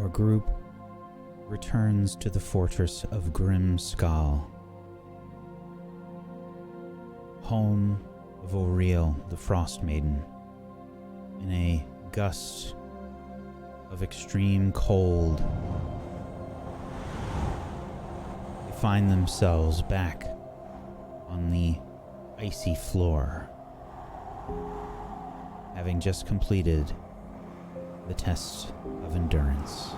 our group returns to the fortress of Grim Skull, home of Oriel, the Frostmaiden. In a gust of extreme cold, they find themselves back on the icy floor, having just completed the test of endurance.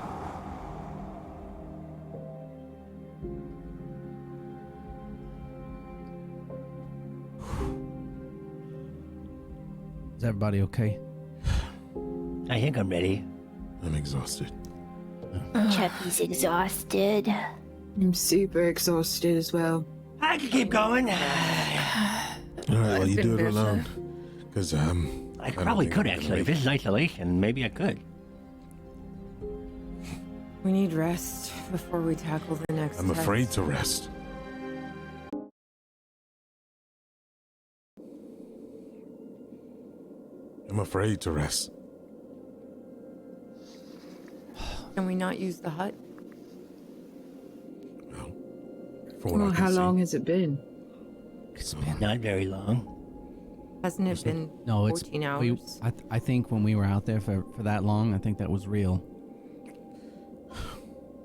Is everybody okay? I think I'm ready. I'm exhausted. Cheppy's exhausted. I'm super exhausted as well. I can keep going. All right, well, you do it alone. Because, I probably could, actually. If this is isolation, maybe I could. We need rest before we tackle the next I'm test. afraid to rest. I'm afraid to rest. Can we not use the hut? Well, for what I Well, can how see. long has it been? It's been Not very long. Hasn't it been no, it's 14 hours? I think when we were out there for that long, I think that was real.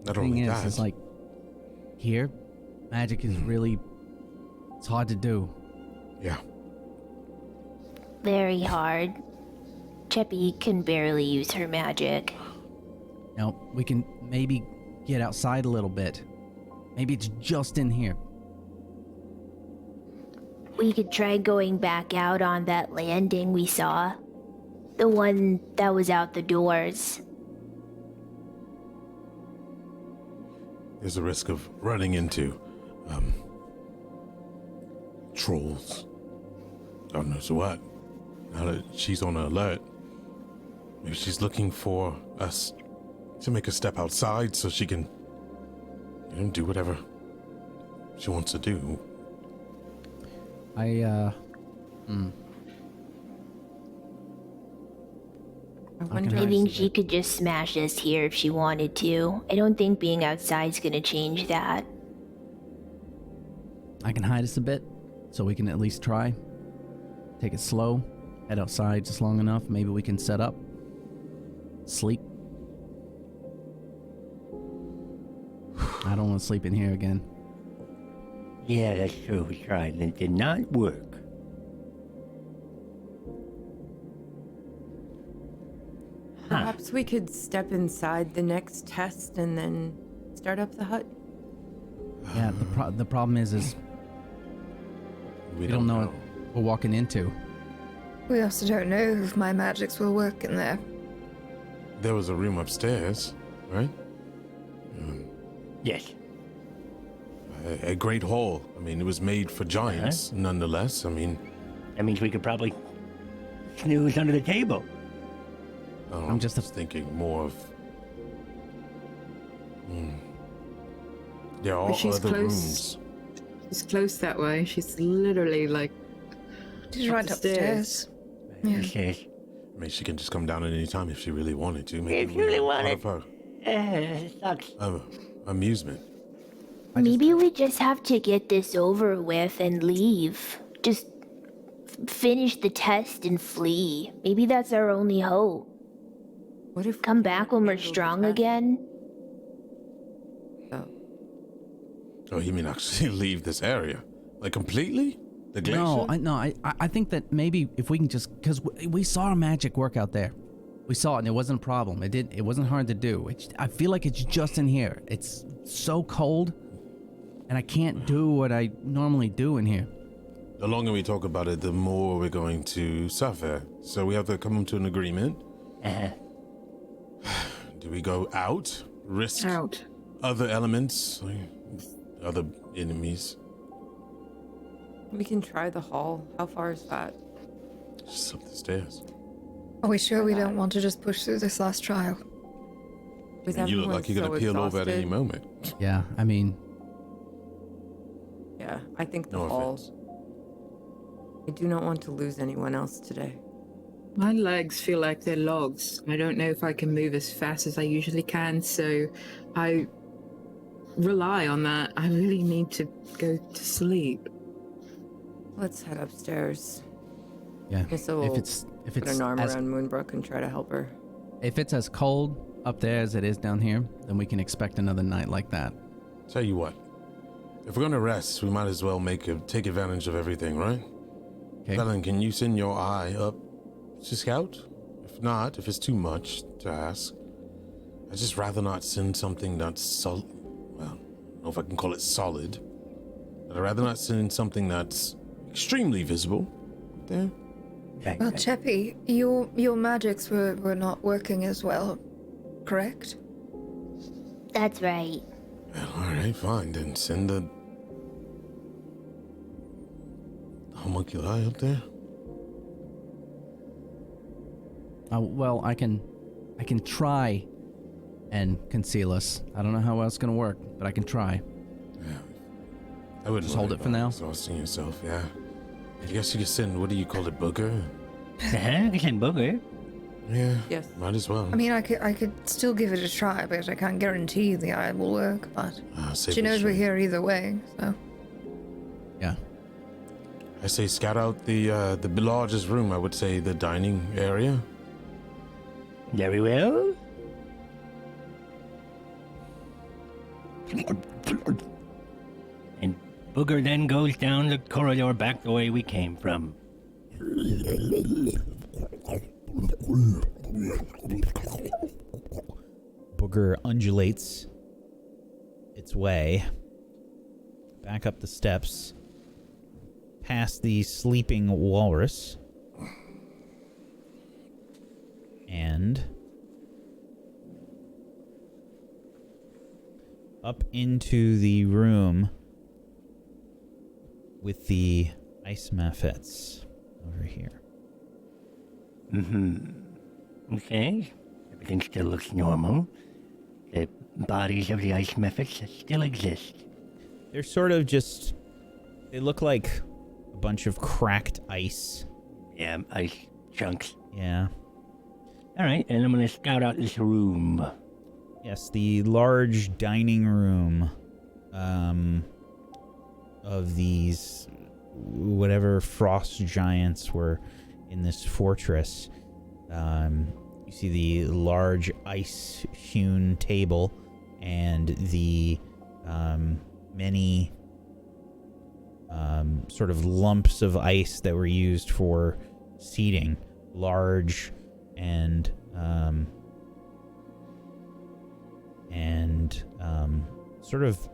Not Thing only is, that, it's like here, magic is really it's hard to do. yeah, Very hard. Cheppy can barely use her magic. Now we can maybe get outside a little bit. Maybe it's just in here. We could try going back out on that landing we saw. The one that was out the doors. there's a risk of running into, trolls. God knows what. Now that she's on alert, maybe she's looking for us to make a step outside so she can, do whatever she wants to do. I wonder. I think she could just smash us here if she wanted to. I don't think being outside's gonna change that. I can hide us a bit, so we can at least try. Take it slow, head outside just long enough. Maybe we can set up, sleep. I don't want to sleep in here again. Yeah, that's true. We tried, and it did not work. Perhaps we could step inside the next test and then start up the hut. Yeah, the problem is we don't know what we're walking into. We also don't know if my magics will work in there. There was a room upstairs, right? Yes. A great hall. I mean, it was made for giants, nonetheless. I mean, That means we could probably snooze under the table. I'm just thinking more of. There are But she's other close. rooms. She's close that way. She's literally like. She's right upstairs. Yeah. Yes. I mean, she can just come down at any time if she really wanted to. Maybe If you really part wanted. of her It sucks. amusement. Maybe we just have to get this over with and leave. Just finish the test and flee. Maybe that's our only hope. What if we Come back when we're handle the strong test? again. Oh. Oh, you mean actually leave this area? Like completely? The glacier? I think that maybe if we can just, because we saw magic work out there. We saw it and it wasn't a problem. It wasn't hard to do. I feel like it's just in here. It's so cold and I can't do what I normally do in here. The longer we talk about it, the more we're going to suffer. So we have to come to an agreement. Do we go out? Risk Out. other elements? Other enemies? We can try the hall. How far is that? Just up the stairs. Are we sure we don't want to just push through this last trial? With And you look everyone like you're going to so peel over at any exhausted? moment. Yeah, I mean, Yeah, I think the No hall. offense. I do not want to lose anyone else today. My legs feel like they're logs. I don't know if I can move as fast as I usually can, so I rely on that. I really need to go to sleep. Let's head upstairs. Yeah. Guess we'll If it's put an arm around Moonbrook and try to help her. if it's as cold up there as it is down here, then we can expect another night like that. Tell you what, if we're gonna rest, we might as well take advantage of everything, right? Okay. Helen, can you send your eye up to scout? If not, if it's too much to ask, I'd just rather not send something that's well, I don't know if I can call it solid, but I'd rather not send something that's extremely visible there. Well, Cheppy, your magics were not working as well, correct? That's right. Well, alright, fine, then send the homunculi up there. Well, I can try and conceal us. I don't know how else it's gonna work, but I can try. Yeah. I wouldn't Just hold worry it for about now. exhausting yourself, yeah. I guess you could send, what do you call it, booger? You can booger. Yeah. Yes. Might as well. I mean, I could still give it a try, but I can't guarantee the eye will work. But Safe she knows as we're sure. here either way, so. Yeah. I say scout out the largest room, I would say the dining area. Very well. And Booger then goes down the corridor back the way we came from. Booger undulates its way back up the steps, past the sleeping walrus, and up into the room with the ice maffets over here. Okay. Everything still looks normal. The bodies of the ice mephits still exist. They're sort of just... They look like a bunch of cracked ice. Yeah, ice chunks. Yeah. Alright, and I'm gonna scout out this room. Yes, the large dining room of these whatever frost giants were in this fortress. You see the large ice-hewn table and the many sort of lumps of ice that were used for seating, large and sort of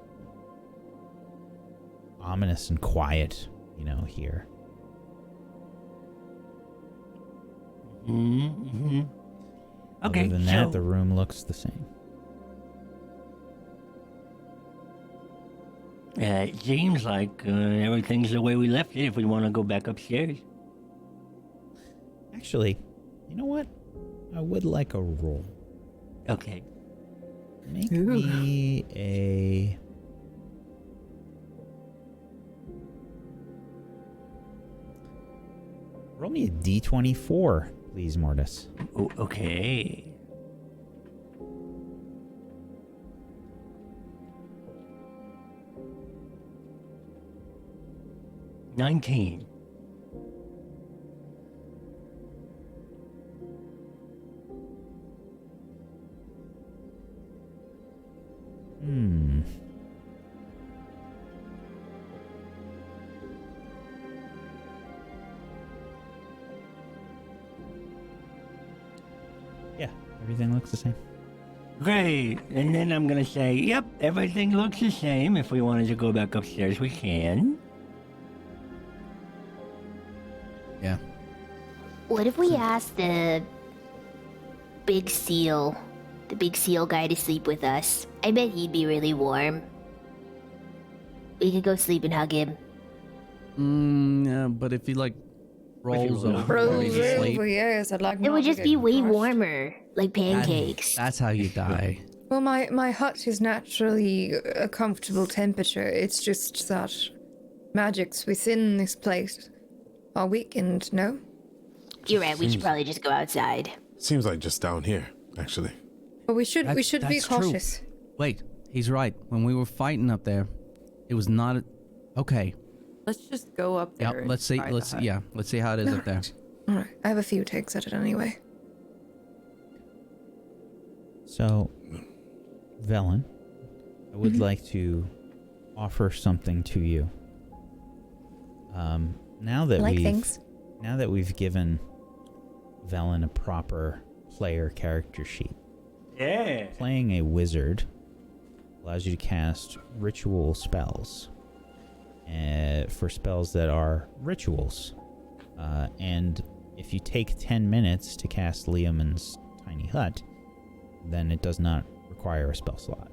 ominous and quiet, you know, here. Mm-hmm. Okay, Other than that, the room looks the same. It seems like everything's the way we left it if we want to go back upstairs. Actually, you know what? I would like a roll. Okay. Make me a... Roll me a d24, please, Mortis. Oh, okay. $19. Yeah, everything looks the same. Great. And then I'm gonna say, yep, everything looks the same. If we wanted to go back upstairs, we can. Yeah. What if we ask the big seal guy to sleep with us? I bet he'd be really warm. We could go sleep and hug him. Yeah, but if he like rolls over, Rolls maybe sleep, over, yes, I'd like It would not to just get be way crushed. warmer, like pancakes. that's how you die. Well, my hut is naturally a comfortable temperature. It's just that magics within this place are weakened, no? You're right. We should probably just go outside. Seems like just down here, actually. But we should be That's true. cautious. Wait, he's right. When we were fighting up there, it was not okay. Let's just go up there. Yep. and Let's see. try the Let's hut. yeah. Let's see how it is up there. All right. I have a few takes at it anyway. So, Velen, I would like to offer something to you. Now that we've given Velen a proper player character sheet, Yeah. playing a wizard allows you to cast ritual spells for spells that are rituals. And if you take 10 minutes to cast Liamon's tiny hut, then it does not require a spell slot.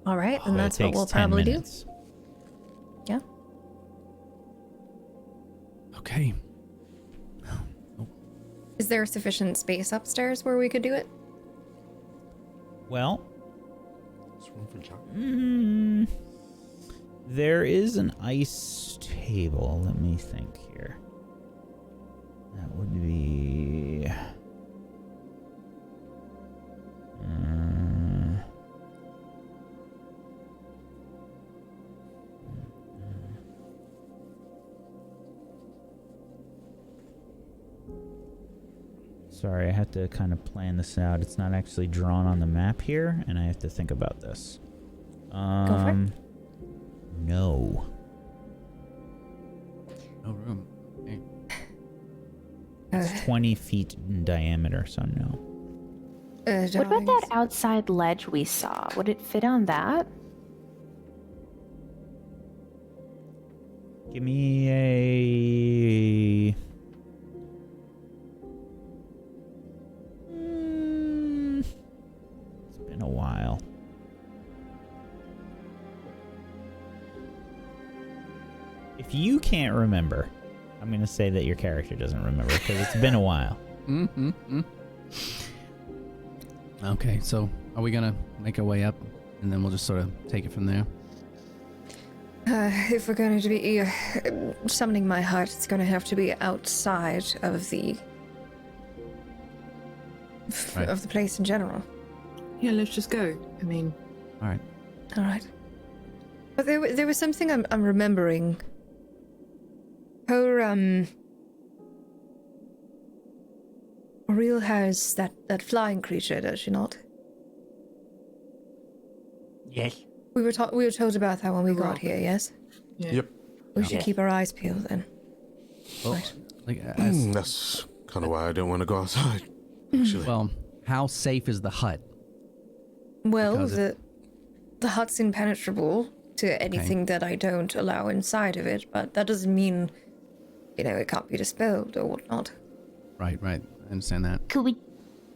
All right, and But that's it what takes we'll 10 probably minutes. do. Yeah. Okay. Is there sufficient space upstairs where we could do it? Well, There's room for John. there is an ice table. Let me think here. That would be... Sorry, I have to kind of plan this out. It's not actually drawn on the map here, and I have to think about this. Go for it. No. No room. Okay. It's 20 feet in diameter, so no. What about that outside ledge we saw? Would it fit on that? Give me a... It's been a while. If you can't remember, I'm going to say that your character doesn't remember because it's been a while. Okay, so are we gonna make our way up, and then we'll just sort of take it from there? If we're going to be summoning my hut, it's going to have to be outside of the of the place in general. Yeah, let's just go. I mean, All right. All right. But there was something I'm remembering. Her Real has that flying creature, does she not? Yes. We were told about that when we got here. Yes. yeah. Yep. We should Yeah. keep our eyes peeled then. Well, Right. like, That's kind of why I don't want to go outside. Actually, well, how safe is the hut? Well, Because the hut's impenetrable to anything that I don't allow inside of it, but that doesn't mean, it can't be dispelled or whatnot. Right. I understand that. Could we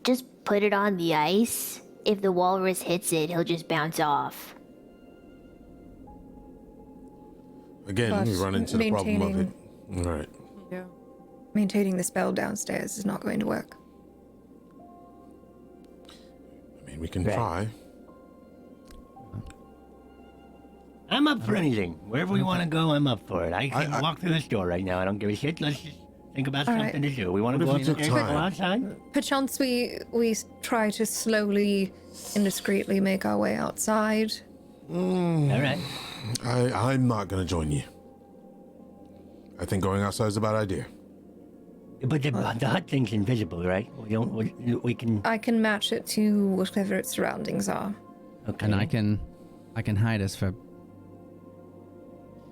just put it on the ice? If the walrus hits it, he'll just bounce off. again, But we run into the problem of it. All right. Yeah. Maintaining the spell downstairs is not going to work. I mean, we can Right. try. I'm up for anything. Wherever we want to go, I'm up for it. I can I- walk through this door right now. I don't give a shit. Let's just think about All something right. to do. We want to What go if we took upstairs, go time? outside? Perchance we try to slowly and discreetly make our way outside. All right. I'm not going to join you. I think going outside is a bad idea. But the hut thing's invisible, right? We can. I can match it to whatever its surroundings are. Okay. And I can hide us for a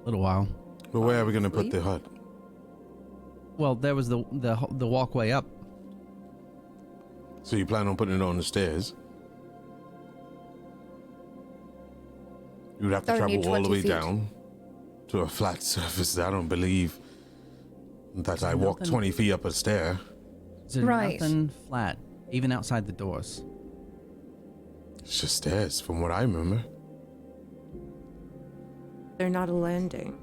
little while. But where are we going to put the hut? Well, there was the walkway up. So you plan on putting it on the stairs? You would have to I would need travel all the 20 way feet. down to a flat surface. I don't believe that I walked nothing- 20 feet up a stair. There's Right. nothing flat, even outside the doors. It's just stairs, from what I remember. They're not a landing.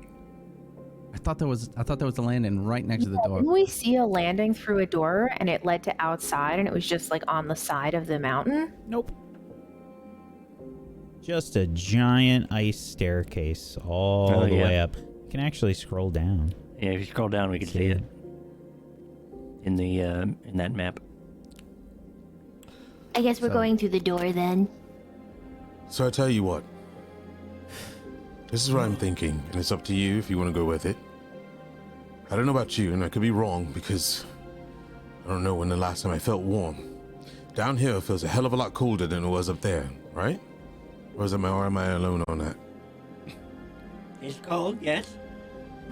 I thought there was a landing right next to the door. Didn't we see a landing through a door and it led to outside and it was just like on the side of the mountain? Nope. Just a giant ice staircase all Oh, the yeah. way up. You can actually scroll down. Yeah, if you scroll down, we can see it. in that map. I guess we're going through the door then. So I tell you what. This is what I'm thinking, and it's up to you if you want to go with it. I don't know about you, and I could be wrong because I don't know when the last time I felt warm. Down here it feels a hell of a lot colder than it was up there, right? Or am I alone on that? It's cold, yes.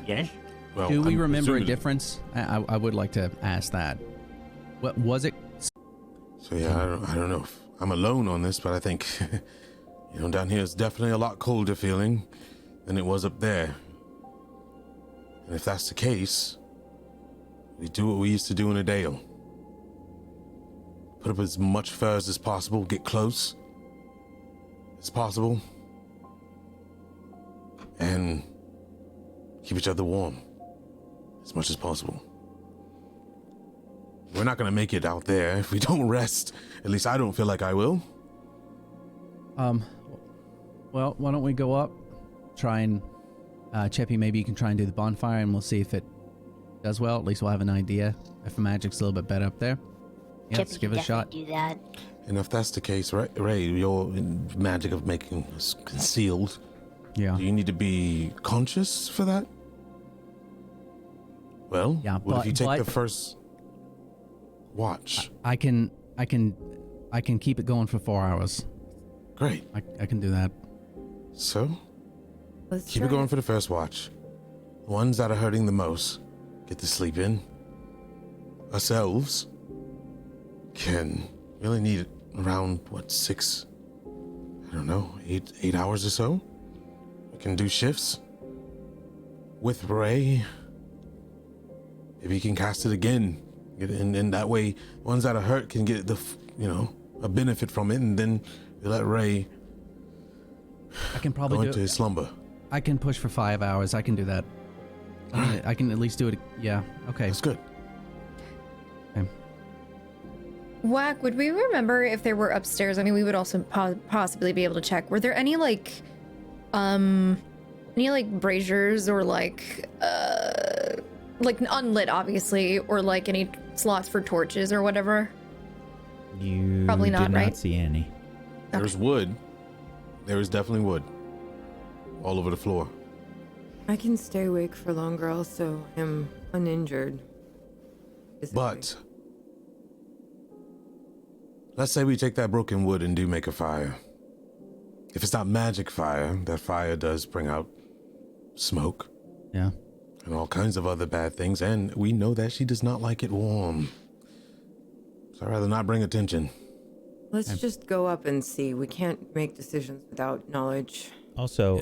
Yes. Well, Do we I'm remember a assuming- difference? I would like to ask that. What was it? So yeah, I don't know if I'm alone on this, but I think, down here it's definitely a lot colder feeling than it was up there. And if that's the case, we do what we used to do in a Dale. Put up as much furs as possible, get close as possible, and keep each other warm as much as possible. We're not gonna make it out there if we don't rest. At least I don't feel like I will. Well, why don't we go up, try and Cheppy, maybe you can try and do the bonfire, and we'll see if it does well. At least we'll have an idea if the magic's a little bit better up there. Yeah, let's give it a shot. Do that. And if that's the case, Ray, your magic of making us concealed, Yeah. do you need to be conscious for that? Well, Yeah, what if you take but- the first watch? I can keep it going for 4 hours. Great. I can do that. So, Let's keep try it going for the first watch. The ones that are hurting the most get to sleep in. Ourselves can really need around, 6, I don't know, 8 hours or so. We can do shifts with Ray. If he can cast it again, and that way, ones that are hurt can get a benefit from it, and then we let Ray I can go probably do into it. his slumber. I can push for 5 hours. I can do that. I can at least do it. Yeah. Okay. That's good. Whack, would we remember if there were upstairs? I mean, we would also possibly be able to check. Were there any braziers or like unlit, obviously, or like any slots for torches or whatever? You Probably not, did not right? see any. There's wood. There is definitely wood all over the floor. I can stay awake for longer. Also, I'm uninjured. But let's say we take that broken wood and do make a fire. If it's not magic fire, that fire does bring out smoke Yeah. and all kinds of other bad things, and we know that she does not like it warm. So I'd rather not bring attention. Let's just go up and see. We can't make decisions without knowledge. Also,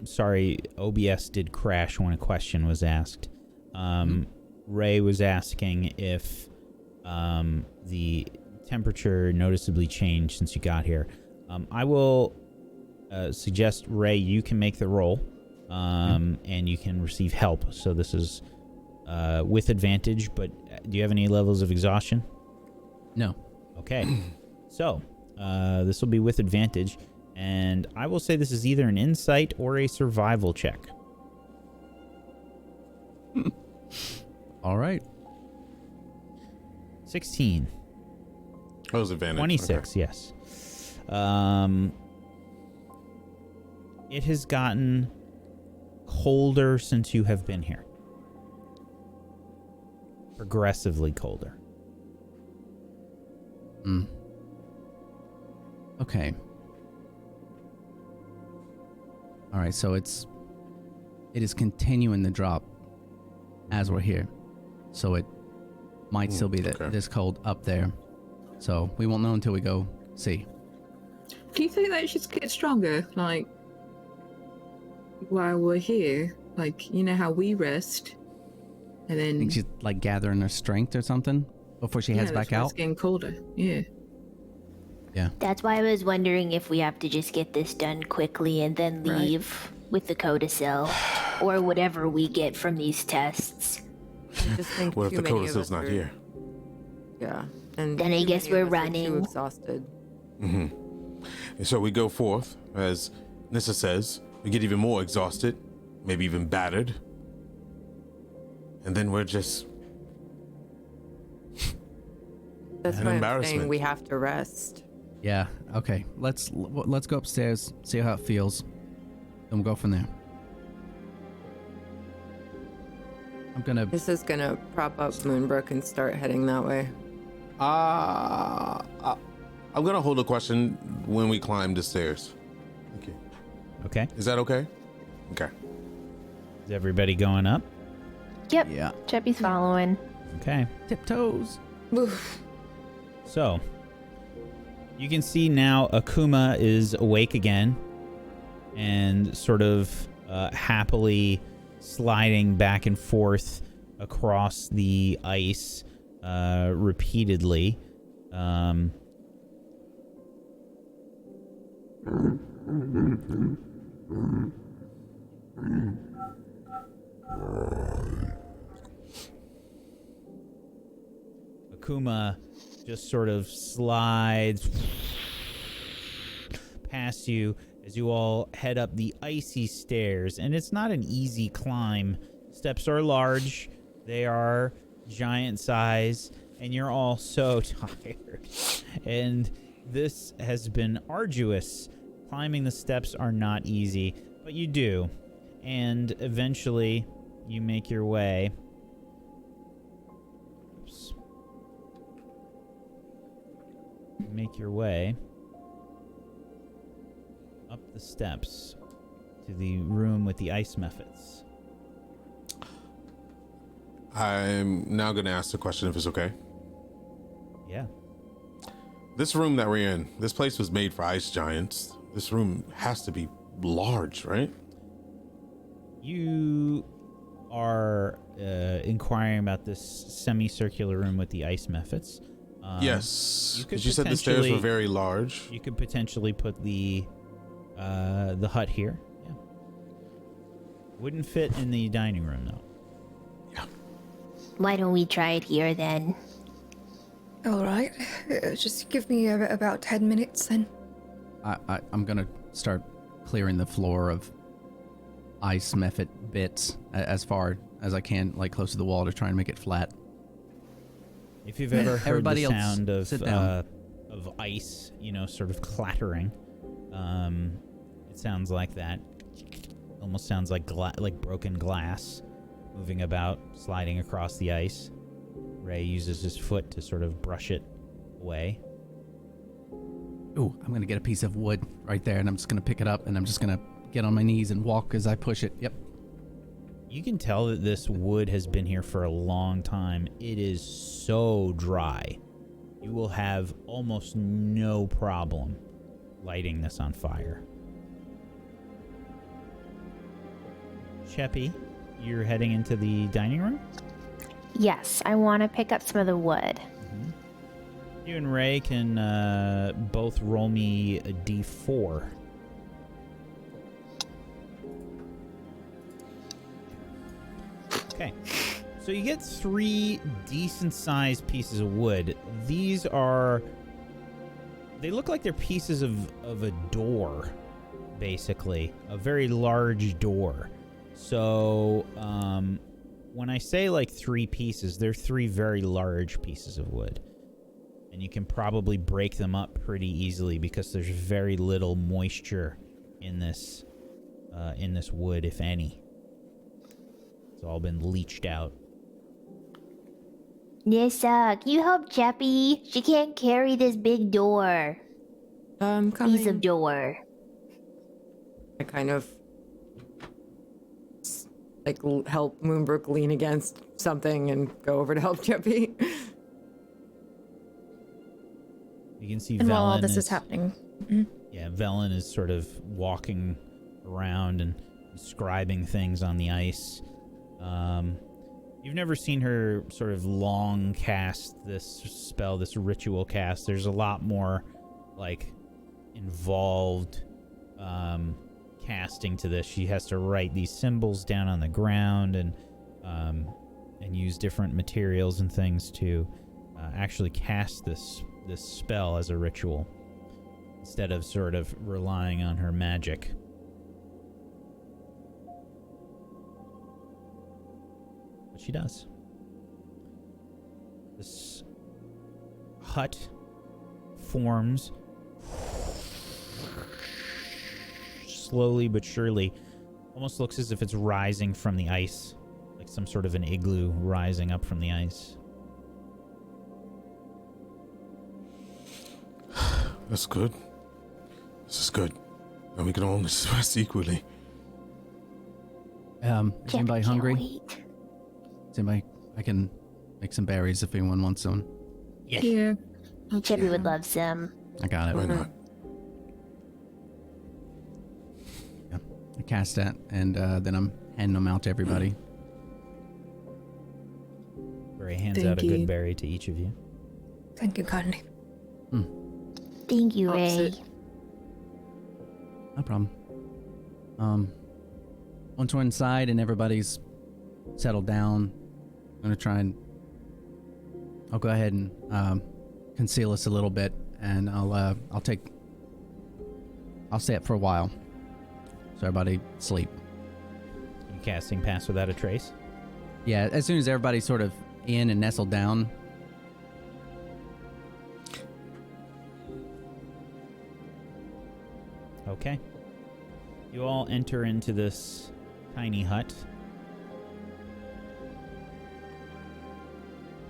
sorry, OBS did crash when a question was asked. Ray was asking if the temperature noticeably changed since you got here. I will suggest, Ray, you can make the roll, and you can receive help. So this is with advantage, but do you have any levels of exhaustion? No. Okay. So, this will be with advantage, and I will say this is either an insight or a survival check. All right. 16. That was advantage. 26, Okay. yes. It has gotten colder since you have been here. Progressively colder. Okay. All right, so it is continuing to drop as we're here. So it might still be okay. this cold up there. So we won't know until we go see. Do you think that should get stronger? Like, while we're here? Like, you know how we rest? And I then... think she's like gathering her strength or something before she heads that's back why out. It's getting colder. Yeah. Yeah. That's why I was wondering if we have to just get this done quickly and then Right. leave with the codicil or whatever we get from these tests. I just think What if too the many of codicil's us not are- here? Yeah. And Then I too guess many of we're us are too running. exhausted. And so we go forth, as Nissa says, we get even more exhausted, maybe even battered. And then we're just That's An why I'm embarrassment. saying we have to rest. Yeah. Okay. Let's go upstairs, see how it feels, then we'll go from there. I'm gonna. This is gonna prop up Moonbrook and start heading that way. I'm gonna hold a question when we climb the stairs. Okay. Okay. Is that okay? Okay. Is everybody going up? Yep. Yeah. Cheppy's following. Okay. Tiptoes. Oof. So, you can see now Akuma is awake again and sort of happily sliding back and forth across the ice repeatedly. Akuma just sort of slides past you as you all head up the icy stairs, and it's not an easy climb. Steps are large, they are giant size, and you're all so tired. And this has been arduous. Climbing the steps are not easy, but you do. And eventually, you make your way. Oops. You make your way up the steps to the room with the ice methods. I'm now gonna ask the question if it's okay. Yeah. This room that we're in, this place was made for ice giants. This room has to be large, right? You are inquiring about this semicircular room with the ice methods. Yes, you could because you said the stairs were potentially- very large. You could potentially put the hut here. Yeah. Wouldn't fit in the dining room though. Why don't we try it here then? All right. Just give me about 10 minutes then. I'm gonna start clearing the floor of ice method bits as far as I can, like close to the wall, to try and make it flat. If you've ever heard Everybody the else, sound sit down. of ice, sort of clattering, it sounds like that. Almost sounds like like broken glass moving about, sliding across the ice. Ray uses his foot to sort of brush it away. Ooh, I'm gonna get a piece of wood right there, and I'm just gonna pick it up, and I'm just gonna get on my knees and walk as I push it. Yep. You can tell that this wood has been here for a long time. It is so dry. You will have almost no problem lighting this on fire. Cheppy, you're heading into the dining room? Yes, I want to pick up some of the wood. You and Ray can both roll me a d4. Okay. So you get 3 decent-sized pieces of wood. These are... They look like they're pieces of a door, basically. A very large door. So, when I say like 3 pieces, they're 3 very large pieces of wood. And you can probably break them up pretty easily because there's very little moisture in this wood, if any. It's all been leached out. Nissa, can you help Chappie? She can't carry this big door. Piece of door. I kind of help Moonbrook lean against something and go over to help Chippy. You can see And while all Velen this is happening. Mhm. Yeah, Velen is sort of walking around and describing things on the ice. You've never seen her sort of long cast this spell, this ritual cast. There's a lot more, like, involved casting to this. She has to write these symbols down on the ground and use different materials and things to actually cast this spell as a ritual instead of sort of relying on her magic. But she does. This hut forms slowly but surely. Almost looks as if it's rising from the ice, like some sort of an igloo rising up from the ice. That's good. This is good. And we can all rest equally. Is anybody hungry? Wait. Is anybody? I can make some berries if anyone wants some. Yes. Yeah. Chubby would love some. I got it. Why not? Yeah. I cast that, and then I'm handing them out to everybody. Ray hands Thank out a good you. berry to each of you. Thank you kindly. Thank you, Ray. Opposite. No problem. Once we're inside and everybody's settled down, I'm gonna try and I'll go ahead and conceal us a little bit, and I'll stay up for a while, so everybody sleep. You casting Pass Without a Trace? Yeah, as soon as everybody's sort of in and nestled down. Okay. You all enter into this tiny hut.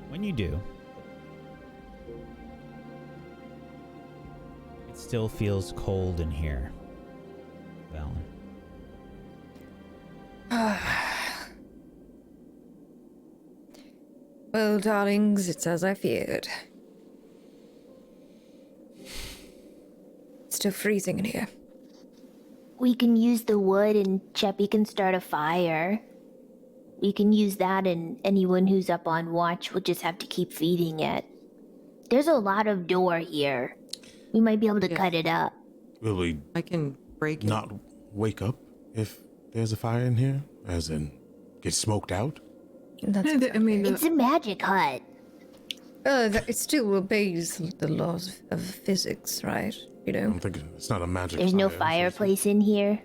When you do, it still feels cold in here, Valen. Well, darlings, it's as I feared. It's still freezing in here. We can use the wood and Cheppy can start a fire. We can use that, and anyone who's up on watch will just have to keep feeding it. There's a lot of door here. We might be able to cut it up. Will we I can break it. not wake up if there's a fire in here? As in, get smoked out? That's No, I mean, It's a magic hut. it still obeys the laws of physics, right? You know? I'm thinking it's not a magic There's no fire. fireplace in here.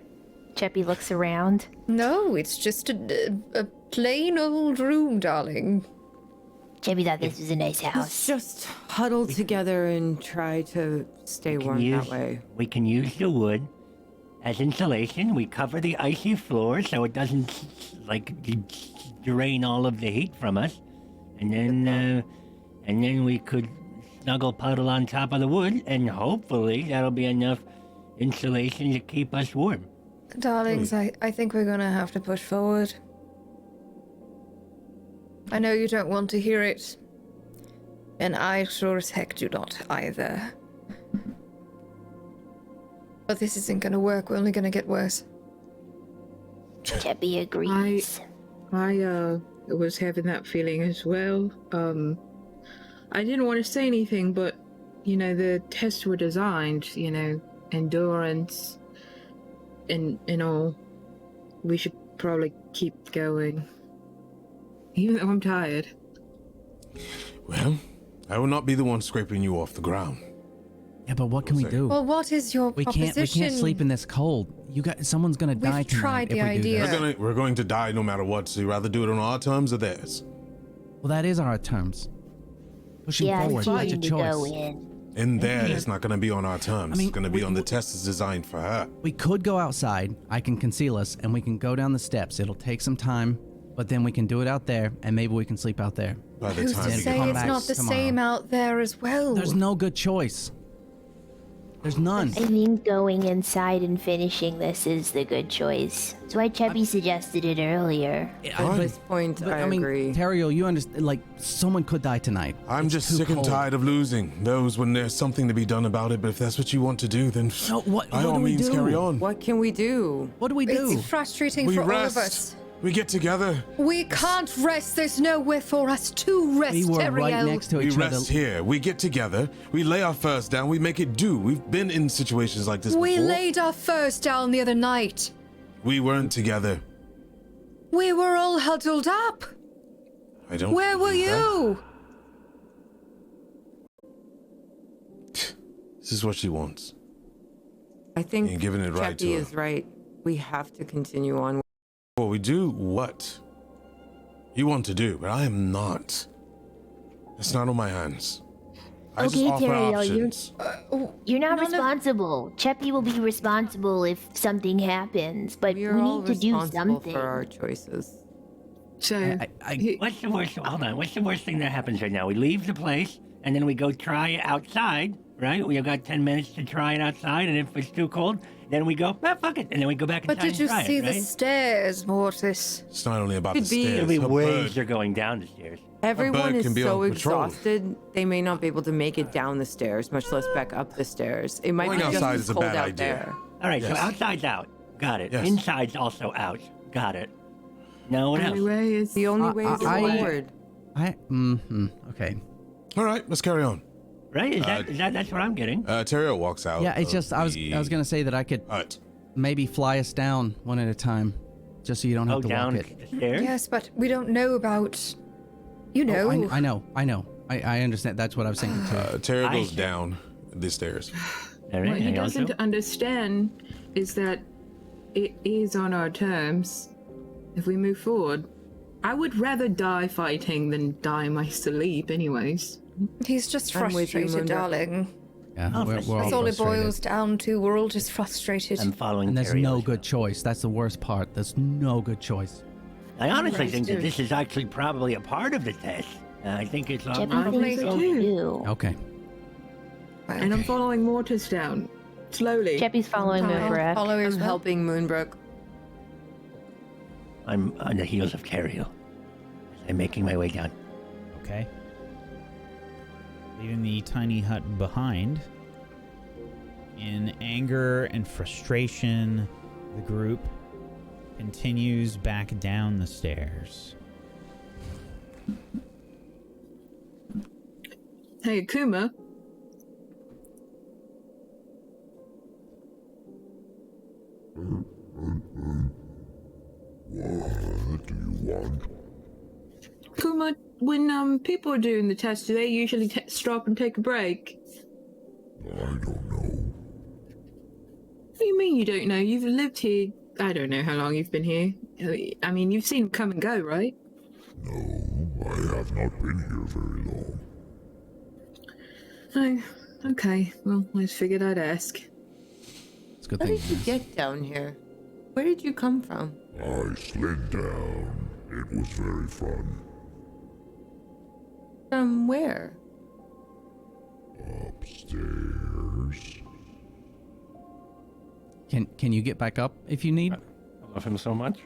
Cheppy looks around. No, it's just a plain old room, darling. Cheppy thought this was a nice Let's house. just huddle together and try to stay warm that way. We can use the wood as insulation. We cover the icy floor so it doesn't drain all of the heat from us, and then we could snuggle puddle on top of the wood, and hopefully that'll be enough insulation to keep us warm. Darlings, I think we're gonna have to push forward. I know you don't want to hear it, and I sure as heck do not either. But this isn't gonna work, we're only gonna get worse. Cheppy agrees. I was having that feeling as well. I didn't want to say anything, but the tests were designed, endurance and all. We should probably keep going. Even though I'm tired. Well, I will not be the one scraping you off the ground. Yeah, but what can we do? Well, what is your We proposition? can't sleep in this cold. Someone's gonna die tonight tried the if we do idea. this. We're going to die no matter what, so you rather do it on our terms or theirs? Well, that is our terms. Pushing Yeah, forward, it's that's fine your to go choice. in. In there, it's not going to be on our terms. I mean, it's going to be we- on the test that's designed for her. We could go outside. I can conceal us, and we can go down the steps. It'll take some time, but then we can do it out there, and maybe we can sleep out there. By the Who's time to we Then say get come it's back not the tomorrow. same out there as well? There's no good choice. There's none. I think going inside and finishing this is the good choice. That's why Cheppy suggested it earlier. At this point, But, I mean, agree. Terrio, you understand? Like, someone could die tonight. I'm It's just too sick and cold. tired of losing those when there's something to be done about it. But if that's what you want to do, then No, what by do all we means do? carry on. What can we do? What do we do? It's frustrating We for rest. all of us. We get together. We can't rest. There's nowhere for us to rest, We were Terrio. right next to We each other. rest here. We get together. We lay our furs down. We make it do. We've been in situations like this We before. laid our furs down the other night. We weren't together. We were all huddled up. I don't. Where were believe that. you? This is what she wants. I think You're giving it right to Cheppy her. is right. We have to continue on. Well, we do what you want to do, but I am not. It's not on my hands. I just Okay, offer Terrio, options. you're not None of- responsible. Cheppy will be responsible if something happens, but We are we all need to do responsible something. for our choices. So, What's the worst? Hold on. What's the worst thing that happens right now? We leave the place and then we go try it outside, right? We've got 10 minutes to try it outside, and if it's too cold, then we go, fuck it, and then we go back inside But did and you try see it, the right? stairs, Mortis? It's not only about Could the be- stairs. It'll be Her waves bird- are going down the stairs. Everyone bird is can be so on patrol. exhausted, they may not be able to make it down the stairs, much less back up the stairs. It might Going be just outside as is a cold bad out idea. there. All right, Yes. so outside's out. Got it. Yes. Inside's also out. Got it. No one else. anyway, is The only way is I- forward. Okay. All right, let's carry on. Right? That's what I'm getting. Terrio walks out. Yeah, it's of just I was the gonna say that I could hut. maybe fly us down one at a time, just so you don't have to down walk it. the stairs? Yes, but we don't know about. You know. Oh, I know. I understand. That's what I was thinking too. Terrio I goes see. down the stairs. All right, what he I also- doesn't understand is that it is on our terms. If we move forward, I would rather die fighting than die in my sleep, anyways. He's just I'm with you, frustrated, Moondrop. darling. Yeah, Oh, we're That's all all it frustrated. boils down to. We're all just frustrated. I'm following And there's Terry no also. good choice. That's the worst part. There's no good choice. I honestly Right, think that too. this is actually probably a part of the test. I think it's all Cheppy I will think so go too. too. Okay. And I'm following Mortis down. Slowly. Cheppy's following Moonbrook. Follow as I'm well. helping Moonbrook. I'm on the heels of Terrio. I'm making my way down. Okay. Leaving the tiny hut behind. In anger and frustration, the group continues back down the stairs. Hey, Akuma. What do you want? Akuma, when people are doing the test, do they usually stop and take a break? I don't know. What do you mean you don't know? You've lived here. I don't know how long you've been here. I mean, you've seen them come and go, right? No, I have not been here very long. Oh, okay. Well, I just figured I'd ask. It's a good How thing. did you get down here? Where did you come from? I slid down. It was very fun. From where? Upstairs. Can you get back up if you need? I love him so much.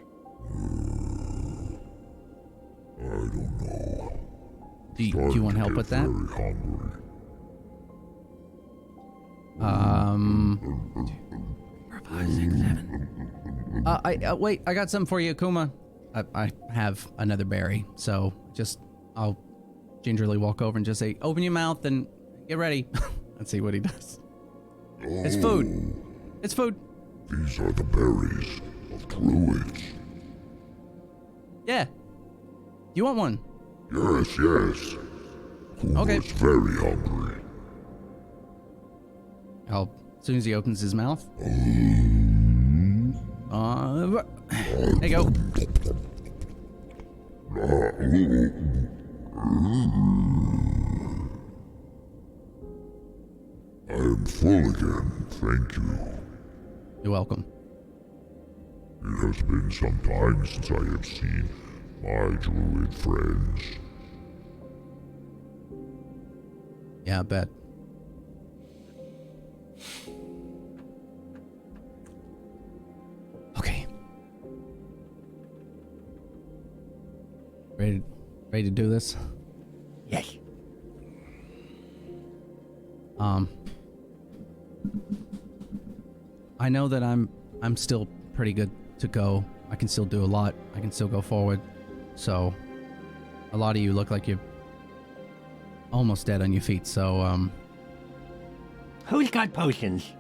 I don't know. Do you Starting want to help get with that? Very hungry. Wait, I got something for you, Akuma. I have another berry, so I'll gingerly walk over and just say, open your mouth and get ready. Let's see what he does. It's food. It's food. These are the berries of druids. Yeah. You want one? Yes, yes. Who Okay. was very hungry. As soon as he opens his mouth. There you go. I am full again, thank you. You're welcome. It has been some time since I have seen my druid friends. Yeah, I bet. Okay. Ready to do this? Yes. I know that I'm still pretty good to go. I can still do a lot. I can still go forward. So a lot of you look like you're almost dead on your feet, so Who's got potions?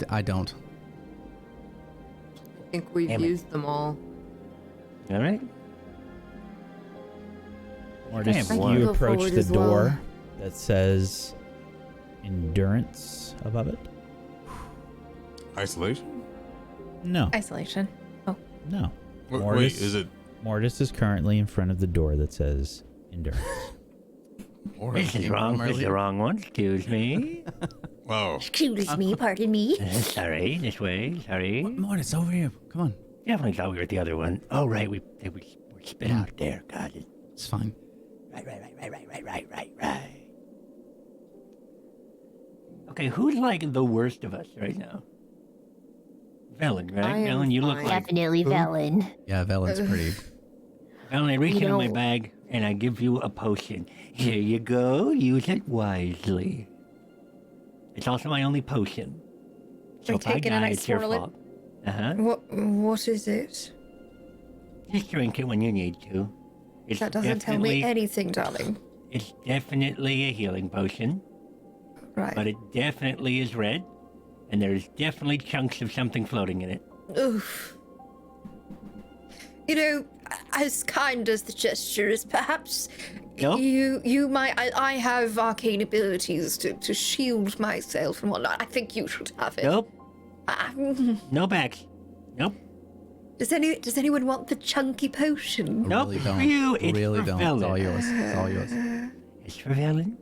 I don't. I think we've Damn it. used them all. All right. Mortis, I can you go approach forward the as well. door that says endurance above it. Isolation? No, Isolation. no. Wait, Mortis, is it? Mortis is currently in front of the door that says endurance. Or This is wrong. This is the wrong one. Excuse me. Oh, Excuse me, pardon me. Sorry. This way. Sorry. Mortis, over here. Come on. Definitely thought we were at the other one. Oh, right. We spit out there. Got it. It's fine. Right. Okay, who's like the worst of us right now? Velen, right? I am Velen, you look fine. like... Definitely Velen. Yeah, Velen's pretty. Velen, I reach You into my know- bag and I give you a potion. Here you go. Use it wisely. It's also my only potion. So I if I take it and die, I it's your swirl it. fault. Uh-huh. What is it? Just drink it when you need to. It's That doesn't tell me definitely- anything, darling. It's definitely a healing potion, Right. but it definitely is red, and there's definitely chunks of something floating in it. Oof. You know, as kind as the gesture is, perhaps Nope. you might. I have arcane abilities to shield myself and whatnot. I think you should have it. Nope. Um, No backs. Nope. does anyone want the chunky potion? Nope. Really For don't. you, it's really for don't. Velen. It's all yours. It's all yours. It's for Velen.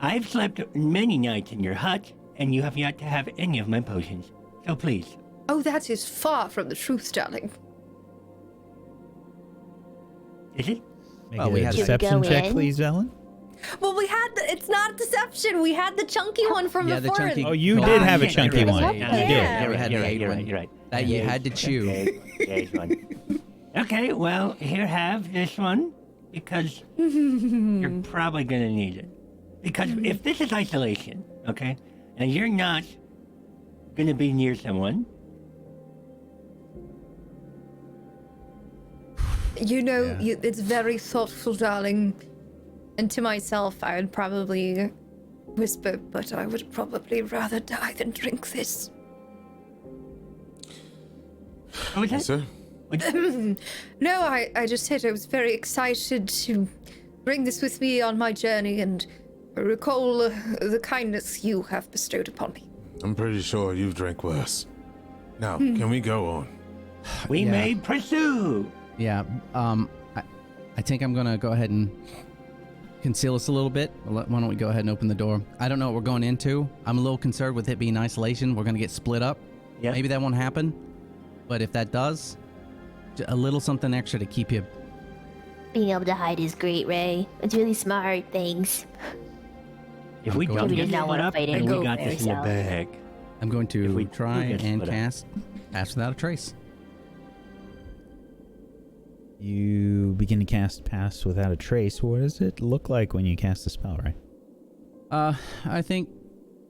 I've slept many nights in your hut, and you have yet to have any of my potions. So please. Oh, that is far from the truth, darling. Is it? Make Well, a we had- deception Go check, in. please, Velen. Well, we had it's not deception. We had the chunky one from Yeah, the before. chunky- Oh, you Go did on. have a Yeah, chunky you're one. right. You Yeah. did. Yeah. You're right. You're right. You're You're right. right. You're right. That you had to chew. There's one. Okay, well, here, have this one, because you're probably going to need it. Because if this is isolation, okay, and you're not going to be near someone, You know, Yeah. it's very thoughtful, darling. And to myself, I would probably whisper, but I would probably rather die than drink this. what was yes, that? sir. No, I just said I was very excited to bring this with me on my journey and recall the kindness you have bestowed upon me. I'm pretty sure you've drank worse. Now, can we go on? We Yeah. may pursue. Yeah. I think I'm gonna go ahead and conceal us a little bit. Why don't we go ahead and open the door? I don't know what we're going into. I'm a little concerned with it being isolation. We're gonna get split up. Yep. Maybe that won't happen. But if that does, a little something extra to keep you. Being able to hide is great, Ray. It's really smart. Thanks. If we Go don't on. get Maybe not split wanna up, fight then and we go got for this in the yourself. bag. I'm going If to we do try get and split up. cast Pass Without a Trace. You begin to cast Pass Without a Trace. What does it look like when you cast a spell, right? I think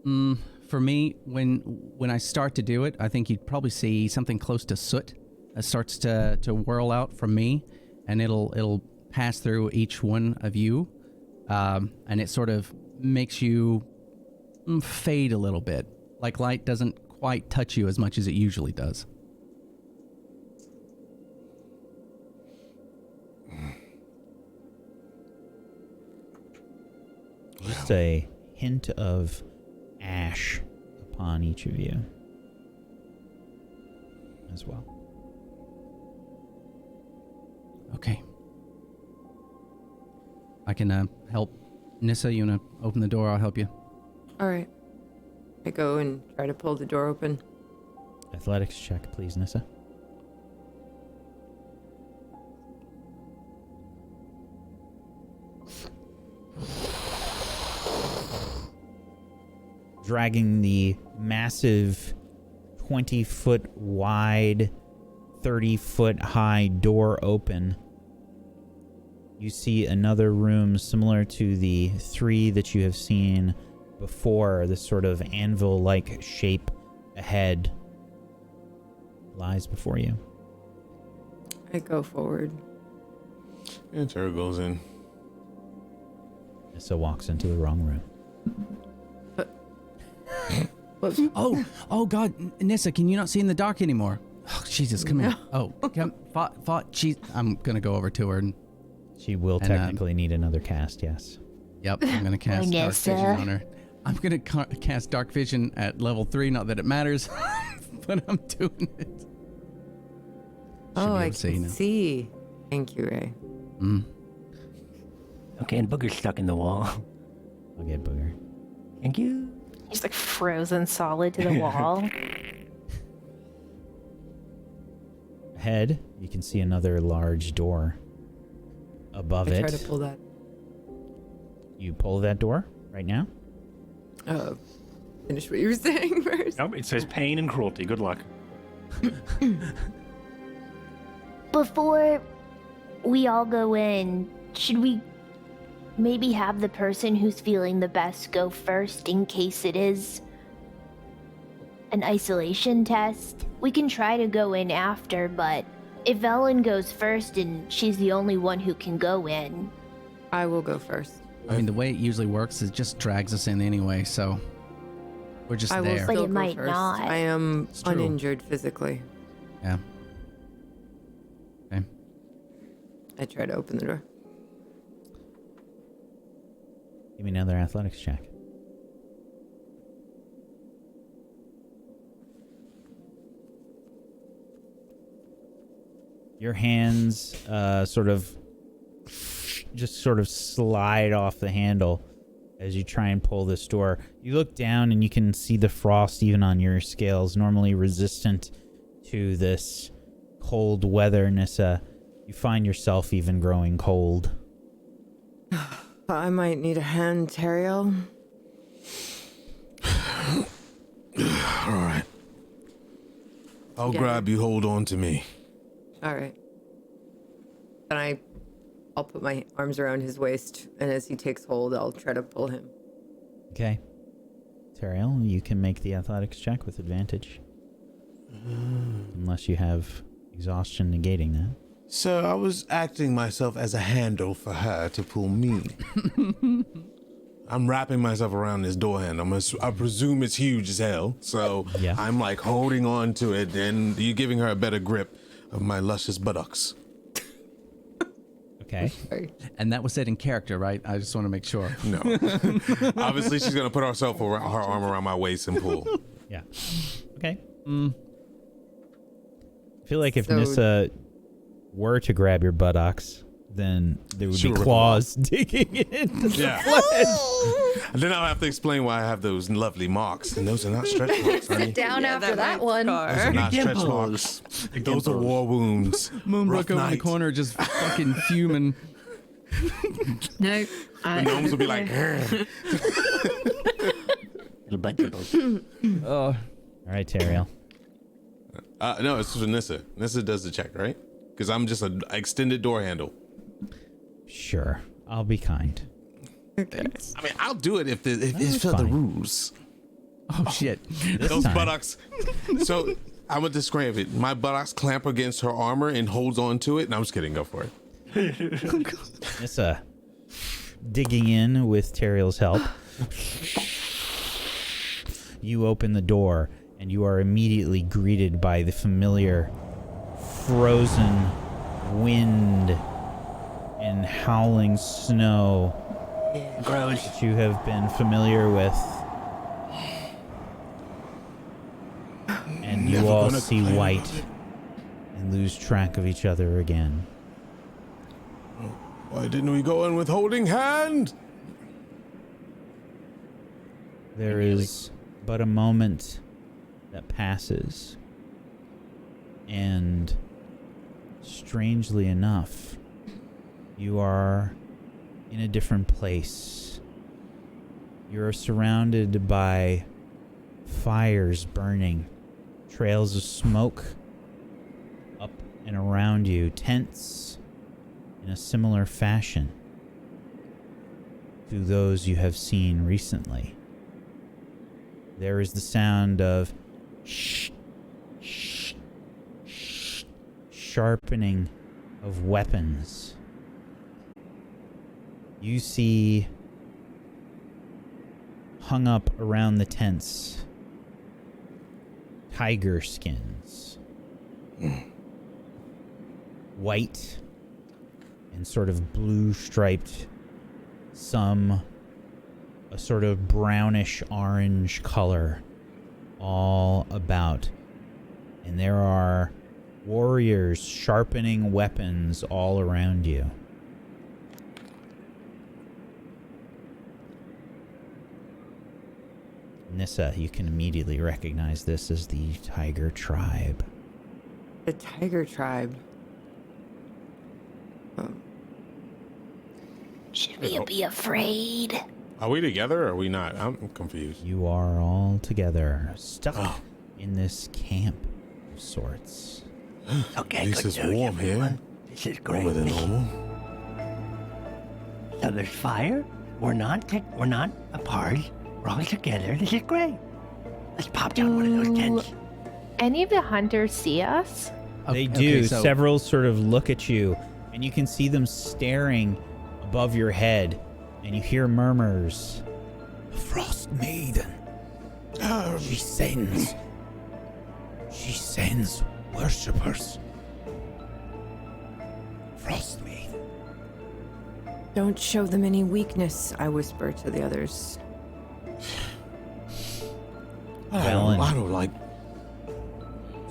for me, when I start to do it, I think you'd probably see something close to soot. It starts to whirl out from me, and it'll pass through each one of you, and it sort of makes you fade a little bit. Like light doesn't quite touch you as much as it usually does. Just a hint of ash upon each of you as well. Okay. I can help. Nissa, you wanna open the door? I'll help you. All right. I go and try to pull the door open. Athletics check, please, Nissa. Dragging the massive 20-foot wide, 30-foot high door open, you see another room similar to the three that you have seen before. This sort of anvil-like shape ahead lies before you. I go forward. And Tara goes in. Nissa walks into the wrong room. Oh God, Nissa, can you not see in the dark anymore? Oh, Jesus, come here. Oh, come, I'm gonna go over to her and. She will technically need another cast, yes. Yep, I'm gonna cast Dark Nissa. Vision on her. I'm gonna cast Dark Vision at level 3. Not that it matters, but I'm doing it. Oh, I see can now. see. Thank you, Ray. Okay, and Booger's stuck in the wall. I'll get Booger. Thank you. He's like frozen solid to the wall. Ahead, you can see another large door. Above I it, try to pull that. you pull that door right now. Finish what you were saying first. Nope, it says pain and cruelty. Good luck. Before we all go in, should we maybe have the person who's feeling the best go first in case it is an isolation test? We can try to go in after, but if Ellen goes first and she's the only one who can go in. I will go first. I mean, the way it usually works is it just drags us in anyway, so we're just I will there. But still it go might first. not. I am It's true. uninjured physically. Yeah. Okay. I try to open the door. Give me another athletics check. Your hands sort of slide off the handle as you try and pull this door. You look down and you can see the frost even on your scales, normally resistant to this cold weather, Nissa. You find yourself even growing cold. I might need a hand, Teriel. All right. I'll grab you. Hold on to me. All right. Then I'll put my arms around his waist, and as he takes hold, I'll try to pull him. Okay. Teriel, you can make the athletics check with advantage. Unless you have exhaustion negating that. So I was acting myself as a handle for her to pull me. I'm wrapping myself around this door handle. I presume it's huge as hell. So Yeah. I'm like holding on to it, and you're giving her a better grip of my luscious buttocks. Okay. And that was said in character, right? I just want to make sure. No. Obviously, she's going to put her arm around my waist and pull. Yeah. Okay. I feel like if So- Nissa were to grab your buttocks, then there would She be would rip claws digging into the Yeah. flesh. And then I'll have to explain why I have those lovely marks. And those are not stretch marks, honey. Down after that one. Those are not stretch dimples. marks. Those are war wounds. Moonbrook Rough over in the night. corner just fucking fuming. No, The gnomes will be like, Little butt dimples. Oh, All right, Teriel. no, it's for Nissa. Nissa does the check, right? Because I'm just an extended door handle. Sure. I'll be kind. Okay. I mean, I'll do it if it's it's for the fine. rules. oh shit. This Those time. buttocks. So I'm gonna describe it. My buttocks clamp against her armor and holds on to it. And I'm just kidding. Go for it. Nissa digging in with Teriel's help. You open the door, and you are immediately greeted by the familiar frozen wind and howling snow Gross. that you have been familiar with. And you Never all gonna see climb white it. and lose track of each other again. Why didn't we go in with holding hand? There is but a moment that passes, and strangely enough, you are in a different place. You're surrounded by fires burning, trails of smoke up and around you, tents in a similar fashion to those you have seen recently. There is the sound of sharpening of weapons. You see hung up around the tents tiger skins. White and sort of blue striped, some a sort of brownish orange color all about. And there are warriors sharpening weapons all around you. Nissa, you can immediately recognize this as the Tiger Tribe. The Tiger Tribe. Should we be afraid? Are we together or are we not? I'm confused. You are all together, stuck in this camp of sorts. Okay, At least good it's news, warm here. everyone. This is great. Warmer than normal. So there's fire. We're not apart. We're all together. This is great. Let's pop down one of those tents. Any of the hunters see us? They Okay, do. so- Several sort of look at you, and you can see them staring above your head, and you hear murmurs. Frostmaiden. She sends worshippers. Frostmaiden. Don't show them any weakness, I whisper to the others. I don't like.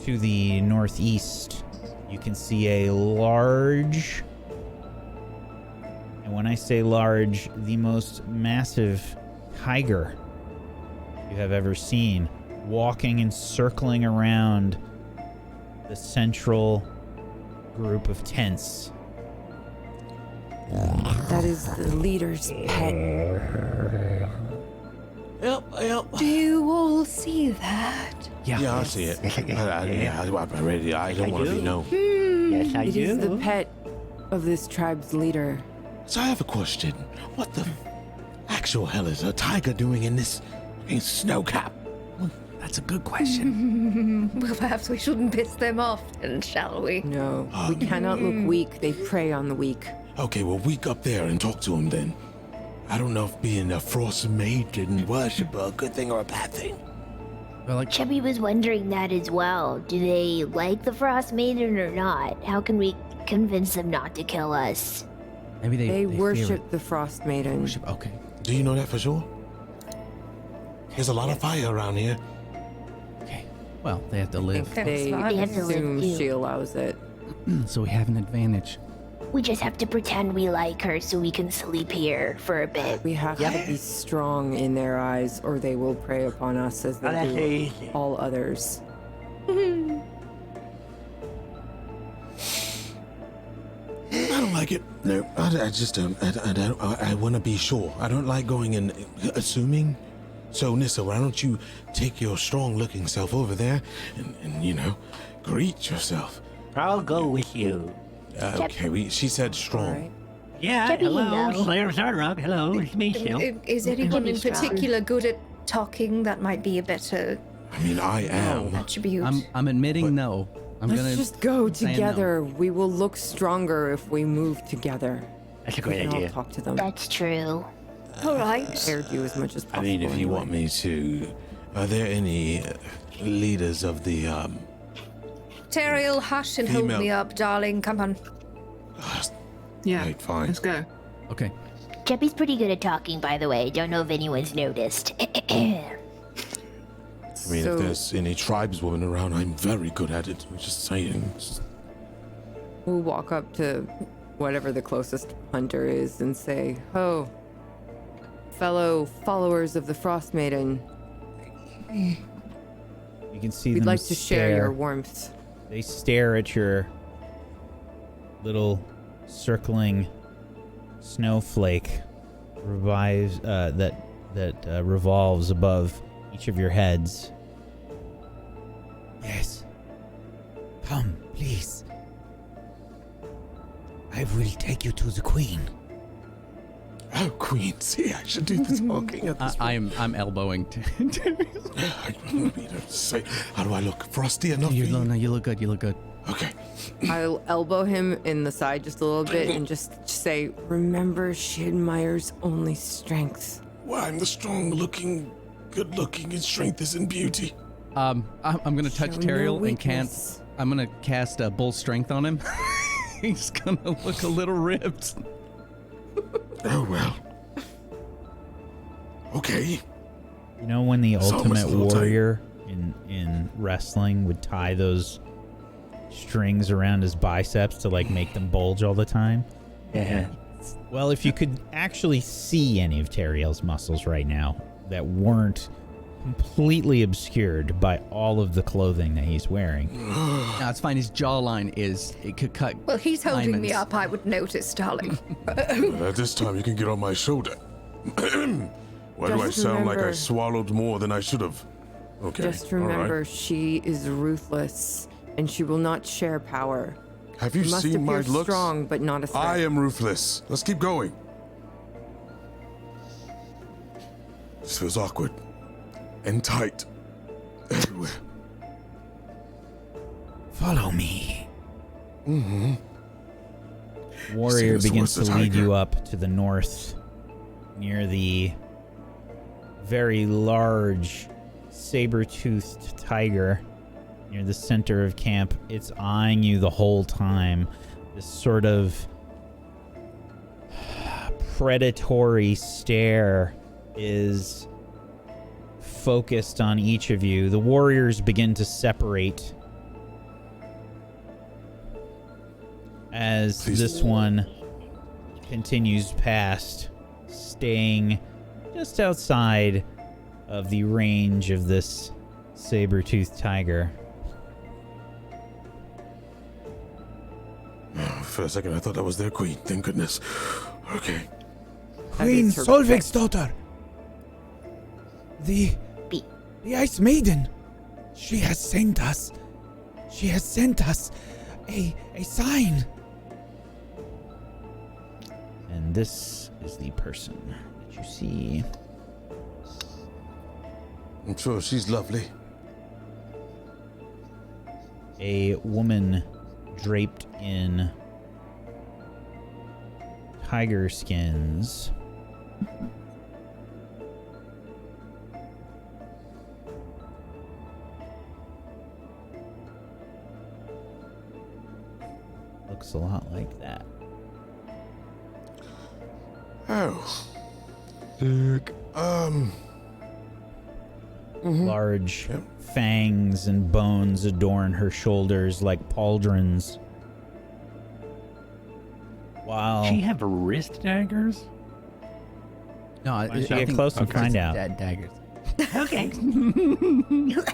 To the northeast, you can see a large, and when I say large, the most massive tiger you have ever seen, walking and circling around the central group of tents. That is the leader's pet. Yep. Do you all see that? Yeah, I see it. I'm ready. I don't want to be known. Yes, I It do. is the pet of this tribe's leader. So I have a question. What the actual hell is a tiger doing in this snow cap? That's a good question. Well, perhaps we shouldn't piss them off, then, shall we? No, we cannot look weak. They prey on the weak. Okay, well, we go up there and talk to him then. I don't know if being a Frostmaiden worshiper a good thing or a bad thing. Well, like, Chubby was wondering that as well. Do they like the Frostmaiden or not? How can we convince them not to kill us? maybe they They fear worship it. the Frostmaiden. Worship. Okay. Do you know that for sure? There's a lot of fire around here. Okay. Well, they have to I live, think they They have to live assume too. she allows it. so we have an advantage. We just have to pretend we like her so we can sleep here for a bit. We have to be strong in their eyes, or they will prey upon us as Oh, they that's do easy. all others. I don't like it. No, I just don't. I want to be sure. I don't like going and assuming. So, Nissa, why don't you take your strong-looking self over there and greet yourself? I'll go with you. Okay, she said strong. All right. Yeah, Debbie, hello, no. Slayer of Zardrock. Hello, it's me, Sil. Is anyone in Debbie's strong. particular good at talking? That might be a better I mean, I am. attribute. I'm admitting no. I'm Let's gonna just go say no. together. We will look stronger if we move together. That's a We great can all idea. talk to them. That's true. All right. Prepare you as much as I possible. mean, if you anyway. want me to, are there any leaders of the Teriel, hush and hold Female. me up, darling. Come on. Yeah. Right, fine. Let's go. Okay. Jeppy's pretty good at talking, by the way. Don't know if anyone's noticed. I mean, So- if there's any tribeswomen around, I'm very good at it. I'm just saying. We'll walk up to whatever the closest hunter is and say, "Ho, fellow followers of the Frostmaiden, You can see we'd them like to share your stare. warmth." They stare at your little circling snowflake that revolves above each of your heads. Yes. Come, please. I will take you to the queen. Oh, Queen, see, I should do the talking at this I'm elbowing. Say, how do I look? Frosty enough? you for you? look, no, you look good. You look good. Okay. I'll elbow him in the side just a little bit and just say, "Remember, she admires only strength." Well, I'm the strong-looking, good-looking, and strength is in beauty. I'm gonna touch Show no Teriel and can't. weakness. I'm gonna cast bull strength on him. He's gonna look a little ripped. Oh, well. Okay. You know when the It's almost ultimate a little tight. warrior in wrestling would tie those strings around his biceps to like make them bulge all the time? Yeah. Well, if you could actually see any of Teriel's muscles right now that weren't completely obscured by all of the clothing that he's wearing. No, it's fine. His jawline it could cut. Well, he's holding me diamonds. up. I would notice, darling. At this time, you can get on my shoulder. Why do I Just sound like I remember- swallowed more than I should have? Okay. Just all right. remember, she is ruthless, and she will not share power. Have you Must seen my appear looks? strong, but not a threat. I am ruthless. Let's keep going. This feels awkward and tight everywhere. Follow me. Mm-hmm. Warrior Stay begins to towards the lead tiger. you up to the north, near the very large saber-toothed tiger near the center of camp. It's eyeing you the whole time. This sort of predatory stare is focused on each of you. The warriors begin to separate as Please. this one continues past, staying just outside of the range of this saber-toothed tiger. For a second, I thought that was their queen. Thank goodness. Okay. Queen is her Solveig's pet. daughter. The Ice Maiden. She has sent us. She has sent us a sign. And this is the person that you see. I'm sure she's lovely. A woman draped in tiger skins. Looks a lot like that. Oh. Large Yep. fangs and bones adorn her shoulders like pauldrons. Wow. She have wrist daggers? No, Why don't you get close and find out? Daggers. Okay.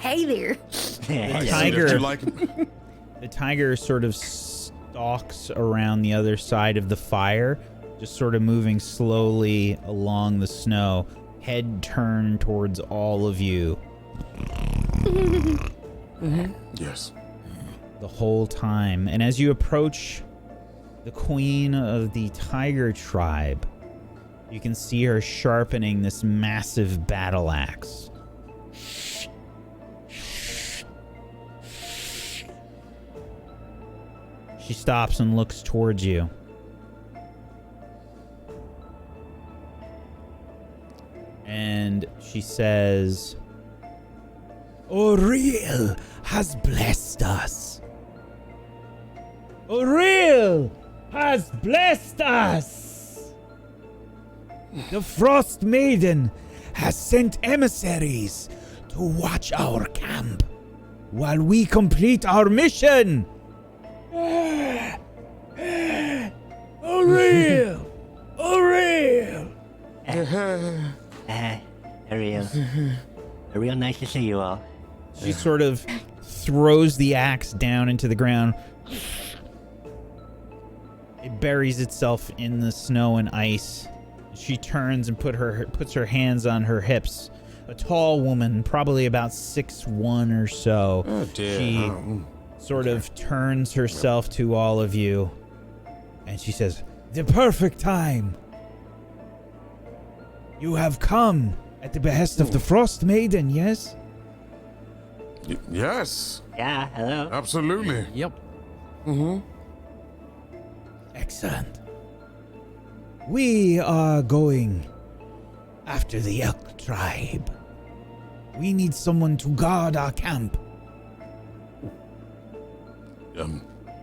Hey there. The I tiger- see that you like The tiger sort of stalks around the other side of the fire, just sort of moving slowly along the snow, head turned towards all of you Yes. the whole time. And as you approach the queen of the tiger tribe, you can see her sharpening this massive battle axe. She stops and looks towards you. And she says, Oriel has blessed us. Oriel has blessed us! The Frost Maiden has sent emissaries to watch our camp while we complete our mission. Oriel! Oriel! Real nice to see you all. She sort of throws the axe down into the ground. It buries itself in the snow and ice. She turns and puts her hands on her hips. A tall woman, probably about 6'1" or so. Oh dear. She sort of turns herself to all of you, and she says, The perfect time. You have come at the behest of the Frost Maiden, yes? Yes. Yeah, hello. Absolutely. Yep. Mm-hmm. Excellent. We are going after the Elk tribe. We need someone to guard our camp.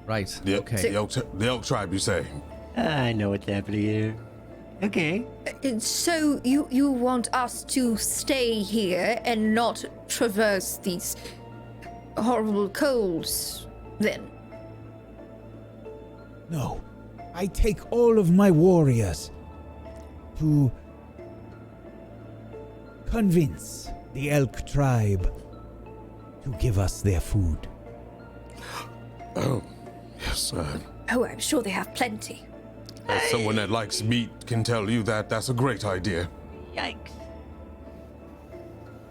Right. The, Okay. the elk tribe, you say? I know what's happening here. Okay. So you want us to stay here and not traverse these horrible colds, then? No. I take all of my warriors to convince the elk tribe to give us their food. Oh, yes. Oh, I'm sure they have plenty. As someone that likes meat can tell you that that's a great idea. Yikes.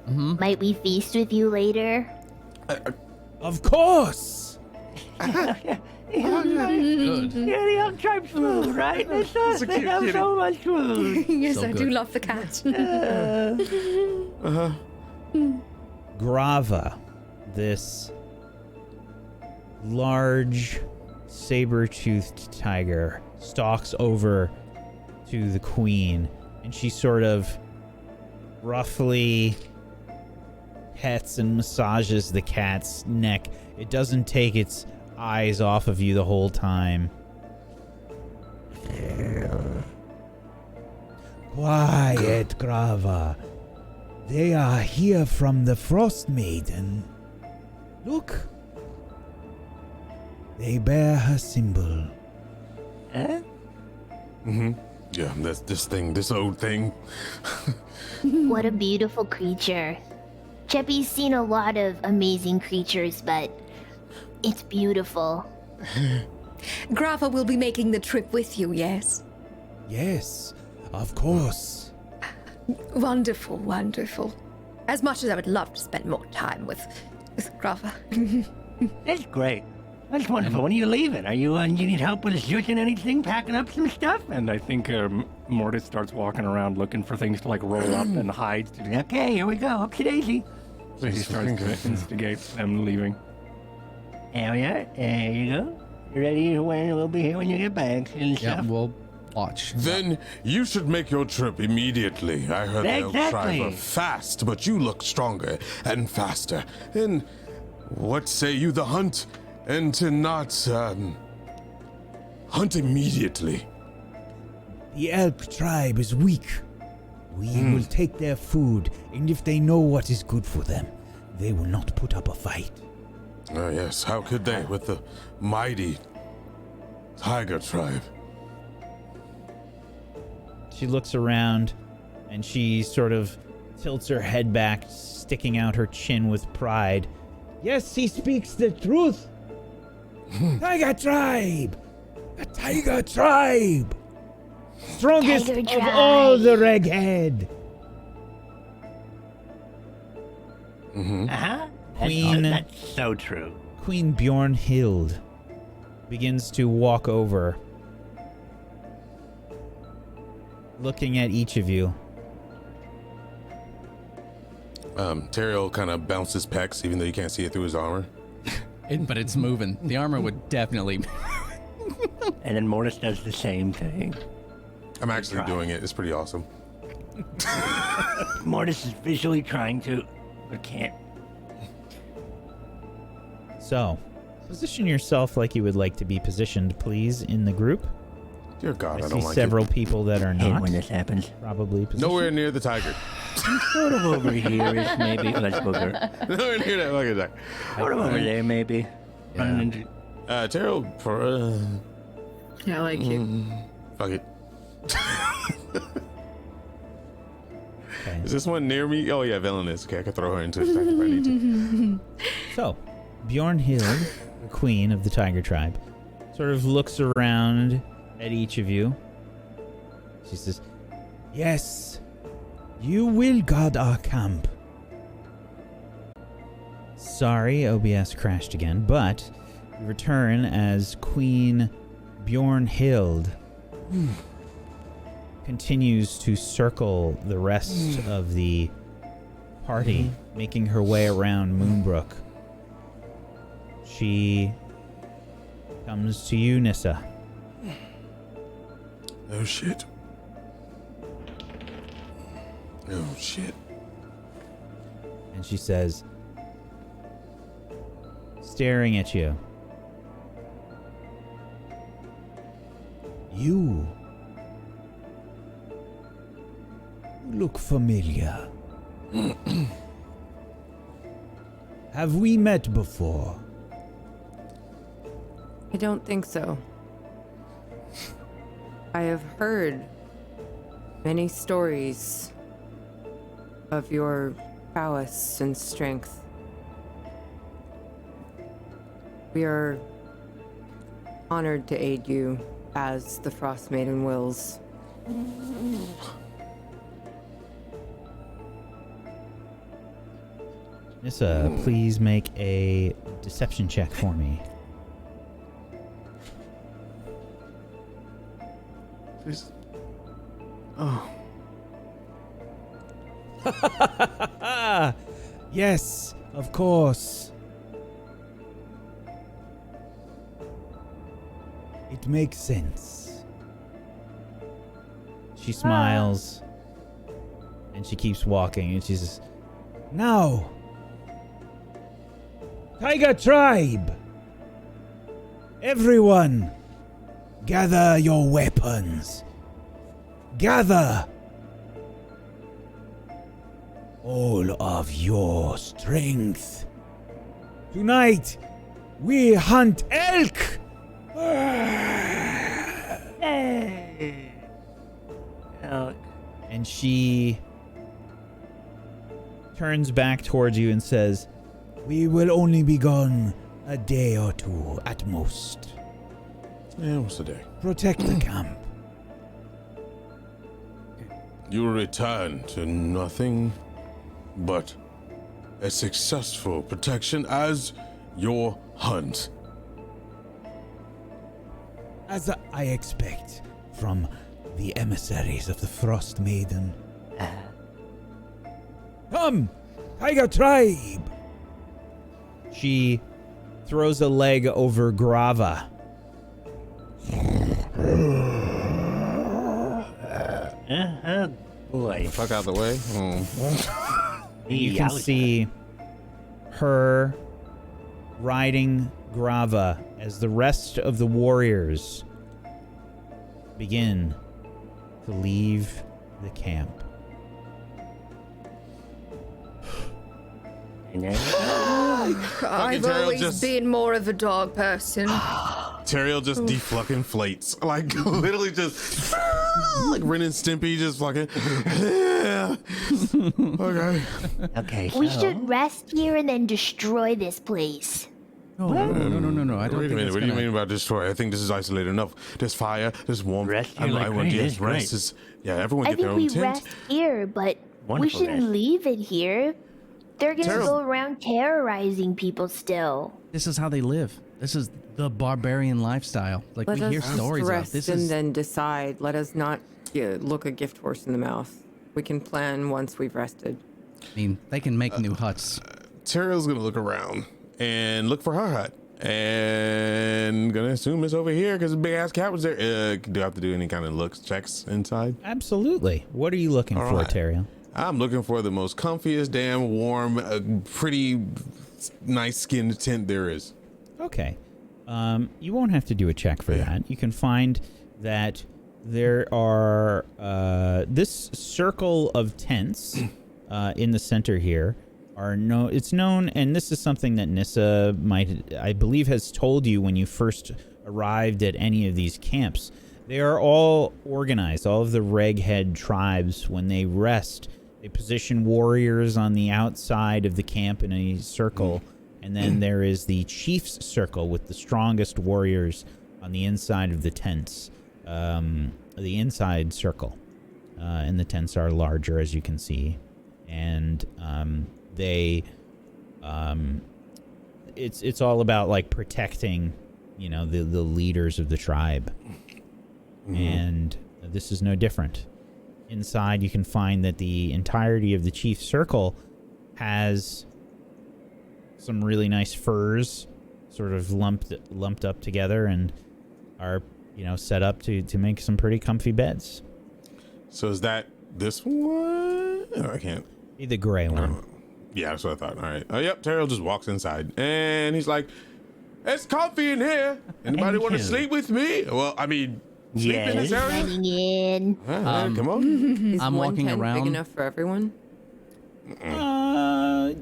Might we feast with you later? Of course! Yeah, the elk tribe's food, right? They have so much food. Yes, So I do good. love the cat. Grava, this large saber-toothed tiger, stalks over to the queen, and she sort of roughly pets and massages the cat's neck. It doesn't take its eyes off of you the whole time. Quiet, Grava. They are here from the Frostmaiden. Look. They bear her symbol. Huh? Yeah, that's this old thing. What a beautiful creature. Cheppy's seen a lot of amazing creatures, but it's beautiful. Grava will be making the trip with you, yes? Yes, of course. Wonderful, wonderful. As much as I would love to spend more time with Grava. That's great. That's wonderful. When are you leaving? Are you, you need help with zhuzhing anything, packing up some stuff? And I think Mortis starts walking around looking for things to like roll up and hide. Okay, here we go. Up to Daisy. So he starts to instigate them leaving. There we are. There you go. You ready? We'll be here when you get back and Yeah, stuff. we'll watch. Then you should make your trip immediately. I heard the elk tribe are fast, but you look stronger and faster. And what say you the hunt? And to not, hunt immediately. The elk tribe is weak. We will take their food, and if they know what is good for them, they will not put up a fight. Oh, yes. How could they with the mighty tiger tribe? She looks around and she sort of tilts her head back, sticking out her chin with pride. Yes, he speaks the truth. Tiger tribe! A tiger tribe! Strongest Tiger of tribe. all the Reghead! Uh-huh. Queen- That's so true. Queen Bjornhild begins to walk over, looking at each of you. Teriel kind of bounces pecs, even though you can't see it through his armor. But it's moving. The armor would definitely. And then Mortis does the same thing. I'm actually doing it. It's pretty awesome. Mortis is visually trying to, but can't. So, position yourself like you would like to be positioned, please, in the group. Dear God, I I see don't like several people that are Hate not when this happens. probably positioned. Nowhere near the tiger. Sort of over here-ish, maybe. Oh, that's Booger. Nowhere near that fucking tiger. Sort of over there, maybe. Running into... Teriel, for Yeah, I like it. fuck it. Okay. Is this one near me? Oh yeah, villainous. Okay, I can throw her into it if I need to. So, Bjornhild, the queen of the tiger tribe, sort of looks around at each of you. She says, Yes, you will guard our camp. sorry, OBS crashed again, but you return as Queen Bjornhild continues to circle the rest of the party, making her way around Moonbrook. She comes to you, Nissa. Oh shit. Oh shit. And she says, staring at you, You look familiar. Have we met before? I don't think so. I have heard many stories of your prowess and strength. We are honored to aid you as the Frostmaiden wills. Nissa, please make a deception check for me. Please. Oh. Yes, of course. It makes sense. She smiles and she keeps walking and she says, Now, Tiger Tribe, everyone, gather your weapons. Gather all of your strength. Tonight, we hunt elk. Hey. Elk. and she turns back towards you and says, We will only be gone a day or two at most. Yeah, what's a day? Protect the camp. You will return to nothing but a successful protection as your hunt. As I expect from the emissaries of the Frostmaiden. Come, Tiger Tribe! she throws a leg over Grava. Boy. Fuck out the way. You can see her riding Grava as the rest of the warriors begin to leave the camp. I've always been more of a dog person. Teriel just deflates. Like, literally just... like Ren and Stimpy just fucking... yeah. Okay. Okay, We should rest here and then destroy this place. No. I don't Wait a think minute, it's what do you gonna... mean about destroy? I think this is isolated enough. There's fire, there's warmth. Rest here like want crazy, yes, it's rest great. is... Yeah, everyone I get their think own we tent. rest here, but we Wonderful shouldn't rest. leave it here. They're gonna Terrible. go around terrorizing people still. This is how they live. This is the barbarian lifestyle. Like, Let we hear us stories about rest this. and Is then decide. Let us not look a gift horse in the mouth. We can plan once we've rested. I mean, they can make new huts. Teriel's gonna look around and look for her hut. And gonna assume it's over here because the big ass cat was there. Do I have to do any kind of looks checks inside? Absolutely. What are you looking All for, right. Teriel? I'm looking for the most comfiest, damn warm, pretty nice skinned tent there is. Okay. You won't have to do a check for that. You can find that there are this circle of tents in the center here it's known, and this is something that Nissa I believe has told you when you first arrived at any of these camps. They are all organized. All of the Reghead tribes, when they rest, they position warriors on the outside of the camp in a circle. And then there is the chief's circle with the strongest warriors on the inside of the tents. The inside circle. And the tents are larger, as you can see. And it's all about like protecting, the leaders of the tribe. And this is no different. Inside, you can find that the entirety of the chief circle has some really nice furs sort of lumped up together and are, set up to make some pretty comfy beds. So is that this one? Oh, I can't. Be the gray one. Yeah, that's what I thought. All right. Yep, Teriel just walks inside and he's like, it's comfy in here. Anybody want to sleep with me? Well, I mean, sleep in this area? Running in. All right, come on. Is I'm one walking tent around. big enough for everyone?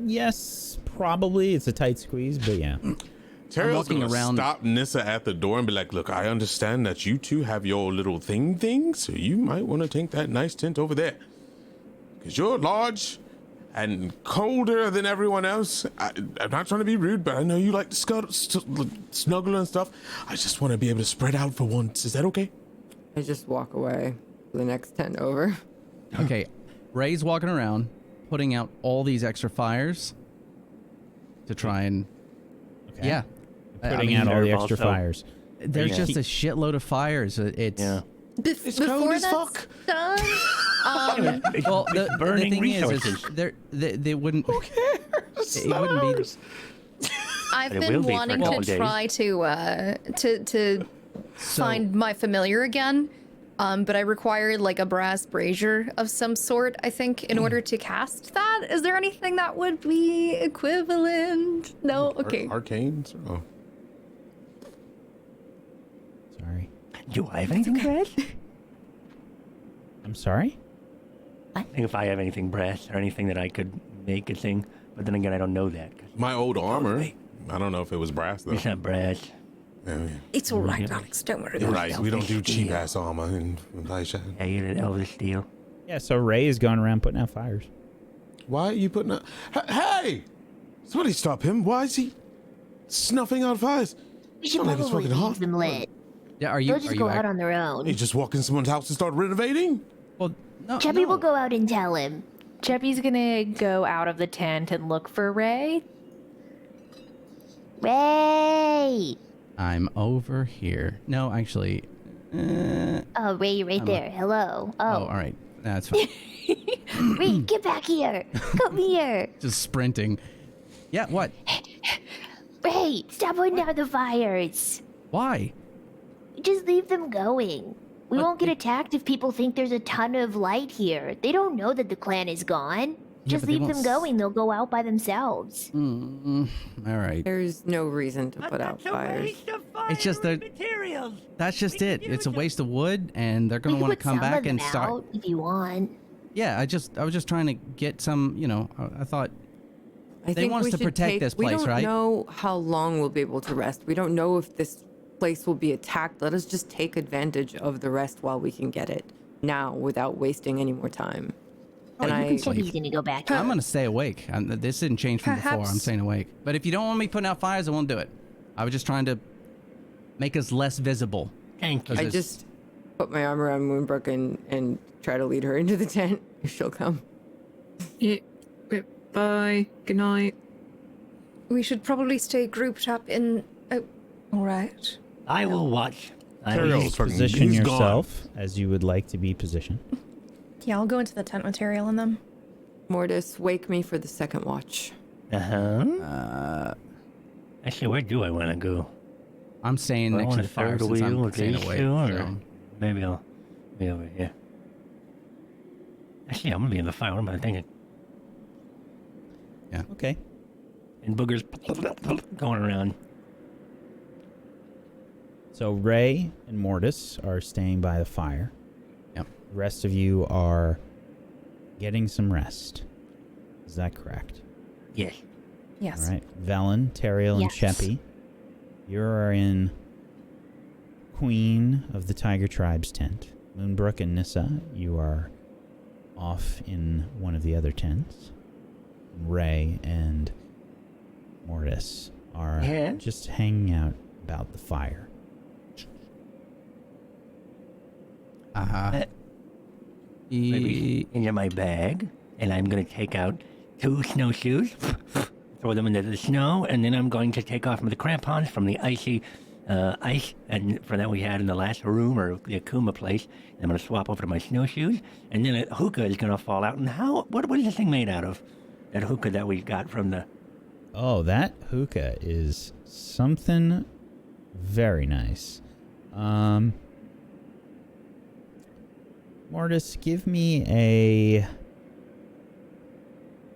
Yes, probably. It's a tight squeeze, but yeah. Teriel's walking gonna around- stop Nissa at the door and be like, look, I understand that you two have your little thing, so you might want to take that nice tent over there. Because you're large and colder than everyone else. I'm not trying to be rude, but I know you like to snuggle and stuff. I just want to be able to spread out for once. Is that okay? I just walk away the next tent over. Okay, Ray's walking around, putting out all these extra fires to try and... Okay. Yeah. Putting out all the extra fires. There's just a shitload of fires. It's... Yeah. It's cold as fuck. Done, Well, the burning thing resources. is they wouldn't... Who cares? It wouldn't be... I've It will been be for a wanting couple to days. try to find my familiar again, but I require like a brass brazier of some sort, I think, in order to cast that. Is there anything that would be equivalent? No? Okay. Arcanes? Oh. Sorry. Do I have anything brass? I'm sorry? I think if I have anything brass or anything that I could make a thing, but then again, I don't know that. My old armor. I don't know if it was brass, though. It's not brass. Yeah, It's all right, Alex. Don't worry You're about right. it. We don't do cheap ass armor in Elisha. Yeah, you did Elvis steel. Yeah, so Ray is going around putting out fires. Why are you putting out... Hey! Somebody stop him. Why is he snuffing out fires? We should Not like it's probably fucking leave hot. them lit. Yeah, are you... They'll just go out on their own. You just walk in someone's house and start renovating? Well, no, Chubby no. will go out and tell him. Chubby's gonna go out of the tent and look for Ray. Ray! I'm over here. No, actually... Oh, Ray, you're right there. Hello. Oh, Oh, all right. That's fine. Ray, get back here. Come here. Just sprinting. Yeah, what? Ray, stop putting out the fires. Why? Just leave them going. We But won't get it- attacked if people think there's a ton of light here. They don't know that the clan is gone. Yeah, Just but they leave won't them going. They'll go out by themselves. All right. There's no reason to put out That's a fires. waste of It's just fire that- and materials. That's just it. It's a waste of wood, and they're We gonna can want to put come some back of them and start. out if you want. Yeah, I was just trying to get some. You know, I thought I They think want us we to should protect take, this we place, don't right? know how long we'll be able to rest. We don't know if this place will be attacked. Let us just take advantage of the rest while we can get it now without wasting any more time. And You said he's gonna go back. I'm gonna stay awake. This didn't change from before. I'm Perhaps- staying awake. But if you don't want me putting out fires, I won't do it. I was just trying to make us less visible. Thank you. Because I just put my arm around Moonbrook and try to lead her into the tent if she'll come. Yeah. Bye. Good night. We should probably stay grouped up in. Oh, all right. I will watch. Materials. fucking- Position he's gone. yourself as you would like to be positioned. Yeah, I'll go into the tent material and then. Mortis, wake me for the second watch. Uh-huh. Actually, where do I want to go? I'm staying Do I next want to a the fire third since wheel I'm with staying these awake. two, or So. maybe I'll be over here. Actually, I'm gonna be in the fire. What am I thinking? Okay. And boogers going around. So Ray and Mortis are staying by the fire. Yep. The rest of you are getting some rest. Is that correct? Yes. Yes. All right. Velen, Teriel, Yes. and Sheppy, you are in Queen of the Tiger Tribe's tent. Moonbrook and Nissa, you are off in one of the other tents. Ray and Mortis are Yeah? just hanging out about the fire. Maybe into my bag, and I'm gonna take out 2 snowshoes, throw them into the snow, and then I'm going to take off the crampons from the icy ice and for that we had in the last room or the Akuma place. And I'm gonna swap over to my snowshoes, and then a hookah is gonna fall out. And what is this thing made out of? That hookah that we got from the. Oh, that hookah is something very nice. Mortis, give me a...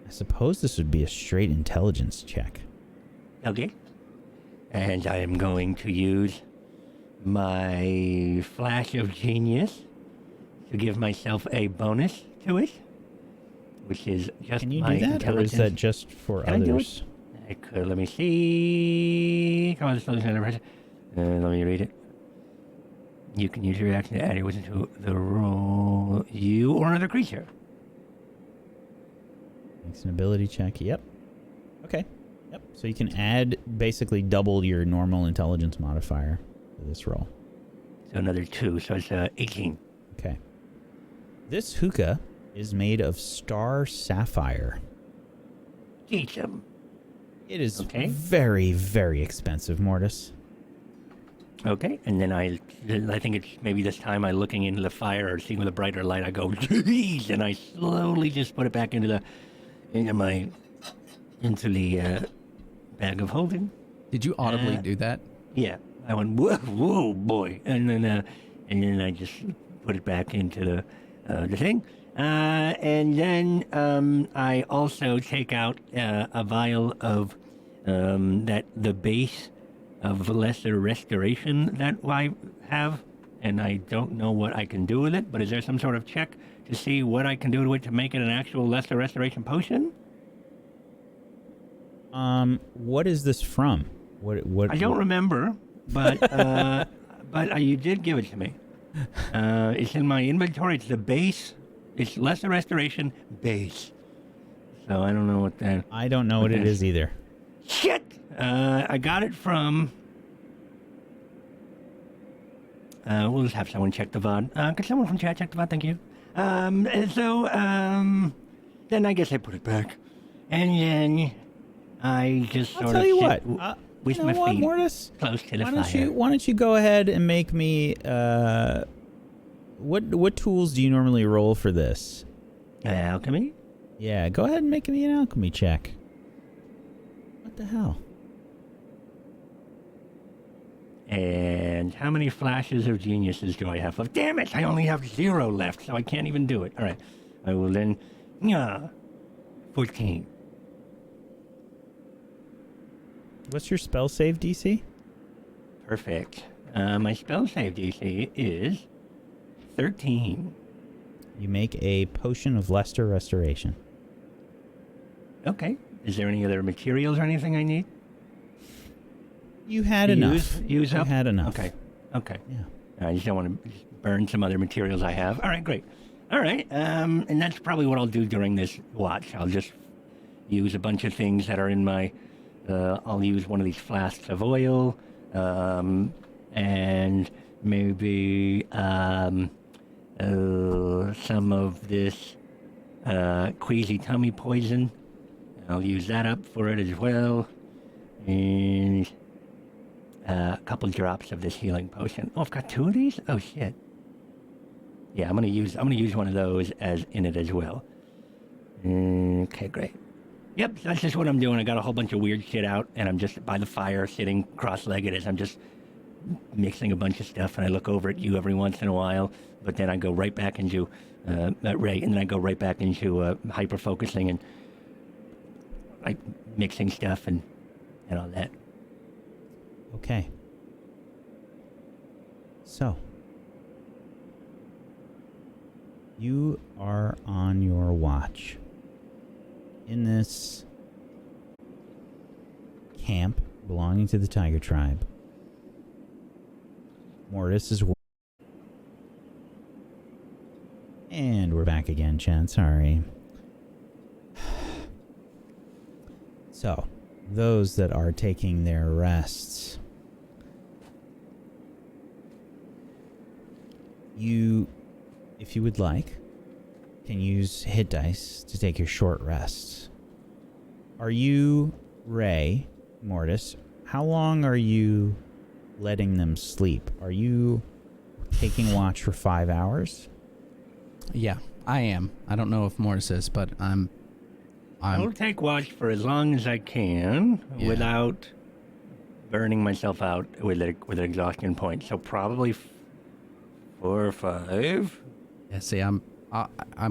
I suppose this would be a straight intelligence check. Okay. And I am going to use my flash of genius to give myself a bonus to it, which is just Can you my do that, or intelligence. is that just for Can I do it? others? I could. Let me see. Come on, let me read it. You can use your action to add your wisdom to the roll, you or another creature. Makes an ability check. Yep. Okay. Yep. So you can add basically double your normal intelligence modifier to this roll. So another 2, so it's 18. Okay. This hookah is made of star sapphire. Teach them. It is Okay. very, very expensive, Mortis. Okay, and then I think it's maybe this time I looking into the fire or seeing with a brighter light, I go, jeez, and I slowly just put it back into the bag of holding. Did you audibly do that? Yeah, I went, whoa, boy, and then I just put it back into the thing, and then I also take out a vial of the base of lesser restoration that I have, and I don't know what I can do with it, but is there some sort of check to see what I can do to it to make it an actual lesser restoration potion? What is this from? What I don't remember, but you did give it to me. It's in my inventory. It's the base. It's lesser restoration base. So I don't know what that. I don't know what it is either. Shit! I got it from. We'll just have someone check the VOD. Could someone from chat check the VOD? Thank you. Then I guess I put it back, and then I just sort I'll tell of you sit what. with You my know what, feet Mortis? close to the Why fire. don't you go ahead and make me what tools do you normally roll for this? Alchemy? Yeah, go ahead and make me an alchemy check. What the hell? And how many flashes of geniuses do I have left? Damn it! I only have 0 left, so I can't even do it. All right, I will then. 14. What's your spell save DC? Perfect. My spell save DC is 13. You make a potion of lesser restoration. Okay. Is there any other materials or anything I need? You had To enough. Use up? You had enough. Okay. Okay. Yeah. I just don't want to burn some other materials I have. All right, great. All right. And that's probably what I'll do during this watch. I'll just use a bunch of things that are in my. I'll use one of these flasks of oil, and maybe some of this queasy tummy poison. I'll use that up for it as well, and a couple drops of this healing potion. Oh, I've got 2 of these. Oh shit. Yeah, I'm gonna use one of those as in it as well. Okay, great. Yep, that's just what I'm doing. I got a whole bunch of weird shit out, and I'm just by the fire, sitting cross-legged as I'm just mixing a bunch of stuff, and I look over at you every once in a while, but then I go right back into Ray, and then I go right back into hyper-focusing and like mixing stuff and all that. Okay. So, you are on your watch in this camp belonging to the Tiger Tribe. Mortis is... And we're back again, Chad. Sorry. So, those that are taking their rests, you, if you would like, can use hit dice to take your short rests. Are you, Ray, Mortis, how long are you letting them sleep? Are you taking watch for 5 hours? Yeah, I am. I don't know if Mortis is, but I'll take watch for as long as I can without burning myself out with an exhaustion point. So probably 4 or 5. Yeah, see, I'm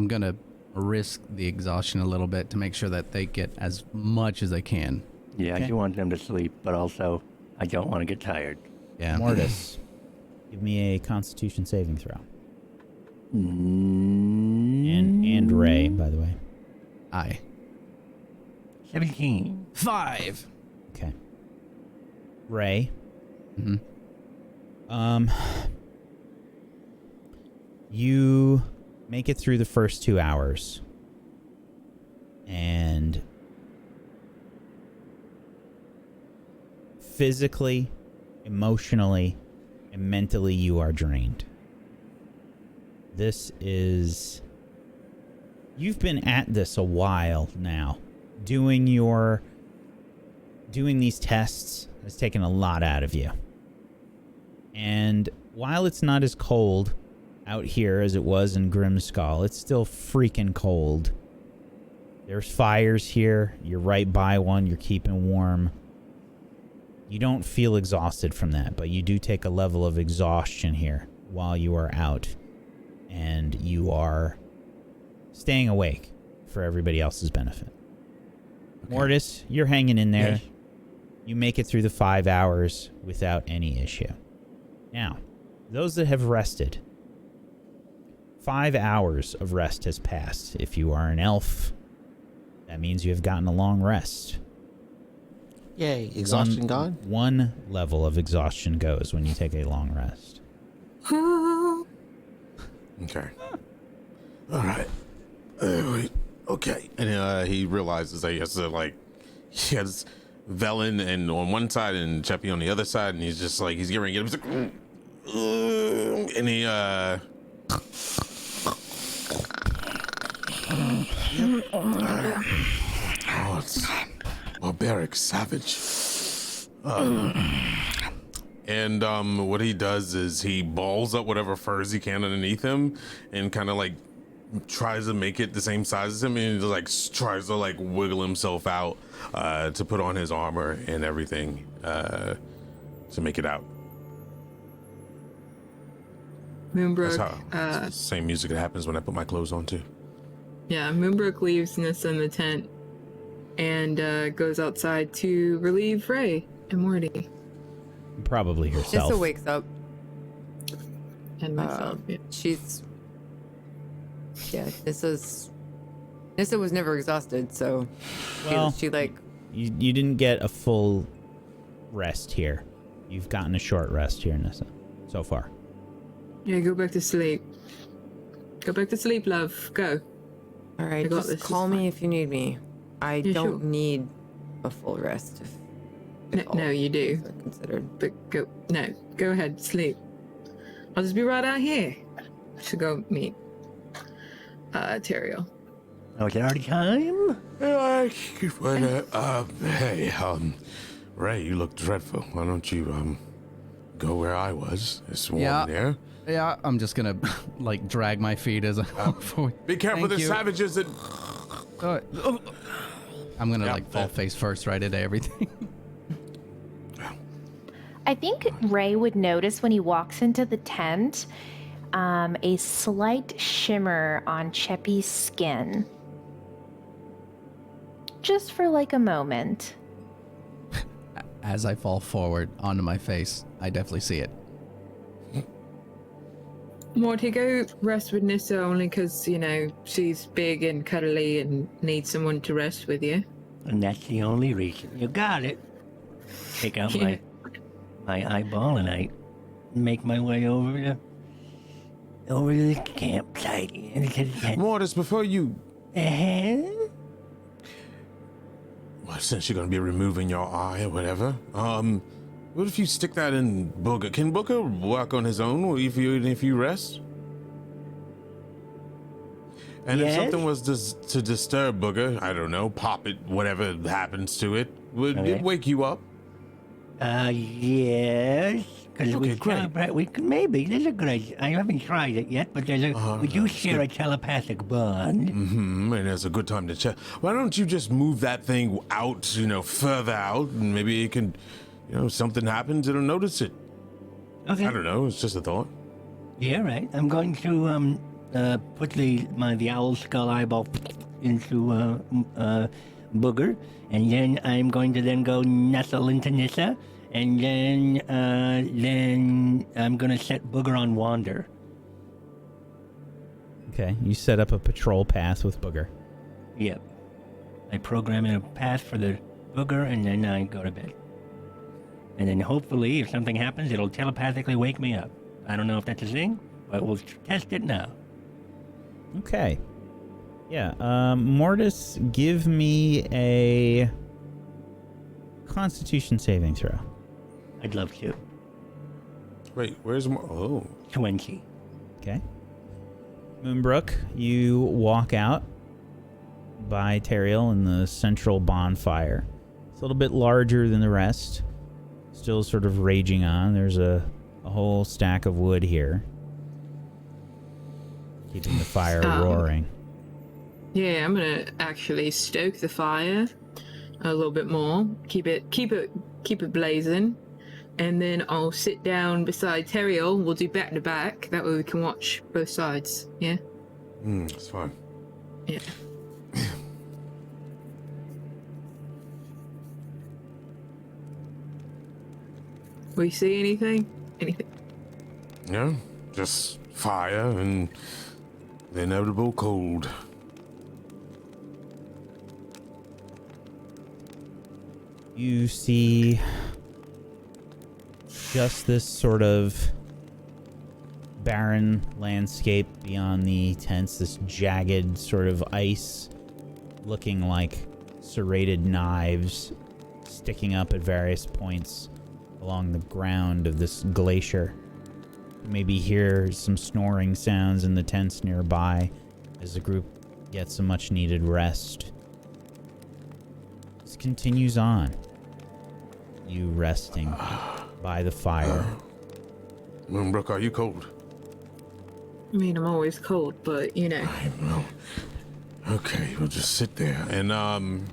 gonna risk the exhaustion a little bit to make sure that they get as much as they can. Yeah, Okay. I do want them to sleep, but also I don't want to get tired. Yeah. Mortis, give me a Constitution saving throw. And Ray, by the way. Aye. 17. 5. Okay. Ray. Mm-hmm. You make it through the first 2 hours. And physically, emotionally, and mentally you are drained. This is... You've been at this a while now. Doing these tests has taken a lot out of you. And while it's not as cold out here as it was in Grimskull, it's still freaking cold. There's fires here. You're right by one. You're keeping warm. You don't feel exhausted from that, but you do take a level of exhaustion here while you are out. And you are staying awake for everybody else's benefit. Okay. Mortis, you're hanging in there. Yes. You make it through the 5 hours without any issue. Now, those that have rested, 5 hours of rest has passed. If you are an elf, that means you have gotten a long rest. Yay, exhaustion gone? One level of exhaustion goes when you take a long rest. Okay. All right. Wait. Okay. And he realizes that he has to, he has Velen and on one side and Cheppy on the other side, and he's just he's getting ready to get him. And he, oh, it's barbaric, savage. And what he does is he balls up whatever furs he can underneath him and kind of tries to make it the same size as him, and he just tries to wiggle himself out to put on his armor and everything to make it out. Moonbrook, it's the same music that happens when I put my clothes on too. Yeah, Moonbrook leaves Nissa in the tent and goes outside to relieve Ray and Morty. Probably herself. Nissa wakes up. And myself, yeah. Nissa was never exhausted, so well, she you didn't get a full rest here. You've gotten a short rest here, Nissa, so far. Yeah, go back to sleep. Go back to sleep, love. Go. All right, just call me if you need me. I don't need a full rest. No, you do. Considered. But go ahead, sleep. I'll just be right out here to go meet Teriel. Oh, it's already time? Hey, Ray, you look dreadful. Why don't you go where I was? It's warm there. Yeah, I'm just gonna drag my feet as I walk forward. Be careful, there's savages that. I'm gonna fall face first right into everything. I think Ray would notice when he walks into the tent a slight shimmer on Cheppy's skin. Just for a moment. As I fall forward onto my face, I definitely see it. Morty, go rest with Nissa only because, she's big and cuddly and needs someone to rest with you. And that's the only reason. You got it. Take out my eyeball and I make my way over to the campsite. Mortis, before you... Well, since you're going to be removing your eye or whatever, what if you stick that in Booger? Can Booger walk on his own if you rest? And if something was to disturb Booger, I don't know, pop it, whatever happens to it, would it wake you up? Yes. Because we could maybe. There's a good idea. I haven't tried it yet, but we do share a telepathic bond. Mm-hmm, and it's a good time to check. Why don't you just move that thing out, further out, and maybe it can, something happens, it'll notice it. Okay. I don't know, it's just a thought. Yeah, right. I'm going to put the owl skull eyeball into Booger, and then I'm going to go nestle into Nissa. And then I'm gonna set Booger on Wander. Okay, you set up a patrol path with Booger. Yep. I program in a path for the Booger, and then I go to bed. And then hopefully, if something happens, it'll telepathically wake me up. I don't know if that's a thing, but we'll test it now. Okay. Yeah, Mortis, give me a Constitution saving throw. I'd love to. Wait, where's oh 20. Okay. Moonbrook, you walk out by Teriel in the central bonfire. It's a little bit larger than the rest. Still sort of raging on. There's a whole stack of wood here, keeping the fire roaring. Yeah, I'm gonna actually stoke the fire a little bit more. Keep it blazing, and then I'll sit down beside Teriel. We'll do back to back. That way we can watch both sides. Yeah. that's fine. Yeah. We see anything? Anything? Yeah, just fire and the inevitable cold. You see just this sort of barren landscape beyond the tents, this jagged sort of ice looking like serrated knives sticking up at various points along the ground of this glacier. Maybe hear some snoring sounds in the tents nearby as the group gets some much needed rest. This continues on. You resting by the fire. Moonbrook, are you cold? I mean, I'm always cold, but you know. I know. Okay, we'll just sit there. And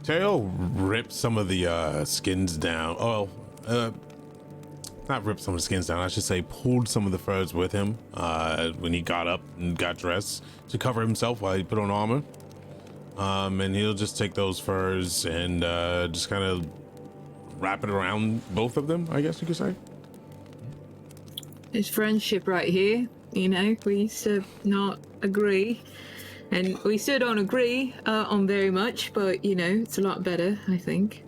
Tail ripped some of the skins down. Not ripped some of the skins down, I should say pulled some of the furs with him when he got up and got dressed to cover himself while he put on armor. And he'll just take those furs and just kind of wrap it around both of them, I guess you could say. It's friendship right here. You know, we used to not agree. And we still don't agree on very much, but, you know, it's a lot better, I think.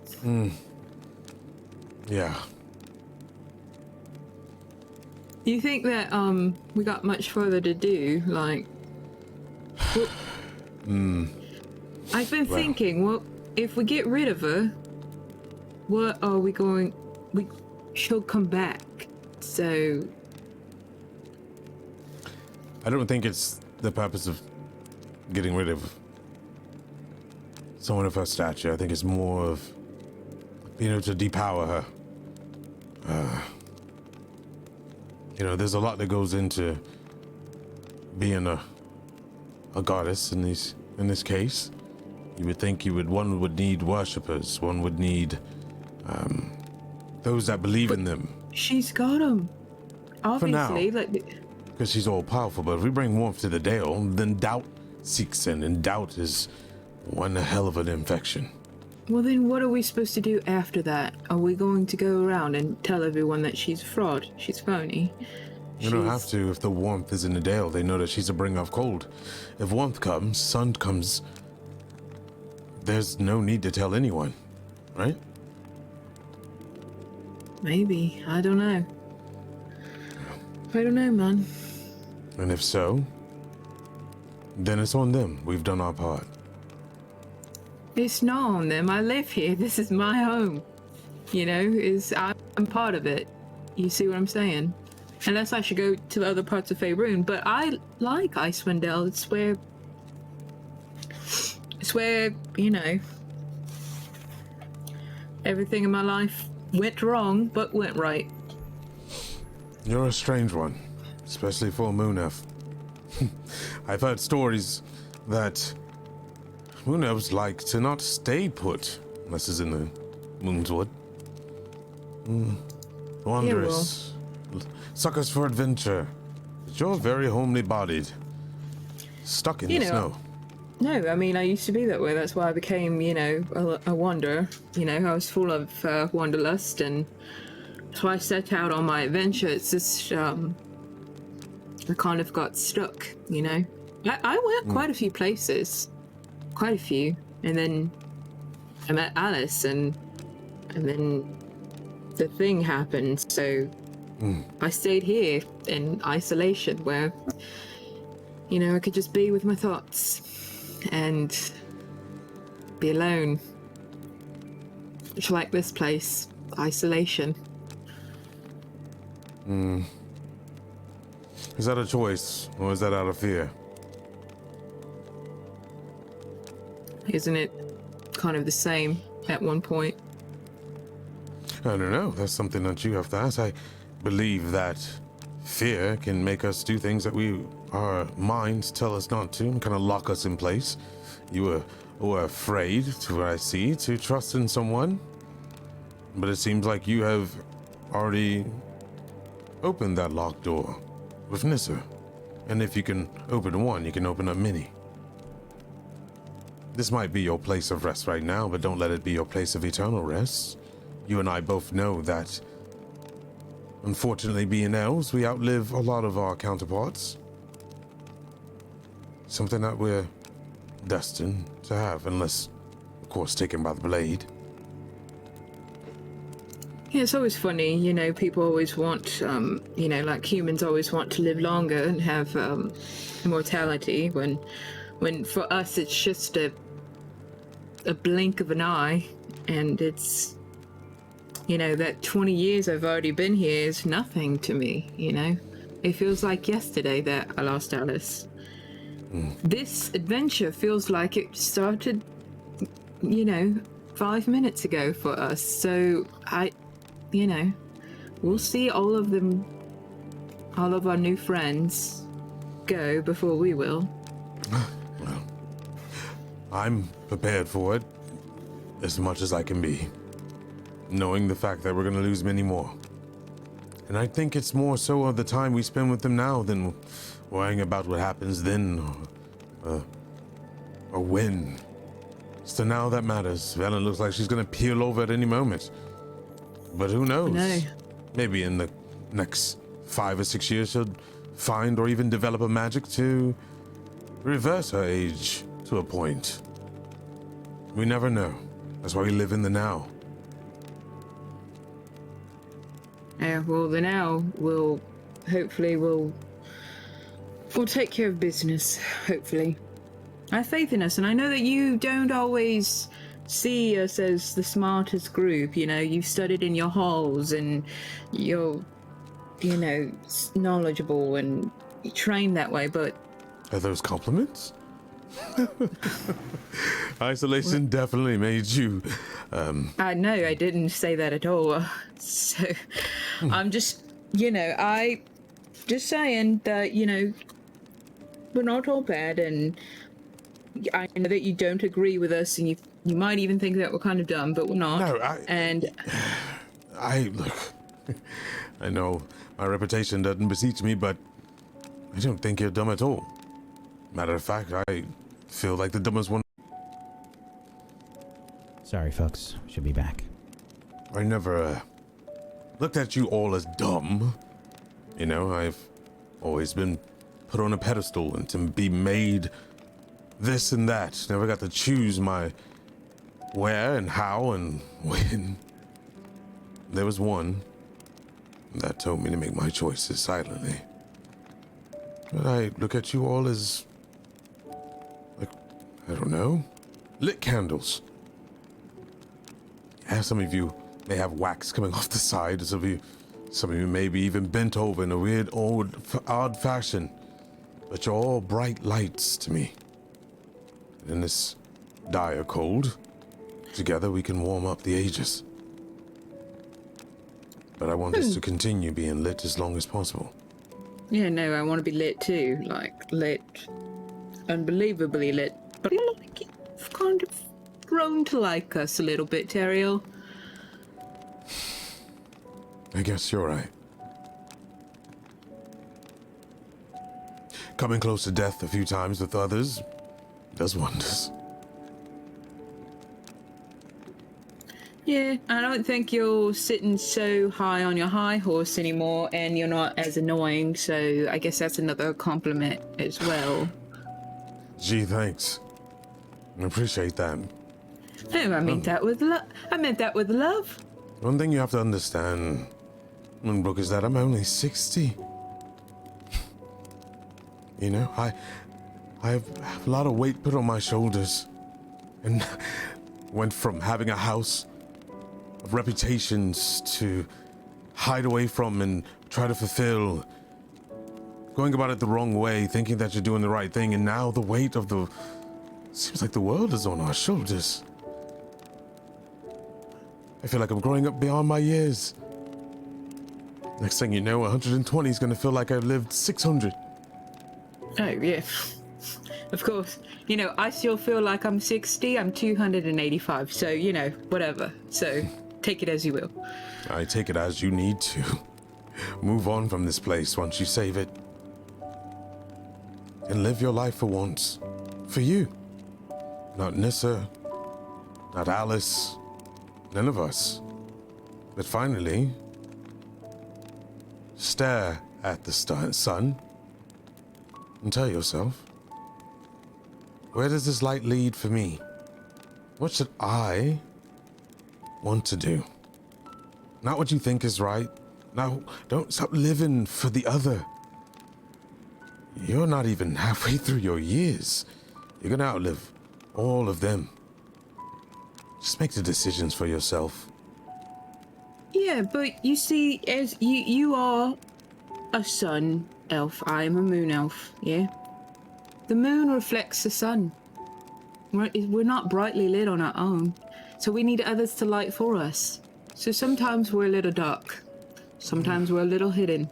Yeah. Do you think that we got much further to do? Like, well, I've been thinking, well, if we get rid of her, what are we going... she'll come back, so... I don't think it's the purpose of getting rid of someone of her stature. I think it's more of being able to depower her. You know, there's a lot that goes into being a goddess in this case. You would think one would need worshippers, one would need those that believe in them. She's got them. Obviously, For now, because she's all powerful. But if we bring warmth to the Dale, then doubt seeks in, and doubt is one hell of an infection. Well, then what are we supposed to do after that? Are we going to go around and tell everyone that she's a fraud? She's phony? You don't have to. If the warmth is in the Dale, they know that she's a bringer of cold. If warmth comes, sun comes, there's no need to tell anyone, right? Maybe. I don't know. I don't know, man. And if so, then it's on them. We've done our part. It's not on them. I live here. This is my home. You know, I'm part of it. You see what I'm saying? Unless I should go to the other parts of Faerun, but I like Icewind Dale. It's where, you know, everything in my life went wrong, but went right. You're a strange one, especially for a moon elf. I've heard stories that moon elves like to not stay put, unless it's in the moon's wood. Wanderers, suckers for adventure. But you're very homely bodied, stuck in the snow. No, I mean, I used to be that way. That's why I became, you know, a wanderer. You know, I was full of wanderlust, and that's why I set out on my adventure. It's just, I kind of got stuck, you know. I went quite a few places. Quite a few. And then I met Alice, and then the thing happened, so I stayed here in isolation where, you know, I could just be with my thoughts. and be alone. It's like this place, isolation. Is that a choice, or is that out of fear? Isn't it kind of the same at one point? I don't know. That's something that you have to ask. I believe that fear can make us do things that our minds tell us not to, and kind of lock us in place. You were afraid, to what I see, to trust in someone. But it seems like you have already opened that locked door with Nissa. And if you can open one, you can open up many. This might be your place of rest right now, but don't let it be your place of eternal rest. You and I both know that, unfortunately, being elves, we outlive a lot of our counterparts. Something that we're destined to have, unless, of course, taken by the blade. Yeah, it's always funny, you know, people always want, you know, like humans always want to live longer and have immortality, when for us it's just a blink of an eye, and it's, you know, that 20 years I've already been here is nothing to me, you know? It feels like yesterday that I lost Alice. This adventure feels like it started, you know, 5 minutes ago for us, so you know, we'll see all of our new friends go before we will. Well, I'm prepared for it as much as I can be, knowing the fact that we're going to lose many more. And I think it's more so of the time we spend with them now than worrying about what happens then or when. It's the now that matters. Velen looks like she's going to peel over at any moment. But who knows? No. Maybe in the next 5 or 6 years she'll find or even develop a magic to reverse her age to a point. We never know. That's why we live in the now. Yeah, well, the now will hopefully we'll take care of business, hopefully. I have faith in us, and I know that you don't always see us as the smartest group, you know, you've studied in your halls and you're, you know, knowledgeable and trained that way, but... Are those compliments? Isolation definitely made you, I know, I didn't say that at all. So, I'm just, you know, just saying that, you know, we're not all bad, and I know that you don't agree with us, and you might even think that we're kind of dumb, but we're not. No, look, I know my reputation doesn't beseech me, but I don't think you're dumb at all. Matter of fact, I feel like the dumbest one. Sorry, folks. Should be back. I never looked at you all as dumb. You know, I've always been put on a pedestal and to be made this and that. Never got to choose my where and how and when. There was one that told me to make my choices silently. But I look at you all as, like, I don't know, lit candles. Yeah, some of you may have wax coming off the side. Some of you may be even bent over in a weird, odd fashion. But you're all bright lights to me. And in this dire cold, together we can warm up the ages. But I want us to continue being lit as long as possible. Yeah, no, I want to be lit too. Like, lit. Unbelievably lit. But I feel like you've kind of grown to like us a little bit, Teriel. I guess you're right. Coming close to death a few times with others does wonders. Yeah, I don't think you're sitting so high on your high horse anymore, and you're not as annoying, so I guess that's another compliment as well. Gee, thanks. I appreciate that. No, I meant that with love. I meant that with love. One thing you have to understand, Moonbrook, is that I'm only 60. You know, I have a lot of weight put on my shoulders. And went from having a house of reputations to hide away from and try to fulfill. Going about it the wrong way, thinking that you're doing the right thing, and now the weight of the... Seems like the world is on our shoulders. I feel like I'm growing up beyond my years. Next thing you know, 120 is going to feel like I've lived 600. Oh, yeah. Of course. You know, I still feel like I'm 60. I'm 285. So, you know, whatever. So, take it as you will. I take it as you need to. Move on from this place once you save it. And live your life for once. For you. Not Nissa. Not Alice. None of us. But finally, stare at the sun and tell yourself, where does this light lead for me? What should I want to do? Not what you think is right. No, don't stop living for the other. You're not even halfway through your years. You're gonna outlive all of them. Just make the decisions for yourself. Yeah, but you see, as you are a sun elf, I am a moon elf, yeah? The moon reflects the sun. We're not brightly lit on our own, so we need others to light for us. So sometimes we're a little dark, sometimes we're a little hidden,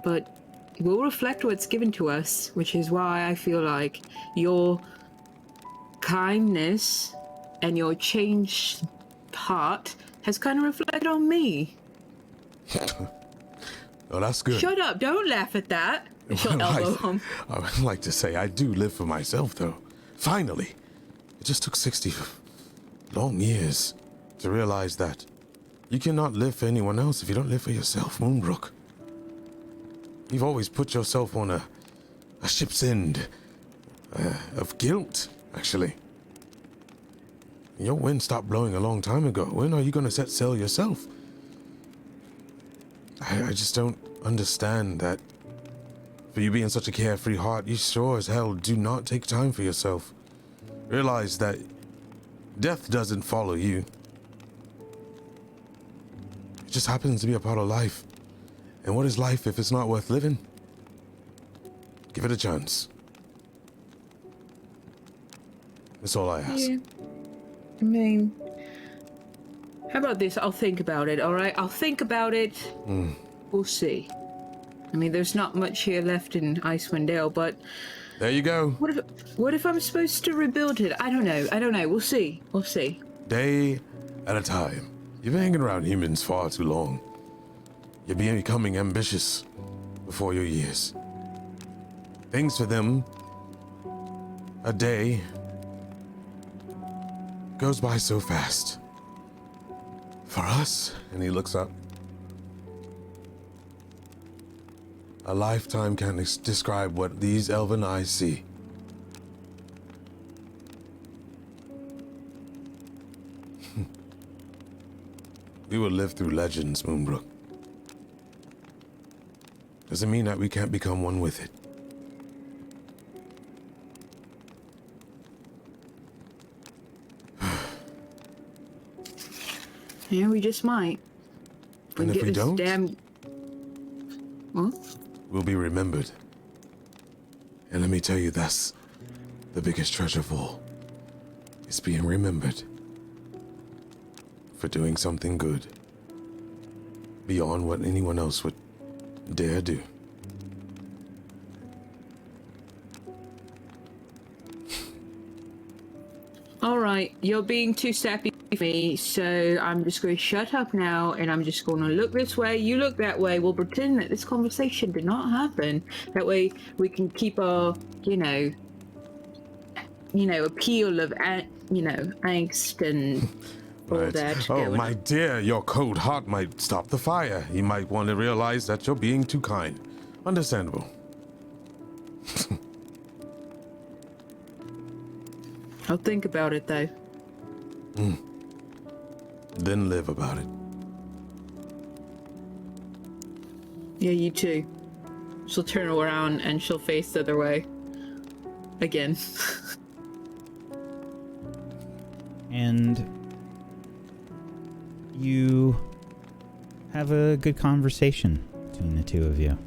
but we'll reflect what's given to us, which is why I feel like your kindness and your changed heart has kind of reflected on me. Oh, that's good. Shut up, don't laugh at that. She'll elbow him. I would like to say I do live for myself, though. Finally. It just took 60 long years to realize that you cannot live for anyone else if you don't live for yourself, Moonbrook. You've always put yourself on a ship's end of guilt, actually. Your wind stopped blowing a long time ago. When are you going to set sail yourself? I just don't understand that. For you being such a carefree heart, you sure as hell do not take time for yourself. Realize that death doesn't follow you. It just happens to be a part of life. And what is life if it's not worth living? Give it a chance. That's all I ask. Yeah. I mean, how about this? I'll think about it, all right? I'll think about it. We'll see. I mean, there's not much here left in Icewind Dale, but... There you go. What if I'm supposed to rebuild it? I don't know. We'll see. Day at a time. You've been hanging around humans far too long. You're becoming ambitious before your years. Things for them, a day goes by so fast. For us, and he looks up, a lifetime can't describe what these elven eyes see. We will live through legends, Moonbrook. Doesn't mean that we can't become one with it. Yeah, we just might. And if we don't, What? we'll be remembered. And let me tell you, that's the biggest treasure of all. Is being remembered for doing something good beyond what anyone else would dare do. All right, you're being too sappy for me, so I'm just going to shut up now, and I'm just going to look this way, you look that way. We'll pretend that this conversation did not happen. That way we can keep our, appeal of, angst and all that Oh, going my on. dear, your cold heart might stop the fire. You might want to realize that you're being too kind. Understandable. I'll think about it, though. Then live about it. Yeah, you too. She'll turn around and she'll face the other way. Again. And you have a good conversation between the two of you.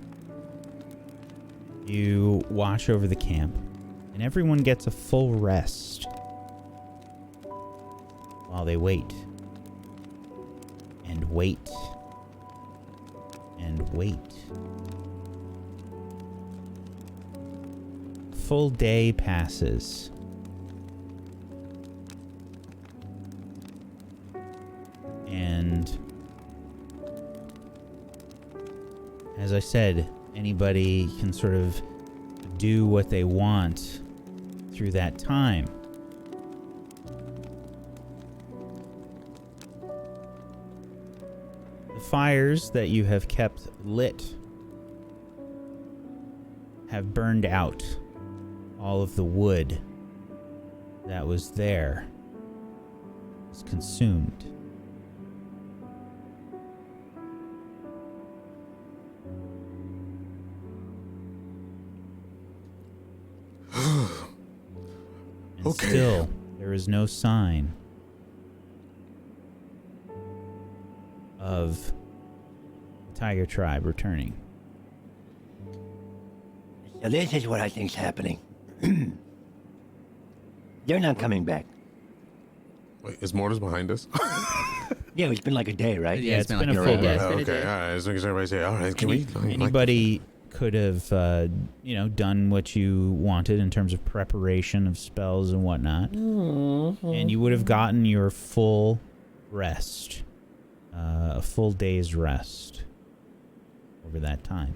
You watch over the camp, and everyone gets a full rest while they wait. And wait. And wait. Full day passes. And as I said, anybody can sort of do what they want through that time. The fires that you have kept lit have burned out all of the wood that was there. It's consumed. And Okay. still, there is no sign of the Tiger Tribe returning. So this is what I think's happening. They're not coming back. Wait, is Mortis behind us? Yeah, it's been like a day, right? Yeah, it's been like a a full day. day. It's been a Okay, day. all right. As long as everybody say, all right, can we? Anybody could have, done what you wanted in terms of preparation of spells and whatnot. And you would have gotten your full rest. A full day's rest over that time.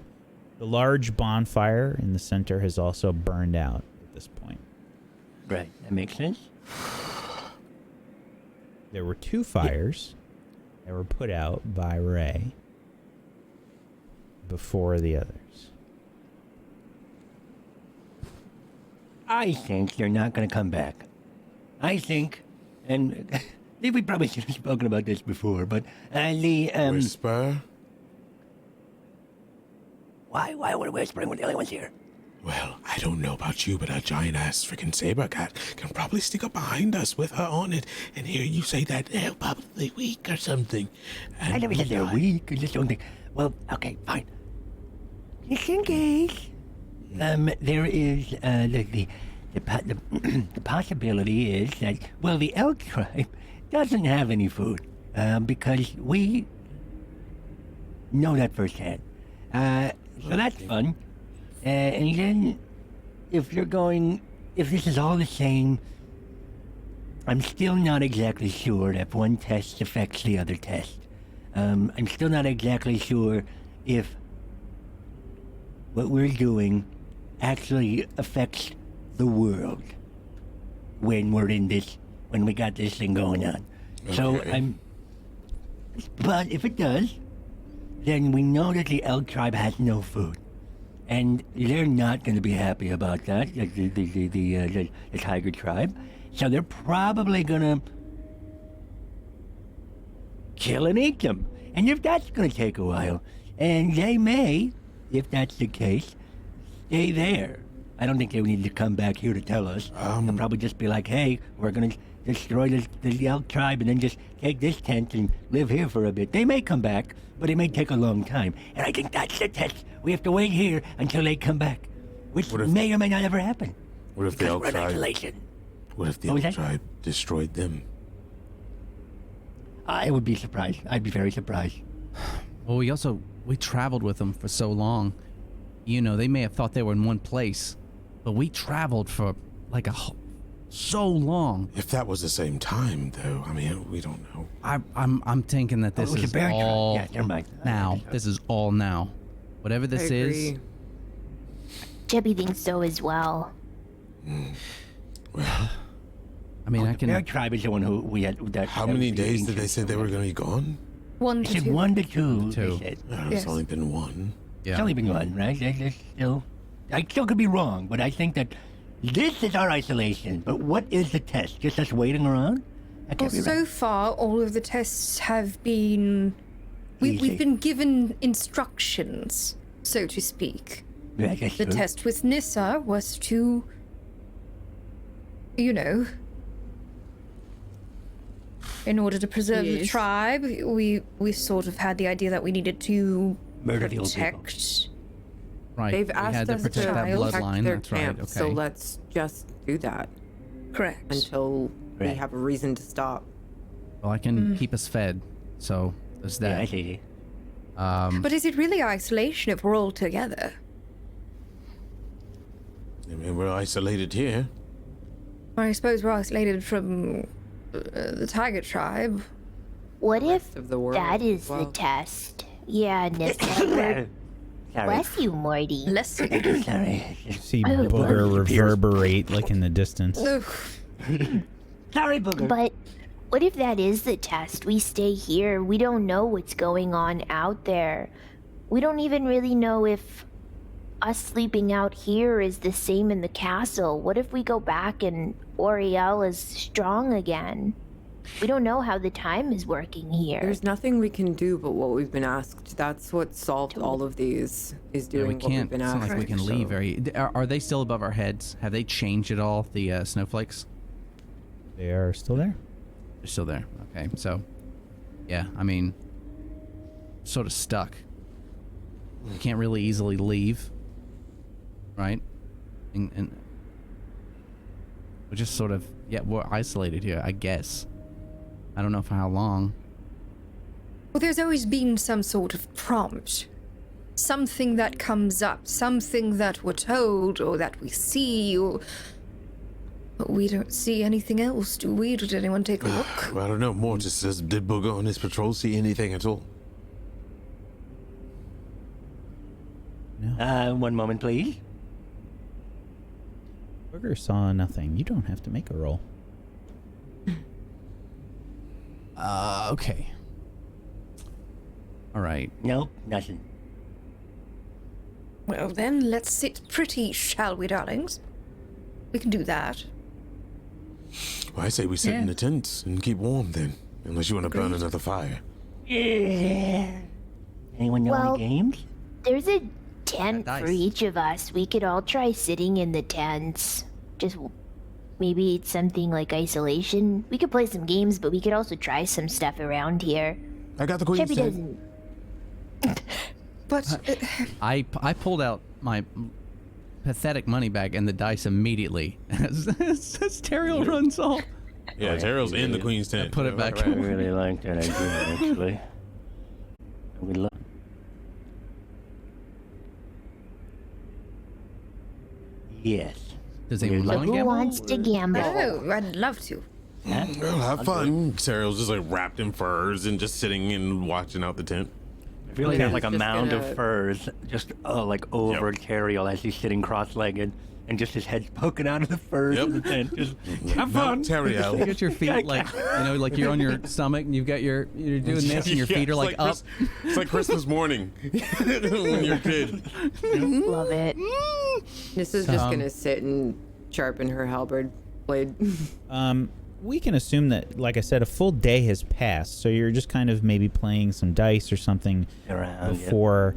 The large bonfire in the center has also burned out at this point. Right, that makes sense. There were 2 fires that were put out by Ray before the others. I think they're not going to come back. I think, and I think we probably should have spoken about this before, but Whisper? Why would whispering when the other one's here? Well, I don't know about you, but a giant-ass freaking saber cat can probably stick up behind us with her on it and hear you say that they're probably weak or something. And I never said they're weak. I just don't think. Well, okay, fine. Just in case. There is the possibility is that, well, the elk tribe doesn't have any food because we know that firsthand. So that's fun. And then, if this is all the same, I'm still not exactly sure if one test affects the other test. I'm still not exactly sure if what we're doing actually affects the world when we got this thing going on. So Okay. but if it does, then we know that the elk tribe has no food. And they're not going to be happy about that, the tiger tribe. So they're probably going to kill and eat them. And if that's going to take a while, and they may, if that's the case, stay there. I don't think they need to come back here to tell us. They'll probably just be like, hey, we're going to destroy the elk tribe and then just take this tent and live here for a bit. They may come back, but it may take a long time. And I think that's the test. We have to wait here until they come back, which may or may not ever happen. What if the elk We're in tribe? isolation. What if the What was elk that? tribe destroyed them? I would be surprised. I'd be very surprised. Well, we traveled with them for so long. You know, they may have thought they were in one place, but we traveled for like so long. If that was the same time, though, I mean, we don't know. I'm thinking that this it was a is bear trap. all Yeah, never mind. now. This is all now. Whatever I this is, agree. Chubby thinks so as well. Well, I mean, I The bear can. tribe is the one who we had. how many days did they say they were going to be gone? 1 They to said 2. 1 to 2. Two. They said. It's Yes. only been one. It's only been 1, right? There's still. I still could be wrong, but I think that this is our isolation. But what is the test? Just us waiting around? I Well, can't be so right. far, all of the tests have been. Easy. We've been given instructions, so to speak. Yeah, I guess The so. test with Nissa was to you know, in order to preserve the Yes. tribe, we sort of had the idea that we needed to Murder the old people. protect. Right. They've we asked had to us protect to that protect bloodline. their That's camp, right. so Okay. let's just do that Correct. until we Right. have a reason to stop. Well, I can keep us fed, so there's Yeah, I that. see. But is it really isolation if we're all together? I mean, we're isolated here. I suppose we're isolated from the tiger tribe. What if Rest of the world that is as well. the test? Yeah, Nissa. Sorry. Bless you, Morty. Less. Sorry. See Oh, Booger Booger. reverberate like in the distance. Sorry, Booger. But what if that is the test? We stay here. We don't know what's going on out there. We don't even really know if us sleeping out here is the same in the castle. What if we go back and Oriel is strong again? We don't know how the time is working here. There's nothing we can do but what we've been asked. That's what solved all of these, is Yeah, doing we what we've can't. been It's asked. not like we can so- leave. Are they still above our heads? Have they changed at all? The snowflakes? They are still there. They're still there. Okay, so yeah, I mean, sort of stuck. We can't really easily leave, right? And we're just sort of we're isolated here, I guess. I don't know for how long. Well, there's always been some sort of prompt. Something that comes up, something that we're told or that we see, or... But we don't see anything else, do we? Did anyone take a look? Well, I don't know. Mortis says, did Booger on his patrol see anything at all? One moment, please. Booger saw nothing. You don't have to make a roll. Okay. All right. Nope, nothing. Well then, let's sit pretty, shall we, darlings? We can do that. Well, I say we sit in Yeah. the tents and keep warm then. Unless you want to burn another fire. Yeah. Anyone know Well- any games? There's a tent Dice. for each of us. We could all try sitting in the tents. Just maybe it's something like isolation. We could play some games, but we could also try some stuff around here. I got the queen's Chevy tent. doesn't. But I pulled out my pathetic money bag and the dice immediately as Teriel runs off. Yeah, Terrell's in the queen's tent. put it back. I really like that idea, actually. We love. Yes. Does anyone So want to Who gamble? wants to gamble? oh, I'd love to. Well, have fun. Terrell's just like wrapped in furs and just sitting and watching out the tent. I feel like Okay. there's like a Just mound gonna- of furs just like over Teriel as he's sitting cross-legged, and just his head's poking out of the furs in the tent. Just have fun. You Terrell. get your feet like like you're on your stomach and you're doing this and your feet are it's like up. It's like Christmas morning when you're a kid. Love it. This is just gonna sit and sharpen her halberd blade. We can assume that, like I said, a full day has passed, so you're just kind of maybe playing some dice or something Around, yep. before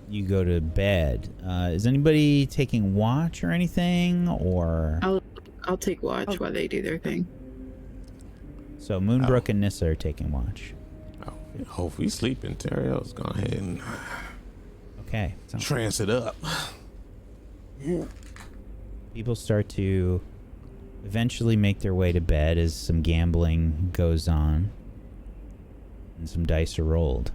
you go to bed. Is anybody taking watch or anything, or I'll take watch while they do their thing. so Moonbrook and Nissa are taking watch? Oh, if we sleeping, Terrell's go ahead and Okay. trance it up. People start to eventually make their way to bed as some gambling goes on and some dice are rolled.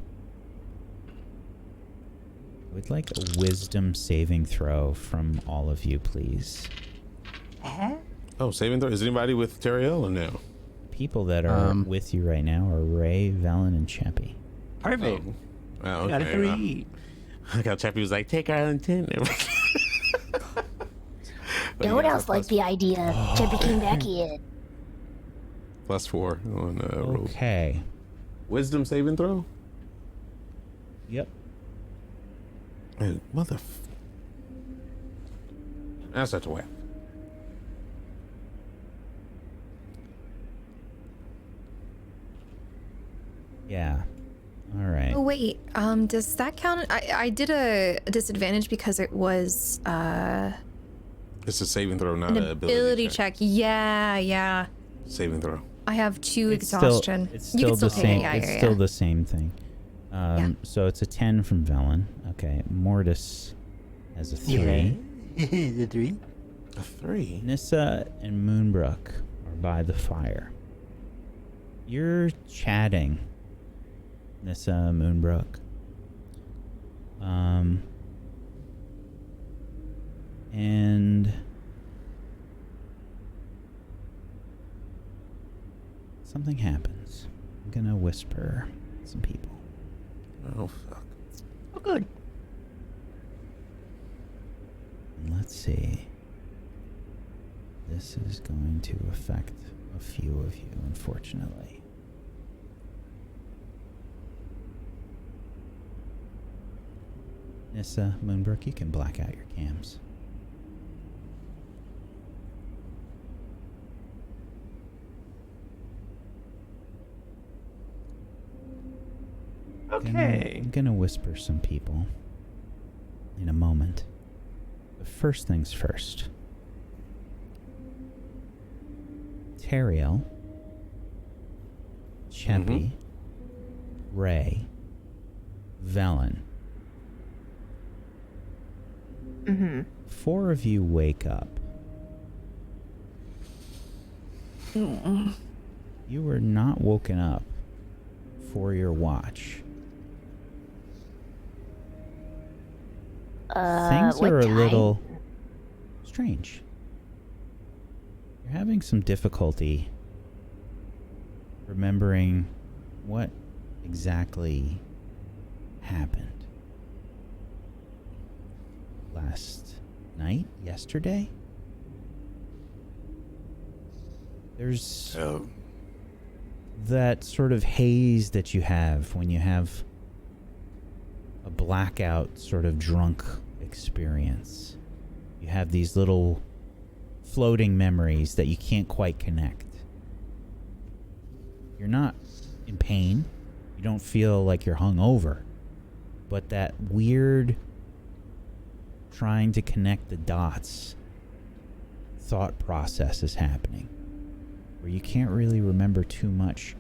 We'd like a wisdom saving throw from all of you, please. Oh, saving throw. Is anybody with Terrell or no? People that are with you right now are Ray, Velen, and Chappie. Perfect. Oh, Got a okay. 3. I got Chappie was like, take our own tent. No one else liked the idea. Chevy came back in. +4 on rolls. Okay. Wisdom saving throw? Yep. Man, That's such a whack. Yeah. All right. Oh wait, does that count? I did a disadvantage because it was It's a saving throw, not An an ability check. Yeah. Saving throw. I have 2 It's exhaustion. It's you still can still the take same. it. Yeah, It's yeah, still yeah. the same thing. So it's a 10 from Velen. Okay, Mortis has a 3. The 3. A 3. Nissa and Moonbrook are by the fire. You're chatting, Nissa, Moonbrook. And something happens. I'm gonna whisper some people. Oh, fuck. Oh, good. And let's see. This is going to affect a few of you, unfortunately. Nissa, Moonbrook, you can black out your cams. Okay. I'm gonna whisper some people in a moment. But first things first. Teriel, Cheppy, Ray, Velen. Mm-hmm. 4 of you wake up. You were not woken up for your watch. Things what are a time? little strange. You're having some difficulty remembering what exactly happened. Last night? Yesterday? There's that sort of haze that you have when you have a blackout sort of drunk experience. You have these little floating memories that you can't quite connect. You're not in pain. You don't feel like you're hungover. But that weird trying to connect the dots thought process is happening, where you can't really remember too much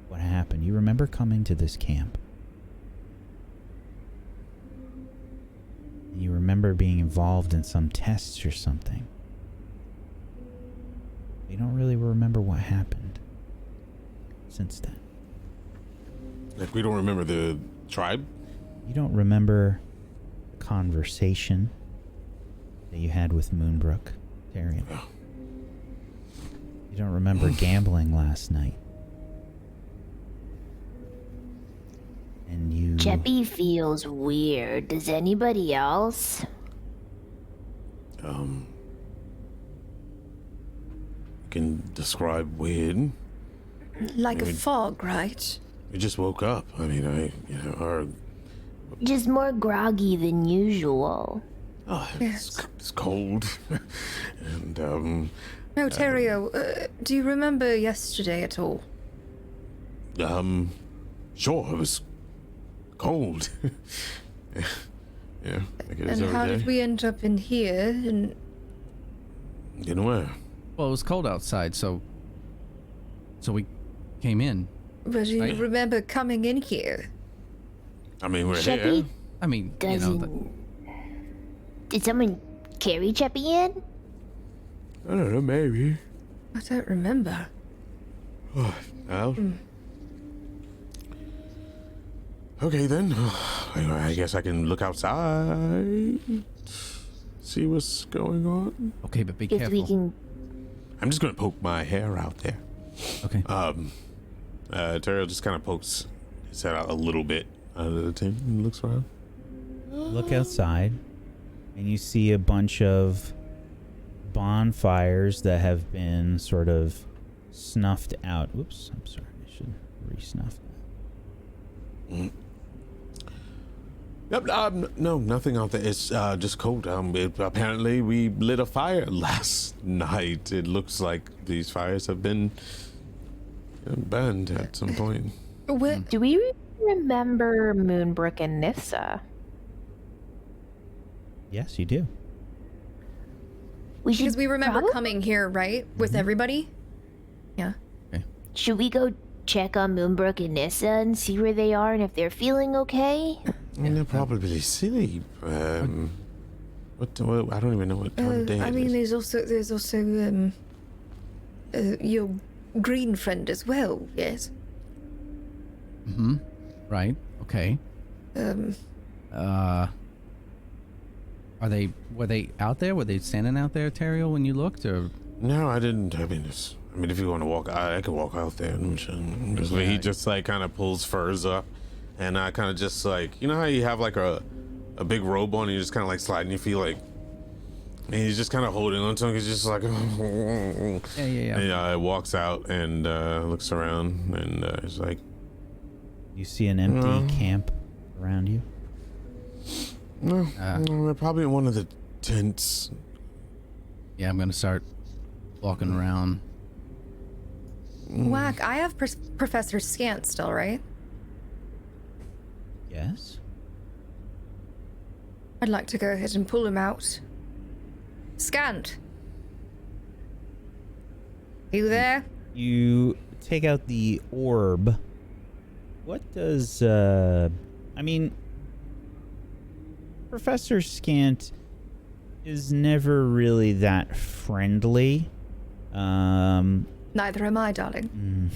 what happened. You remember coming to this camp. And you remember being involved in some tests or something. You don't really remember what happened since then. Like, we don't remember the tribe? You don't remember the conversation that you had with Moonbrook, Tyrion. Oh. You don't remember gambling last night. And you... Cheppy feels weird. Does anybody else? Can describe weird. Like a fog, right? We just woke up. I mean, our... Just more groggy than usual. Oh, it's cold. And, No, Terrio, do you remember yesterday at all? Sure, it was cold. Yeah, I guess And how did we end up in here? And In where? Well, it was cold outside, so we came in. but do you Right. remember coming in here? I mean, we're Cheppy here. I mean, doesn't. Did someone carry Cheppy in? I don't know, maybe. I don't remember. Oh, well. Okay, then. I guess I can look outside. See what's going on. Okay, but be If careful. we can. I'm just gonna poke my hair out there. Okay. Terrell just kind of pokes his head out a little bit out of the tent and looks around. Look outside, and you see a bunch of bonfires that have been sort of snuffed out. Whoops, I'm sorry. I should re-snuff that. Yep, no, nothing out there. It's just cold. Apparently, we lit a fire last night. It looks like these fires have been burned at some point. What? Do we remember Moonbrook and Nissa? Yes, you do. We should Because we remember probably- coming here, right? With everybody? Yeah. Should we go check on Moonbrook and Nissa and see where they are and if they're feeling okay? I mean, they're probably asleep. What, I don't even know what time of day I it mean, is. there's also your green friend as well. Yes. Mm-hmm. Right. Okay. Were they out there? Were they standing out there, Teriel, when you looked, or? No, I didn't. I mean, if you want to walk, I could walk out there. He just like kind of pulls furs up, and I kind of just like, you know how you have like a big robe on, and you just kind of like sliding your feet, like, and he's just kind of holding on to him. He's just like, Yeah. And walks out and looks around, and he's like, You see an empty camp around you? no, we're probably in one of the tents. Yeah, I'm gonna start walking around. Whack, I have Professor Scant still, right? Yes. I'd like to go ahead and pull him out. Scant. You there? You take out the orb. What does, I mean, Professor Scant is never really that friendly. Neither am I, darling.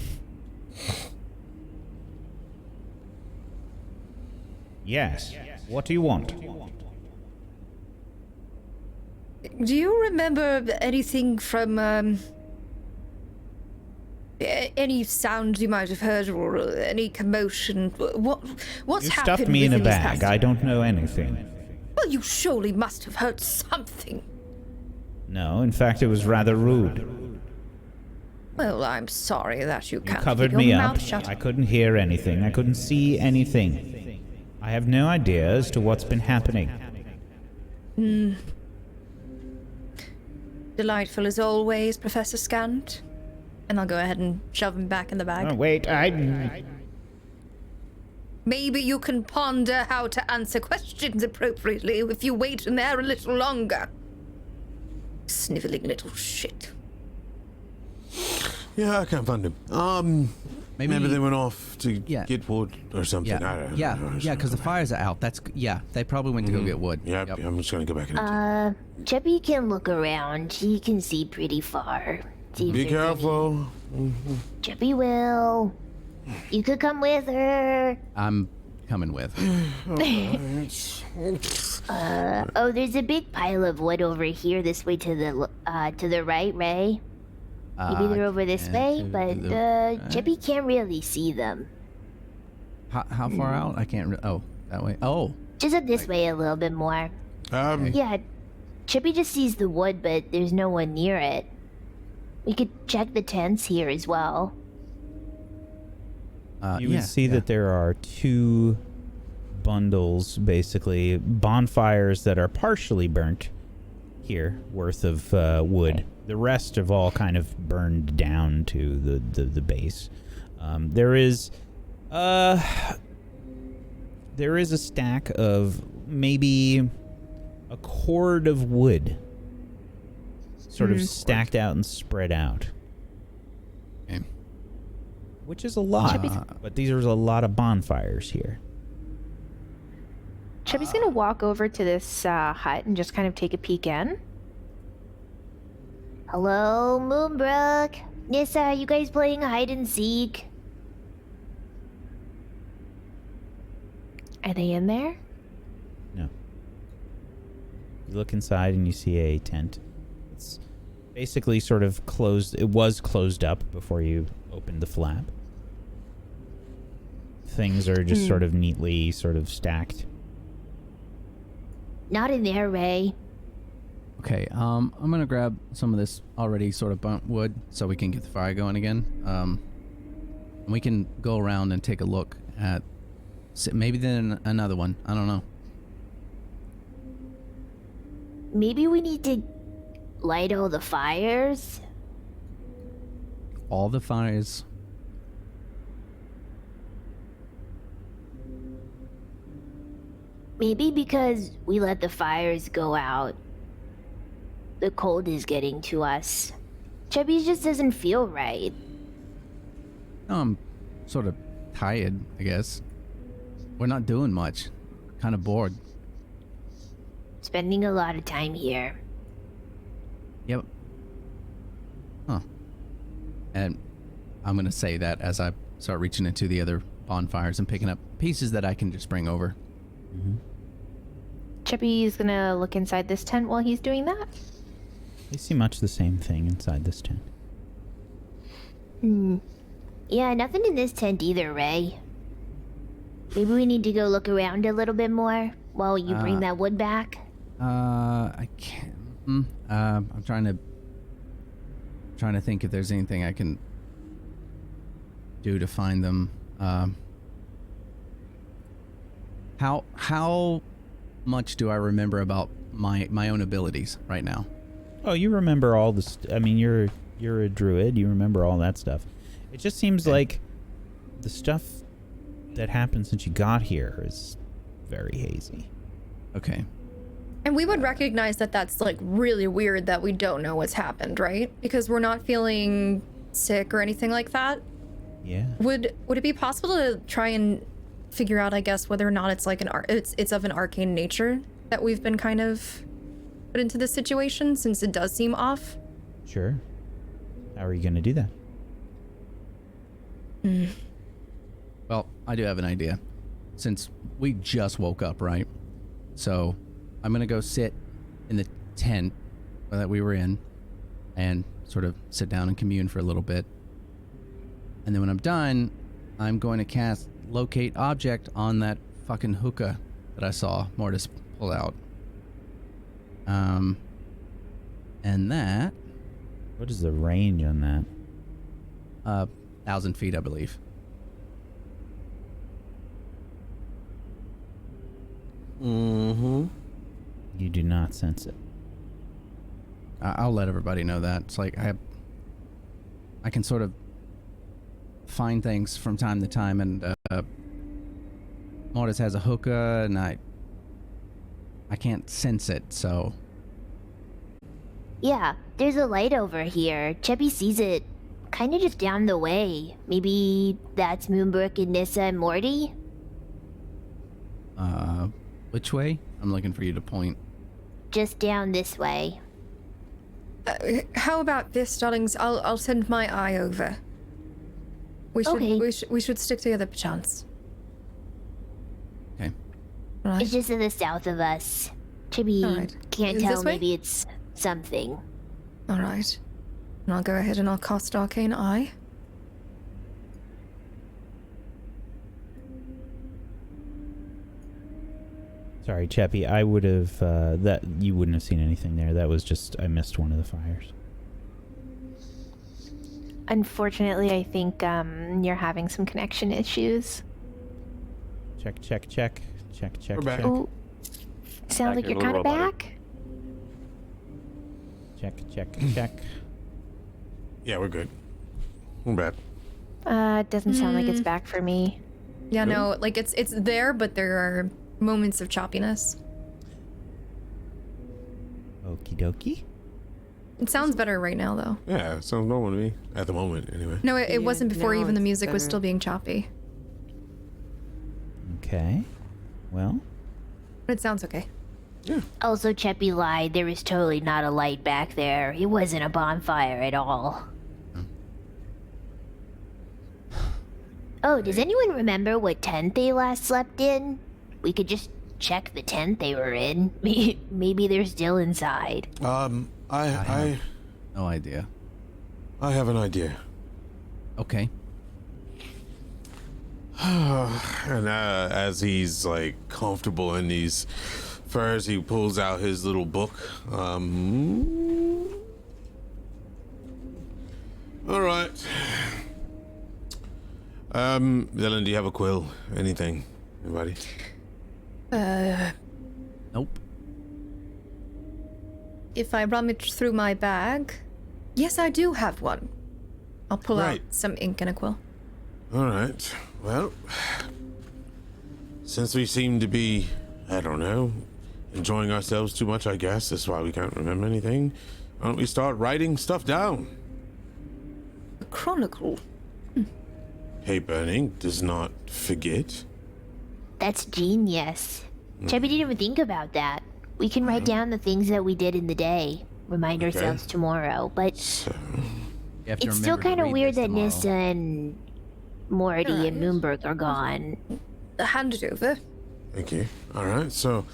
Yes. What do you want? Do you remember anything from, any sound you might have heard or any commotion? What's You happened stuffed me in a within these bag. past- I don't know anything. Well, you surely must have heard something. No, in fact, it was rather rude. Well, I'm sorry that you You can't covered keep me your up. mouth shut. I couldn't hear anything. I couldn't see anything. I have no idea as to what's been happening. Delightful as always, Professor Scant. And I'll go ahead and shove him back in the bag. Oh, wait, Maybe you can ponder how to answer questions appropriately if you wait in there a little longer. Sniveling little shit. Yeah, I can't find him. Maybe they went off to get wood or something. I don't know. Yeah, because the fires are out. They probably went to go get wood. Yep. I'm just gonna go back in. Cheppy can look around. He can see pretty far. See if Be there's careful. Cheppy will. You could come with her. I'm coming with. Oh, there's a big pile of wood over here this way to the right, Ray. Maybe they're over this way, but Cheppy can't really see them. How far out? I can't. Oh, that way. Oh. Just up this way a little bit more. Yeah, Cheppy just sees the wood, but there's no one near it. We could check the tents here as well. You would see that there are two bundles, basically bonfires that are partially burnt here, worth of wood. The rest have all kind of burned down to the base. There is a stack of maybe a cord of wood, sort of stacked out and spread out. Okay. Which is a lot, but these are a lot of bonfires here. Chubby's gonna walk over to this hut and just kind of take a peek in. Hello, Moonbrook. Nissa, are you guys playing hide and seek? Are they in there? No. You look inside and you see a tent. It's basically sort of closed. It was closed up before you opened the flap. Things are just sort of neatly sort of stacked. Not in there, Ray. Okay, I'm gonna grab some of this already sort of burnt wood so we can get the fire going again. And we can go around and take a look at maybe then another one. I don't know. Maybe we need to light all the fires. All the fires. Maybe because we let the fires go out, the cold is getting to us. Chubby just doesn't feel right. I'm sort of tired, I guess. We're not doing much. Kind of bored. Spending a lot of time here. Yep. Huh. And I'm gonna say that as I start reaching into the other bonfires and picking up pieces that I can just bring over. Chubby's gonna look inside this tent while he's doing that. They see much the same thing inside this tent. Yeah, nothing in this tent either, Ray. Maybe we need to go look around a little bit more while you bring that wood back. I can't. I'm trying to think if there's anything I can do to find them. How much do I remember about my own abilities right now? Oh, you remember all this. I mean, you're a druid. You remember all that stuff. It just seems like the stuff that happened since you got here is very hazy. Okay. And we would recognize that that's like really weird that we don't know what's happened, right? Because we're not feeling sick or anything like that. Yeah. Would it be possible to try and figure out, I guess, whether or not it's like it's of an arcane nature that we've been kind of put into this situation, since it does seem off? Sure. How are you going to do that? Well, I do have an idea. Since we just woke up, right? So I'm going to go sit in the tent that we were in and sort of sit down and commune for a little bit. And then when I'm done, I'm going to cast Locate Object on that fucking hookah that I saw Mortis pull out. And that... What is the range on that? 1,000 feet, I believe. Mm-hmm. You do not sense it. I'll let everybody know that. It's like I can sort of find things from time to time, and Mortis has a hookah, and I can't sense it, so... Yeah, there's a light over here. Chubby sees it kind of just down the way. Maybe that's Moonbrook and Nissa and Morty? Which way? I'm looking for you to point. Just down this way. How about this, darlings? I'll send my eye over. We should stick together, perchance. Okay. Right. It's just to the south of us. Chubby can't Is tell. this way? Maybe it's something. All right. And I'll go ahead and I'll cast Arcane Eye. Sorry, Chappie. I would have that you wouldn't have seen anything there. That was just I missed one of the fires. Unfortunately, I think you're having some connection issues. Check. We're back. Oh, sounds like you're kind of back. Check. Yeah, we're good. We're back. Doesn't sound like it's back for me. Yeah, no, like it's there, but there are moments of choppiness. Okie dokie. It sounds better right now, though. Yeah, it sounds normal to me. At the moment, anyway. No, it Yeah, wasn't before. now Even the it's music was better. still being choppy. Okay. Well, But it sounds okay. Also, Cheppy lied. There was totally not a light back there. It wasn't a bonfire at all. Oh, does anyone remember what tent they last slept in? We could just check the tent they were in. Maybe they're still inside. I No idea. I have an idea. Okay. And as he's like comfortable in these furs, he pulls out his little book. All right. Dylan, do you have a quill? Anything? Anybody? Nope. If I rummage through my bag, yes, I do have one. I'll pull out Right. some ink and a quill. All right. Well, since we seem to be, I don't know, enjoying ourselves too much, I guess. That's why we can't remember anything. Why don't we start writing stuff down? A chronicle. Paper and ink does not forget. That's genius. Chubby didn't even think about that. We can write down the things that we did in the day. Remind ourselves tomorrow, but it's still kind of weird that Nissa and Morty and Moonberg are gone. Hand it over. Thank you. Alright, so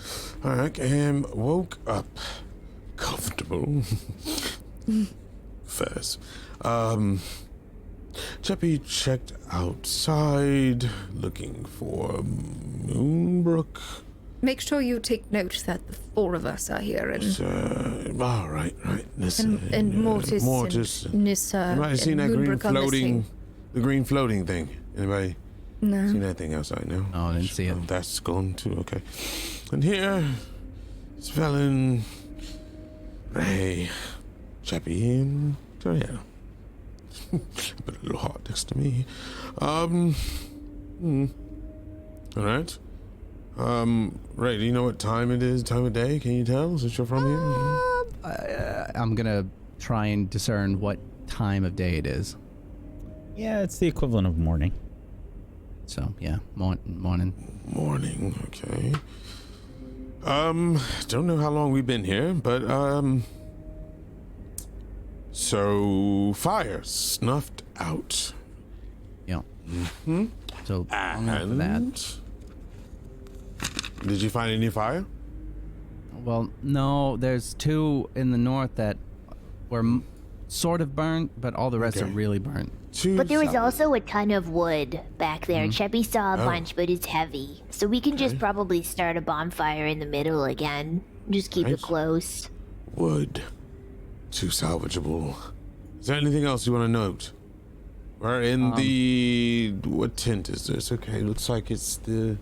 woke up comfortable. First. Cheppy checked outside looking for Moonbrook. Make sure you take note that the four of us are here, and right. Nissa, and Mortis and Nissa. Anybody seen that green floating thing? Anybody? No. Seen anything else I know? Oh, I didn't see it. That's gone too. Okay. And here, Svelin, Ray, Cheppy, and Toriel. Put a little heart next to me. All right. Ray, do you know what time it is? Time of day? Can you tell since you're from here? I'm gonna try and discern what time of day it is. Yeah, it's the equivalent of morning. So yeah, morning. Morning. Okay. Don't know how long we've been here, but so fire snuffed out. Yeah. Mm-hmm. So long after that. Did you find any fire? Well, no. There's two in the north that were sort of burnt, but all the rest are really burnt. But there was also a ton of wood back there. Cheppy saw a bunch, but it's heavy. So we can just probably start a bonfire in the middle again. Just keep it close. Wood. Too salvageable. Is there anything else you want to note? We're in what tent is this? Okay, looks like it's the...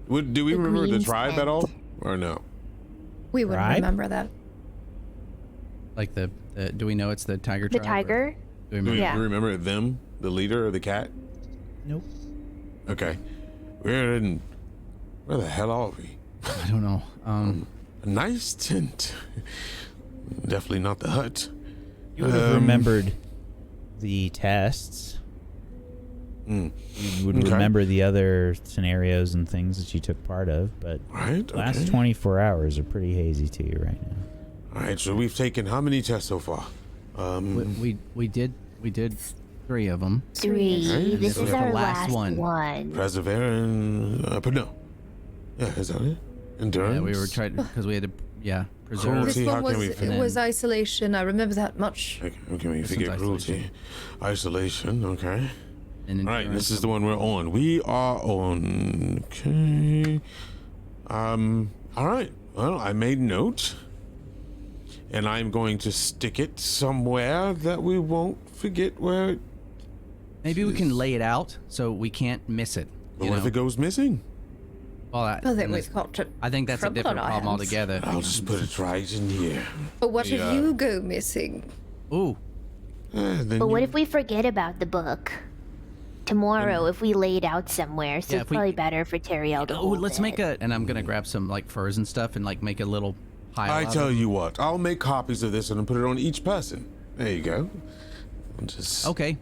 do we remember the tribe at all? Or no? We wouldn't remember that. Like do we know it's the tiger tribe? The tiger? Do we remember them? The leader of the cat? Nope. Okay. Where the hell are we? I don't know. A nice tent. Definitely not the hut. You would have remembered the tests. You would remember the other scenarios and things that you took part of, but last 24 hours are pretty hazy to you right now. All right, so we've taken how many tests so far? We did 3 of them. 3. Okay. This is our last one. Perseverance. But no. Yeah, is that it? Endurance. Yeah, we were trying because we had to. Yeah, preserve. This one was isolation. I remember that much. Okay, we forget cruelty. Isolation. Okay. And all right, this is the one we're on. We are on. Okay. All right. Well, I made note, and I'm going to stick it somewhere that we won't forget where it. Maybe we can lay it out so we can't miss it. But what if it goes missing? Well, then we've got to. I think that's a different problem altogether. I'll just put it right in here. But what if you go missing? Ooh. But what if we forget about the book? Tomorrow, if we lay it out somewhere, so it's probably better for Teriel to hold let's make a. And I'm gonna grab some like furs and stuff and like make a little pile. I tell you what, I'll make copies of this and put it on each person. There you go. Okay.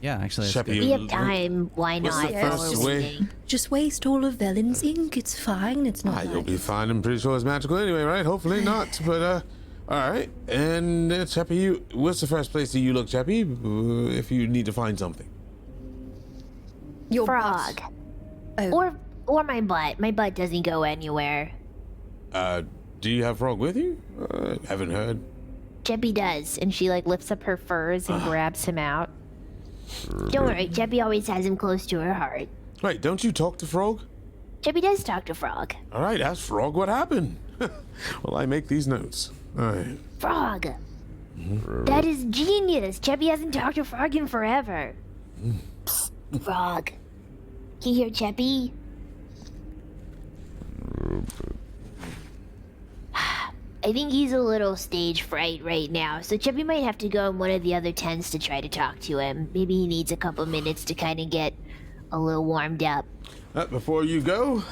Yeah, actually, that's good. We have time. Why not? Just waste all of Velen's ink. It's fine. It's not. You'll be fine. I'm pretty sure it's magical anyway, right? Hopefully not. But all right. And Cheppy, what's the first place that you look, Cheppy, if you need to find something? Your frog. Or my butt. My butt doesn't go anywhere. Do you have frog with you? Haven't heard. Cheppy does, and she like lifts up her furs and grabs him out. Don't worry, Cheppy always has him close to her heart. Wait, don't you talk to Frog? Cheppy does talk to Frog. All right, ask Frog what happened. Well, I make these notes. All right. Frog. That is genius. Cheppy hasn't talked to Frog in forever. Psst, Frog. Can you hear Cheppy? I think he's a little stage fright right now, so Cheppy might have to go in one of the other tents to try to talk to him. Maybe he needs a couple minutes to kind of get a little warmed up. Before you go,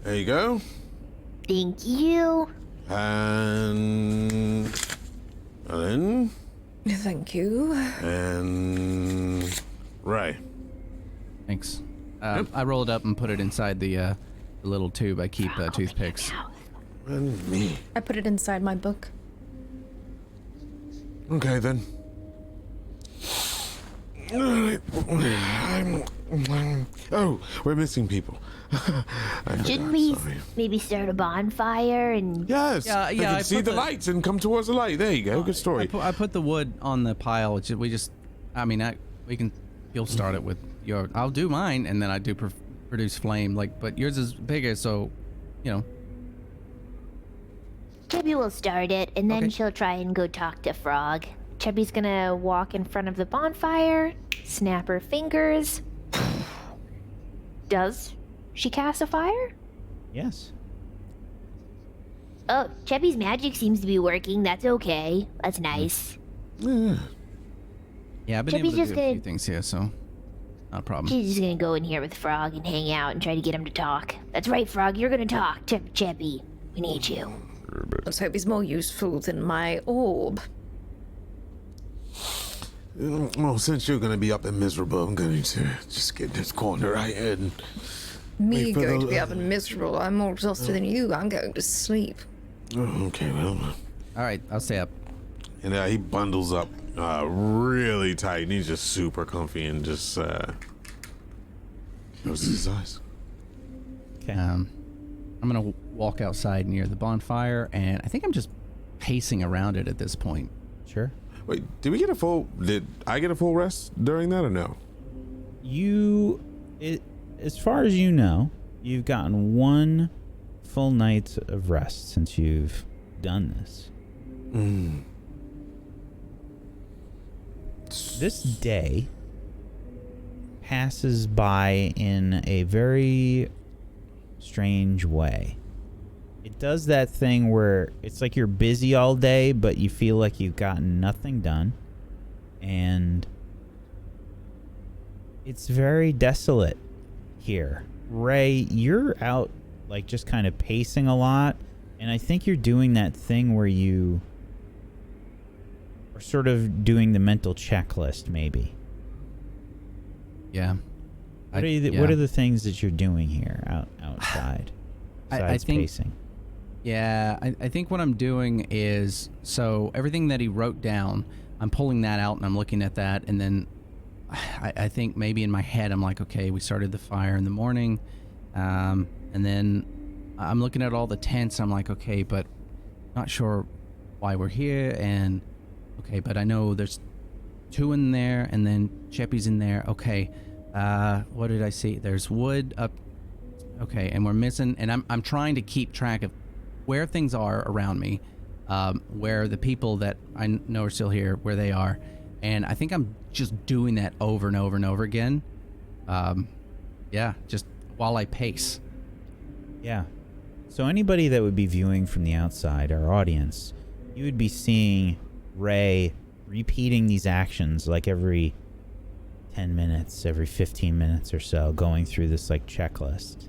There you go. Thank you. And then Thank you. and Ray. Thanks. I roll it up and put it inside the little tube I keep toothpicks. And me. I put it inside my book. Okay then. Oh, we're missing people. Shouldn't we maybe start a bonfire and... Yes. Yeah, I yeah, can I see put the the- lights and come towards the light. There you go. Good story. I put the wood on the pile. You'll start it with your. I'll do mine, and then I do produce flame. But yours is bigger, so, Chubby will start it, and then Okay. she'll try and go talk to Frog. Chubby's gonna walk in front of the bonfire, snap her fingers. Does she cast a fire? Yes. Oh, Chubby's magic seems to be working. That's okay. That's nice. Yeah, I've been Chubby's able to just do a few gonna- things here, so not a problem. She's just gonna go in here with Frog and hang out and try to get him to talk. That's right, Frog. You're gonna talk. Chubby, we need you. Let's hope he's more useful than my orb. Well, since you're gonna be up and miserable, I'm going to just get this corner right and Me wait for going the- to be up and miserable. I'm more exhausted than you. I'm going to sleep. Oh, okay, well. All right, I'll stay up. And he bundles up really tight, and he's just super comfy and just closes his eyes. Okay. I'm gonna walk outside near the bonfire, and I think I'm just pacing around it at this point. Sure. Wait, did I get a full rest during that or no? As far as you know, you've gotten one full night of rest since you've done this. This day passes by in a very strange way. It does that thing where it's like you're busy all day, but you feel like you've gotten nothing done. And it's very desolate here. Ray, you're out like just kind of pacing a lot, and I think you're doing that thing where you are sort of doing the mental checklist maybe. Yeah. What are the things that you're doing here outside? I Besides think pacing. Yeah, I think what I'm doing is, so everything that he wrote down, I'm pulling that out and I'm looking at that, and then I think maybe in my head I'm like, okay, we started the fire in the morning, and then I'm looking at all the tents. I'm like, okay, but not sure why we're here, and okay, but I know there's 2 in there, and then Cheppy's in there. Okay, what did I see? There's wood up. Okay, and we're missing, and I'm trying to keep track of where things are around me, where the people that I know are still here, where they are, and I think I'm just doing that over and over and over again. Yeah, just while I pace. Yeah. So anybody that would be viewing from the outside, our audience, you would be seeing Ray repeating these actions like every 10 minutes, every 15 minutes or so, going through this like checklist.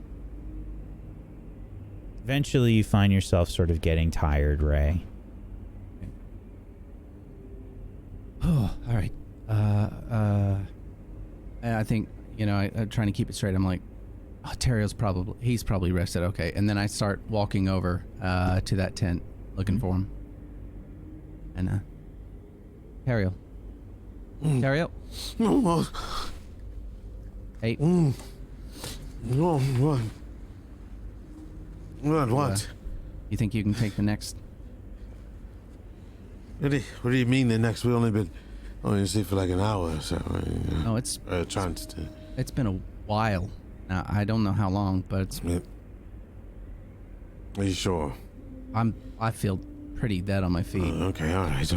Eventually you find yourself sort of getting tired, Ray. Oh, all right. I think, I'm trying to keep it straight. I'm like, oh, he's probably rested. Okay. And then I start walking over to that tent looking for him. And Teriel. Teriel. Hey. What? You think you can take the next? What do you mean the next? We've only been asleep for like an hour or so. No, it's trying to. It's been a while. Now, I don't know how long, but it's. Are you sure? I feel pretty dead on my feet. Okay, all right.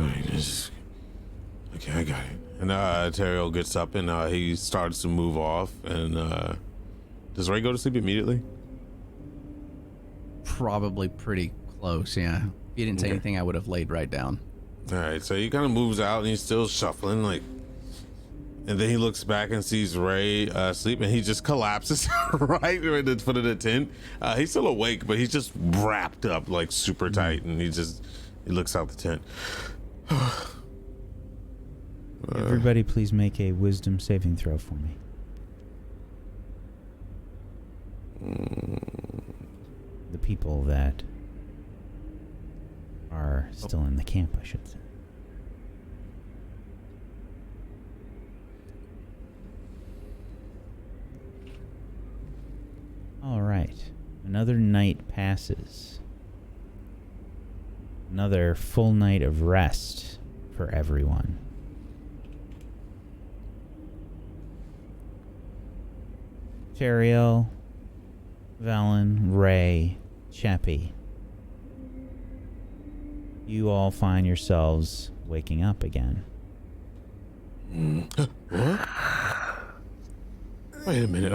Okay, I got it. And Teriel gets up and he starts to move off. And does Ray go to sleep immediately? Probably pretty close, yeah. If you didn't say anything, I would have laid right down. All right, so he kind of moves out and he's still shuffling, like, And then he looks back and sees Ray asleep, and he just collapses right in the foot of the tent. He's still awake, but he's just wrapped up like super tight, and he looks out the tent. Everybody, please make a wisdom saving throw for me. The people that are still in the camp, I should say. All right. Another night passes. Another full night of rest for everyone. Teriel, Valen, Ray, Cheppy. You all find yourselves waking up again. What? Wait a minute,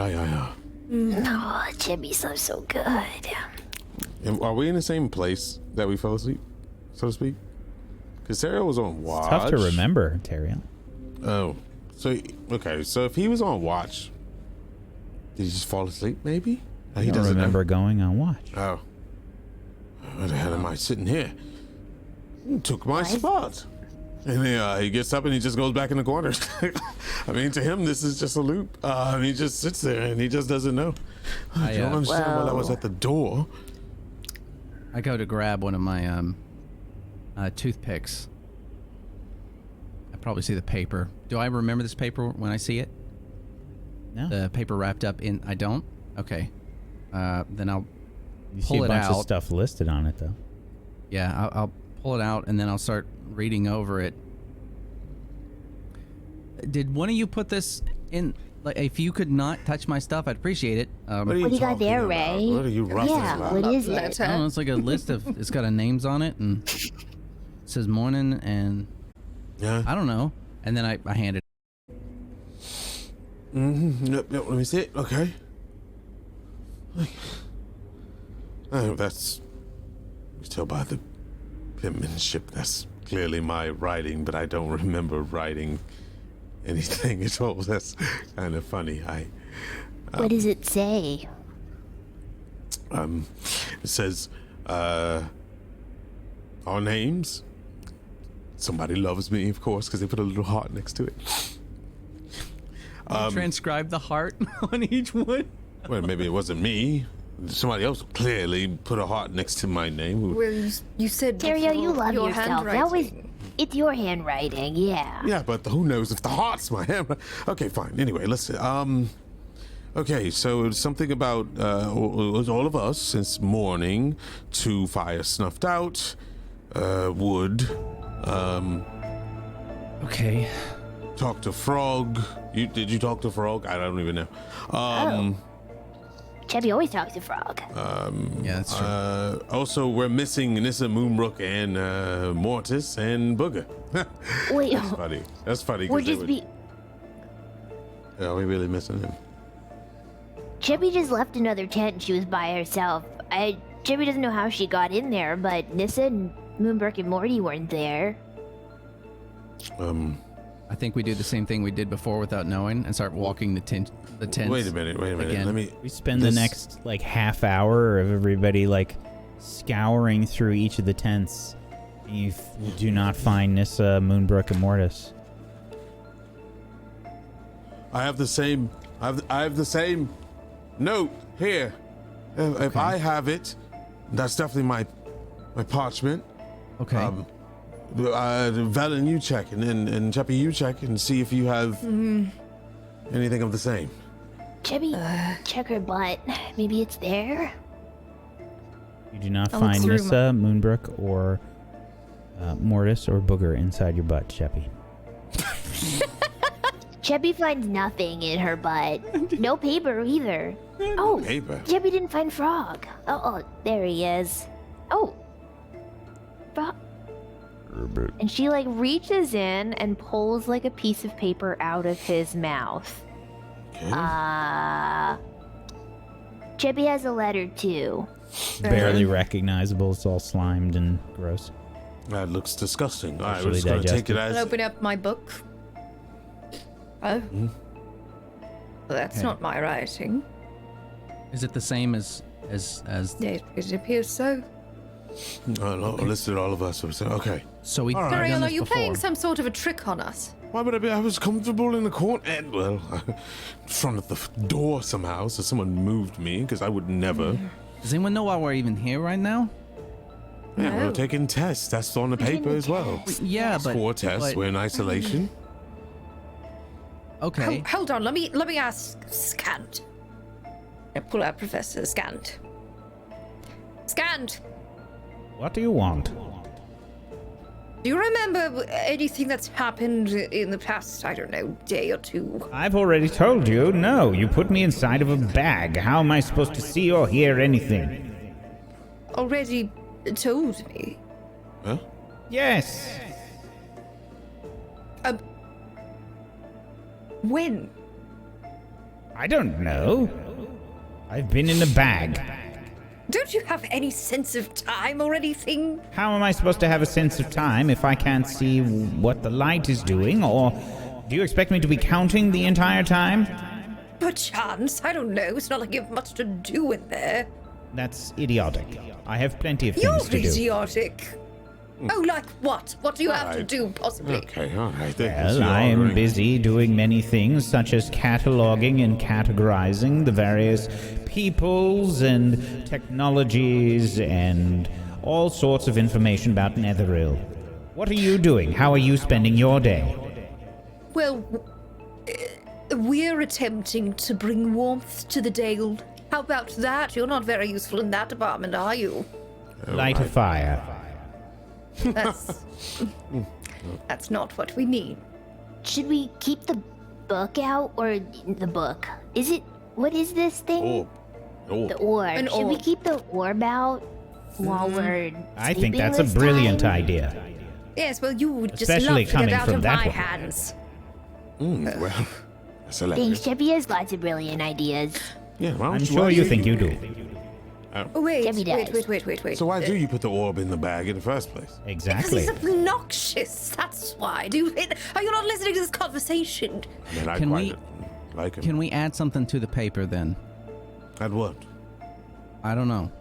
Oh, Cheppy slept so good. Are we in the same place that we fell asleep, so to speak? Because Teriel was on watch. It's tough to remember, Teriel. Oh, so okay. So if he was on watch, did he just fall asleep? Maybe I don't remember going on watch. Oh, where the hell am I sitting here? You took my spot. And then he gets up and he just goes back in the corner. I mean, to him, this is just a loop. He just sits there and he just doesn't know. I don't understand why I was at the door. I go to grab one of my toothpicks. I probably see the paper. Do I remember this paper when I see it? No. The paper wrapped up in... I don't? Okay. Then I'll You pull see a it bunch out. of stuff listed on it, though. Yeah, I'll pull it out and then I'll start reading over it. Did one of you put this in? Like, if you could not touch my stuff, I'd appreciate it. What do you got there, Ray? What are you ruffling about? What is it? I don't know, it's like a list of... It's got names on it and it says morning and... Yeah. I don't know. And then I hand it. Yep, let me see it. Okay. Oh, that's... You tell by the penmanship, that's clearly my writing, but I don't remember writing anything at all. That's kind of funny. What does it say? It says, our names. Somebody loves me, of course, because they put a little heart next to it. Transcribe the heart on each one. Well, maybe it wasn't me. Somebody else clearly put a heart next to my name. Well, you said Dario, you love your yourself. That was... It's your handwriting, yeah. Yeah, but who knows if the heart's my hand? Okay, fine. Anyway, let's see. Okay, so it's something about it was all of us since morning. 2 fires snuffed out. Wood. Okay. Talk to Frog. Did you talk to Frog? I don't even know. Chebby always talks to Frog. Yeah, that's true. Also, we're missing Nissa, Moonbrook, and Mortis, and Booger. Wait. That's funny. That's funny. We're just Are we really missing him? Chebby just left another tent and she was by herself. Chebby doesn't know how she got in there, but Nissa and Moonbrook and Morty weren't there. I think we do the same thing we did before without knowing and start walking the tents. Wait a minute. Again. We spend the next like half hour of everybody like scouring through each of the tents. And you do not find Nissa, Moonbrook, and Mortis. I have the same. I have the same note here. If I have it, that's definitely my parchment. Okay. Valen, you check, and Cheppy, you check and see if you have anything of the same. Chebby, check her butt. Maybe it's there. You do not find Nissa, Moonbrook, or Mortis or Booger inside your butt, Cheppy. Chebby finds nothing in her butt. No paper either. Oh, paper. Chebby didn't find Frog. Oh, there he is. Oh, Frog. And she like reaches in and pulls like a piece of paper out of his mouth. Okay. Chebby has a letter too. Barely recognizable. It's all slimed and gross. That looks disgusting. All right, Actually we're just gonna take it digested. as. I'll open up my book. Oh. Well, that's Okay. not my writing. Is it the same as? It appears so. Listed all of us. Okay. So we. All right. Ariel, done are this you playing before. some sort of a trick on us? Why would I be? I was comfortable in the court and, well, in front of the door somehow, so someone moved me, because I would never. Does anyone know why we're even here right now? Yeah, we're No. taking tests. That's on the paper as well. Yeah, but 4 tests. but- We're in isolation. Okay. Hold on, let me ask Scant. I pull out Professor Scant. Scant, What do you want? do you remember anything that's happened in the past, I don't know, day or two? I've already told you. No, you put me inside of a bag. How am I supposed to see or hear anything? Already told me. Huh? Yes. When? I don't know. I've been in a bag. Don't you have any sense of time or anything? How am I supposed to have a sense of time if I can't see what the light is doing? Or do you expect me to be counting the entire time? Perchance, I don't know. It's not like you have much to do in there. That's idiotic. I have plenty of You're things to do. idiotic. Oh, like what? What do you have to Right. do, possibly? Okay, all right. Well, I am busy doing many things, such as cataloging and categorizing the various peoples and technologies and all sorts of information about Netheril. What are you doing? How are you spending your day? Well, we're attempting to bring warmth to the Dale. How about that? You're not very useful in that department, are you? Light a fire. That's not what we need. Should we keep the book out or the book? Is it what is this thing? The orb. An Should we orb. keep the orb out while we're I think sleeping that's a this brilliant time? idea. Yes, well, you would just Especially love to coming get out from of that my one. hands. Well, that's Thanks, hilarious. Cheppy has lots of brilliant ideas. Yeah, why I'm don't sure you think you do. Oh, wait, Debbie does. wait. So why do you put the orb in the bag in the first place? Because Exactly. he's obnoxious. That's why. Are you not listening to this conversation? I mean, I Can quite we- like him. Can we add something to the paper then? Add what? I don't know.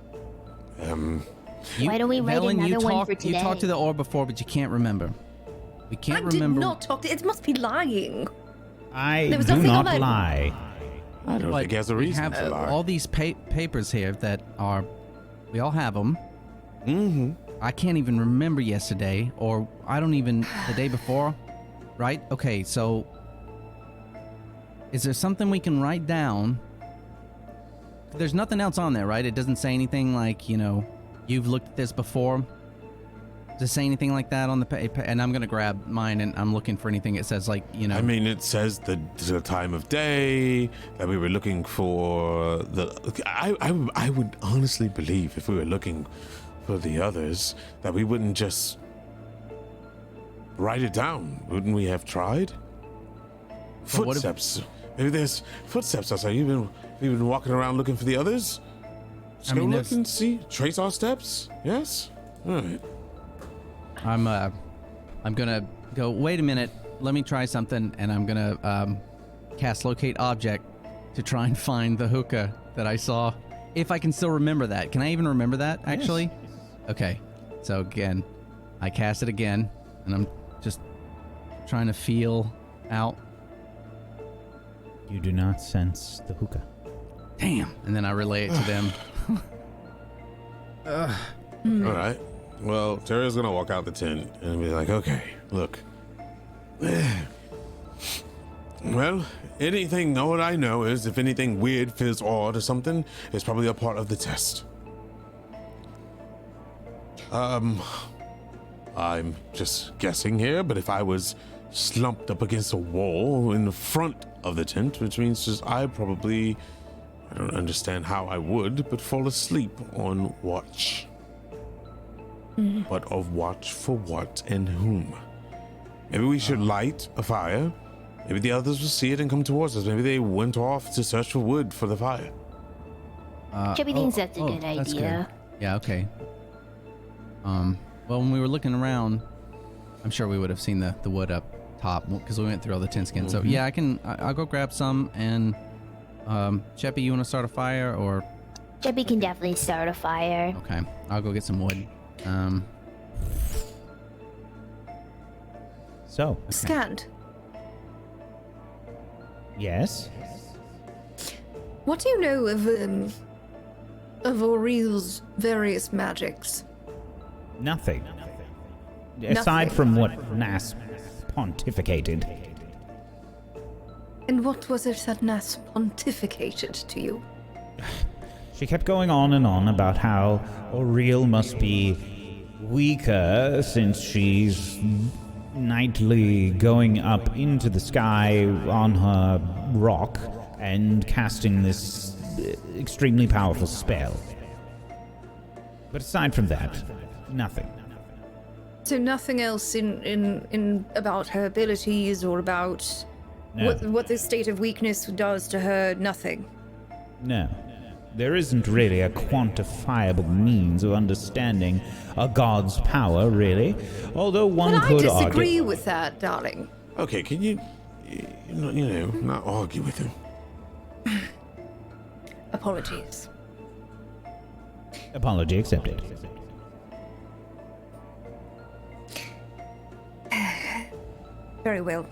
Why don't we write Velen, you another one talked, for today? You talked to the orb before, but you can't remember. We can't I remember. did not talk to... It must be lying. I There was do nothing on not that- lie. I don't But think he has a we reason have to lie. all these papers here that are. We all have them. Mm-hmm. I can't even remember yesterday, or I don't even the day before. Right? Okay, so is there something we can write down? There's nothing else on there, right? It doesn't say anything like, you've looked at this before. Does it say anything like that on the paper? And I'm gonna grab mine, and I'm looking for anything it says like, I mean, it says the time of day that we were looking for. I would honestly believe if we were looking for the others that we wouldn't just write it down. Wouldn't we have tried? But what if- Footsteps. Maybe there's footsteps outside. You've been walking around looking for the others. Just I go mean, look there's- and see. Trace our steps. Yes. All right. I'm gonna go, wait a minute, let me try something, and I'm gonna cast locate object to try and find the hookah that I saw. If I can still remember that. Can I even remember that, actually? Yes. Okay. So again, I cast it again, and I'm just trying to feel out. You do not sense the hookah. Damn. And then I relay it to them. All right. Well, Terry's gonna walk out the tent and be like, "Okay, look. Well, anything. All I know is if anything weird feels odd or something, it's probably a part of the test. I'm just guessing here, but if I was slumped up against a wall in the front of the tent, which means just I don't understand how I would, but fall asleep on watch. But of watch for what and whom? Maybe we should light a fire. Maybe the others will see it and come towards us. Maybe they went off to search for wood for the fire. Cheppy thinks that's a good that's idea. good. Yeah, okay. Well, when we were looking around, I'm sure we would have seen the wood up top because we went through all the tin skins. So yeah, I'll go grab some. And Cheppy, you want to start a fire or? Cheppy can definitely start a fire. Okay, I'll go get some wood. So. Scanned. Yes. What do you know of Auriel's various magics? Nothing. Aside from what Nas pontificated. And what was it that Nas pontificated to you? She kept going on and on about how Auriel must be weaker since she's nightly going up into the sky on her rock and casting this extremely powerful spell. But aside from that, nothing. So nothing else in about her abilities or about No. what the state of weakness does to her? Nothing. No. There isn't really a quantifiable means of understanding a god's power, really. Although one But I could disagree argue... with that, darling. Okay, can you not argue with him? Apologies. Apology accepted. Very well.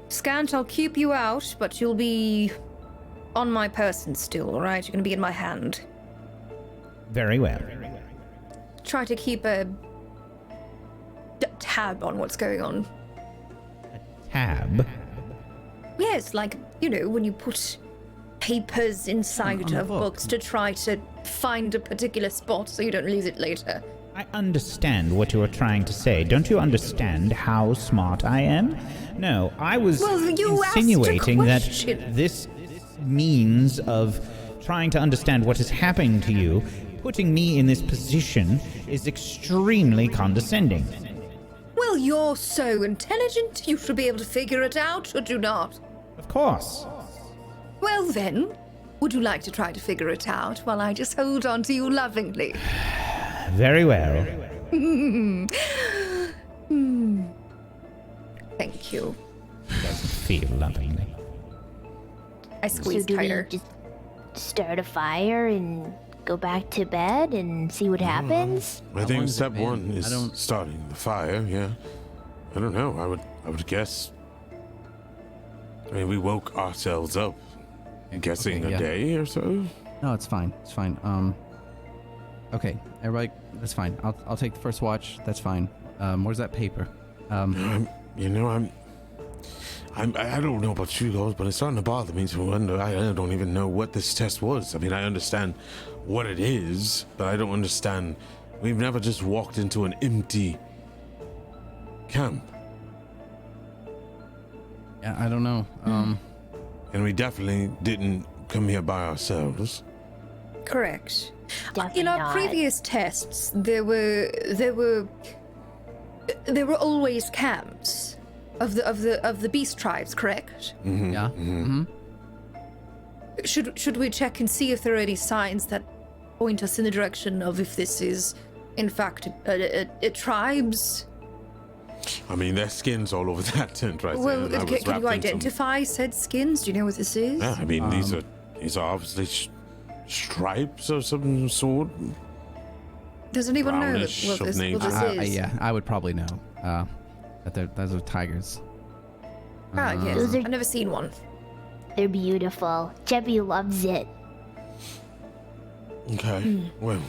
Scant, I'll keep you out, but you'll be on my person still, alright? You're gonna be in my hand. Very well. Try to keep a tab on what's going on. Tab? Yes, like, when you put papers inside On of books to try to find a particular spot so you don't lose it later. I understand what you are trying to say. Don't you understand how smart I am? No, I was insinuating that this means of trying to understand what is happening to you, putting me in this position, is extremely condescending. Well, you're so intelligent, you should be able to figure it out, should you not? Of course. Well then, would you like to try to figure it out while I just hold on to you lovingly? Very well. Thank you. Doesn't feel lovingly. I squeeze so do tighter. we just start a fire and go back to bed and see what happens? I think step one is starting the fire. Yeah, I don't know. I would guess. I mean, we woke ourselves up. I'm guessing a day or so. No, it's fine. It's fine. Okay, everybody, that's fine. I'll take the first watch. That's fine. Where's that paper? I don't know about you guys, but it's starting to bother me to wonder. I don't even know what this test was. I mean, I understand what it is, but I don't understand. We've never just walked into an empty camp. Yeah, I don't know. And we definitely didn't come here by ourselves. Correct. Definitely In our not. previous tests, there were always camps of the beast tribes, correct? Mm-hmm. Yeah. Mm-hmm. Should we check and see if there are any signs that point us in the direction of if this is, in fact, a tribe's? I mean, there's skins all over that tent right Well, there. can you identify said skins? Do you know what this is? Yeah, I mean, these are obviously stripes of some sort. Does anyone know brownish what of this nature. is? Yeah, I would probably know. That those are tigers. Yes. Those are- I've never seen one. They're beautiful. Jeppy loves it. Okay, well,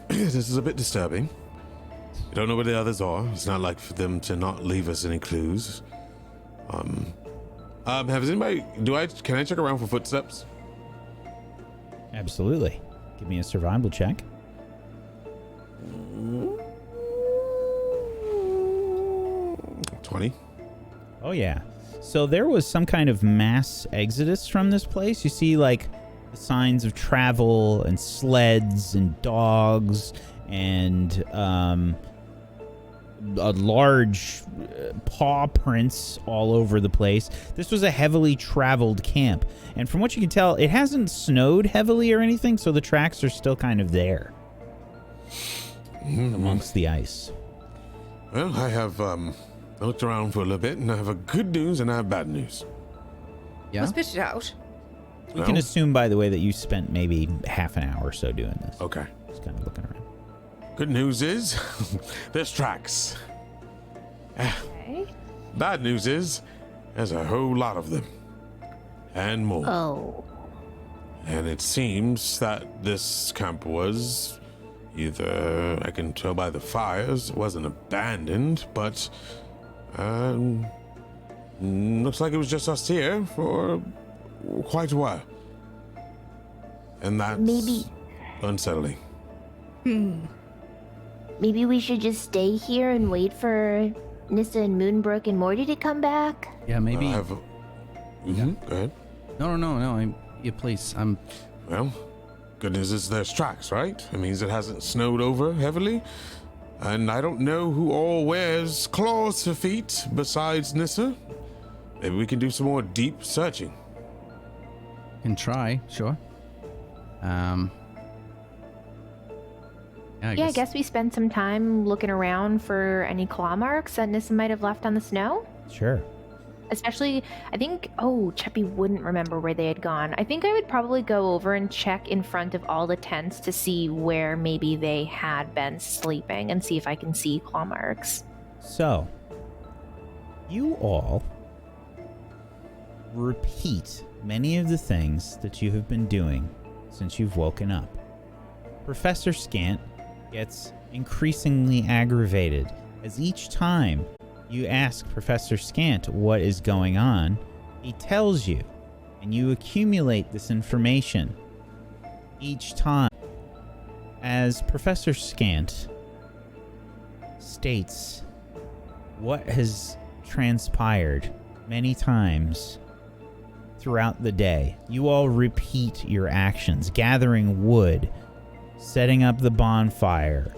this is a bit disturbing. We don't know where the others are. It's not like for them to not leave us any clues. Has anybody? Can I check around for footsteps? Absolutely. Give me a survival check. 20. Oh, yeah. So there was some kind of mass exodus from this place. You see, like, the signs of travel and sleds and dogs and a large paw prints all over the place. This was a heavily traveled camp. And from what you can tell, it hasn't snowed heavily or anything, so the tracks are still kind of there amongst the ice. Well, I have I looked around for a little bit, and I have a good news and I have bad news. Yeah. Let's spit it out. We can assume, by the way, that you spent maybe half an hour or so doing this. Okay. Just kind of looking around. Good news is, there's tracks. Okay. Bad news is, there's a whole lot of them. And more. Oh. And it seems that this camp was either, I can tell by the fires, it wasn't abandoned, but looks like it was just us here for quite a while. And that's Maybe. unsettling. Maybe we should just stay here and wait for Nissa and Moonbrook and Morty to come back? Yeah, maybe. Go ahead. No. Yeah, please. Well, good news is there's tracks, right? It means it hasn't snowed over heavily. And I don't know who all wears claws for feet besides Nissa. Maybe we can do some more deep searching. Can try, sure. I guess we spend some time looking around for any claw marks that Nissa might have left on the snow. Sure. Especially, I think, Cheppy wouldn't remember where they had gone. I think I would probably go over and check in front of all the tents to see where maybe they had been sleeping and see if I can see claw marks. So, you all repeat many of the things that you have been doing since you've woken up. Professor Scant gets increasingly aggravated as each time you ask Professor Scant what is going on, he tells you, and you accumulate this information each time. As Professor Scant states what has transpired many times throughout the day, you all repeat your actions, gathering wood, setting up the bonfire.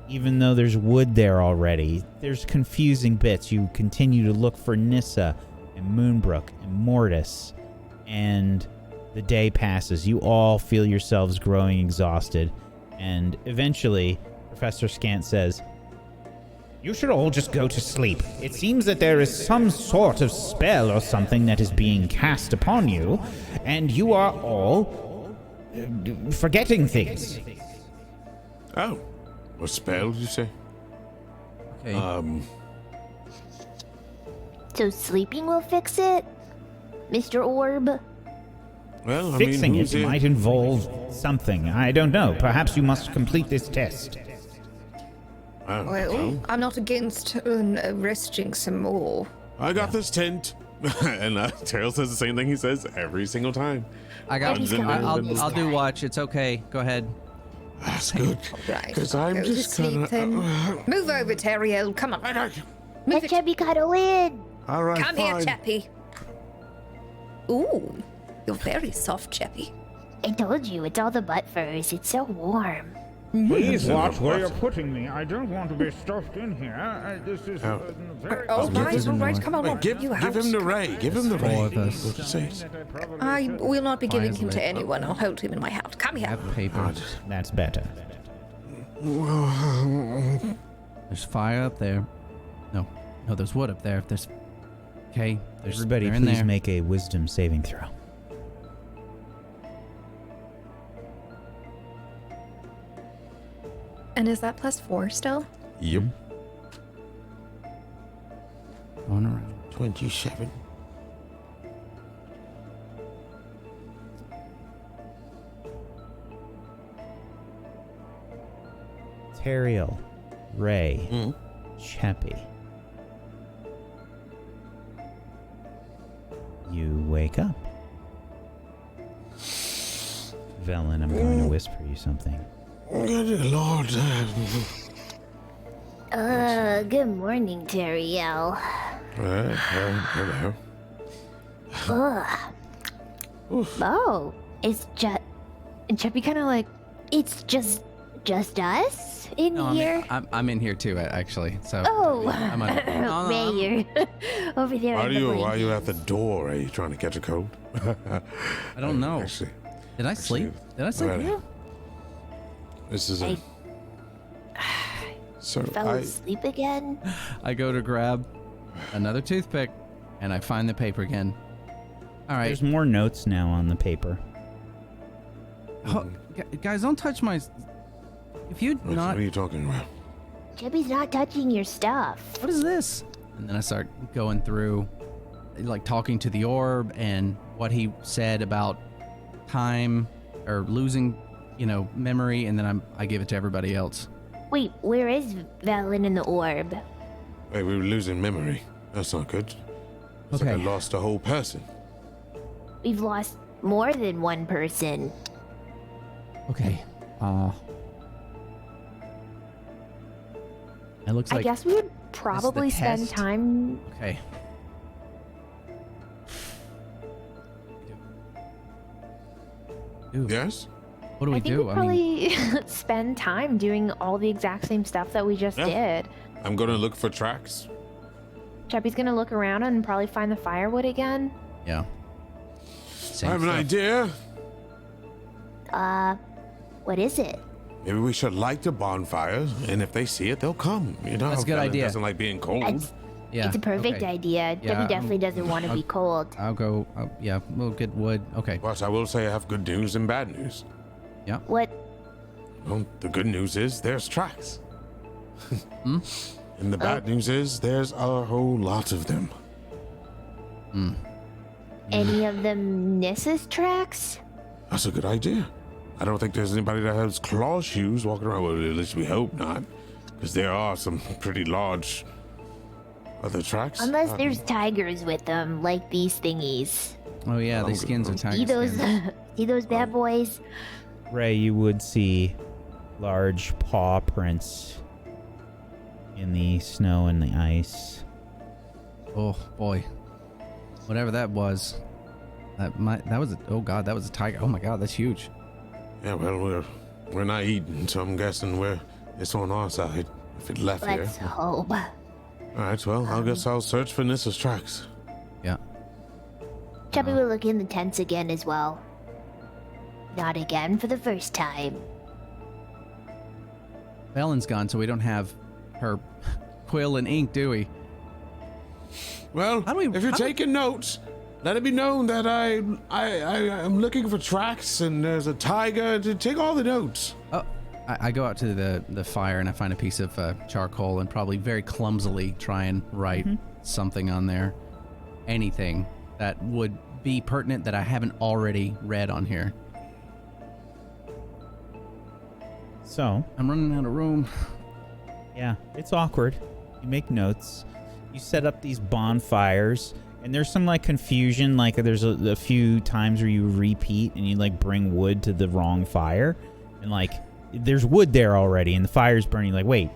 Even though there's wood there already, there's confusing bits. You continue to look for Nissa and Moonbrook and Mortis, and the day passes. You all feel yourselves growing exhausted, and eventually Professor Scant says, You should all just go to sleep. It seems that there is some sort of spell or something that is being cast upon you, and you are all forgetting things. Oh, a spell, you say? Okay. So sleeping will fix it? Mr. Orb? Well, Fixing who's it here? might involve something. I don't know. Perhaps you must complete this test. Well, I'm not against resting some more. I got this tent. And Terrell says the same thing he says every single time. I'll do watch. It's okay. Go ahead. That's good. Right. Because I'm Go to just sleep kind then. of... Move over, Teriel. Come on. Let Chubby cuddle in. All right, Come here, Chappy. Ooh, you're very soft, Chappy. I told you, it's all the butt furs. It's so warm. Please watch where you're putting me. I don't want to be stuffed in here. This is very... All right. Come on. Give him the ray. Give him the ray. What it says. I will not be giving him to anyone. I'll hold him in my house. Come here. Have paper. that's better. There's fire up there. No, there's wood up there. There's... Okay. Everybody, they're in please there. make a wisdom saving throw. And is that +4 still? Yep. Going around. 27. Teriel, Ray, Cheppy. You wake up. Velen, I'm going to whisper you something. Good Lord. Good morning, Teriel. Hello. Oh, it's just... And Cheppy kind of like, It's just us in No, here? I'm in here too, actually. So. Oh, I'm on. No, Ray, you're over there. Why on are the you blanket. at the door? Are you trying to catch a cold? I don't know. Actually, Did I sleep? Did I sleep Right. here? this is a... So Fell asleep again? I go to grab Another toothpick, and I find the paper again. All right. There's more notes now on the paper. Guys, don't touch my... If you What not... are you talking about? Chubby's not touching your stuff. What is this? And then I start going through, like, talking to the orb and what he said about time or losing, memory, and then I give it to everybody else. Wait, where is Valen and the orb? Wait, we were losing memory. That's not good. It's Okay. like I lost a whole person. We've lost more than one person. Okay. It looks like... I guess we would probably spend test. time. Okay. Dude, Yes? what do we I think do? we'd probably spend time doing all the exact same stuff that we just did. I'm gonna look for tracks. Chubby's gonna look around and probably find the firewood again. Yeah. I have an idea. What is it? Maybe we should light a bonfire, and if they see it, they'll come. You know, That's a good Velen idea. Doesn't like being cold. Yeah. It's a perfect okay. idea. Yeah, Debbie definitely doesn't want to be cold. I'll go. Yeah, we'll get wood. Okay. But I will say I have good news and bad news. What? Well, the good news is there's tracks. Hmm? And the bad news is there's a whole lot of them. Any of them Nissa's tracks? That's a good idea. I don't think there's anybody that has claw shoes walking around. Well, at least we hope not. Because there are some pretty large other tracks. Unless there's tigers with them, like these thingies. Oh yeah, these skins are tiger See those? skins. See those bad boys? Ray, you would see large paw prints in the snow and the ice. Oh boy, whatever that was, that was that was a tiger. Oh my god, that's huge. Yeah, well, we're not eating, so I'm guessing it's on our side. If it left Let's here. hope. All right, well, I guess I'll search for Nissa's tracks. Yeah. Chubby will look in the tents again as well. Not again for the first time. Valen's gone, so we don't have her quill and ink, do we? Well, if you're taking notes, let it be known that I'm looking for tracks and there's a tiger. Take all the notes. Oh, I go out to the fire and I find a piece of charcoal and probably very clumsily try and write something on there. Anything that would be pertinent that I haven't already read on here. So, I'm running out of room. yeah, it's awkward. You make notes. You set up these bonfires, and there's some like confusion. Like there's a few times where you repeat and you like bring wood to the wrong fire, and like there's wood there already, and the fire's burning. Like, wait,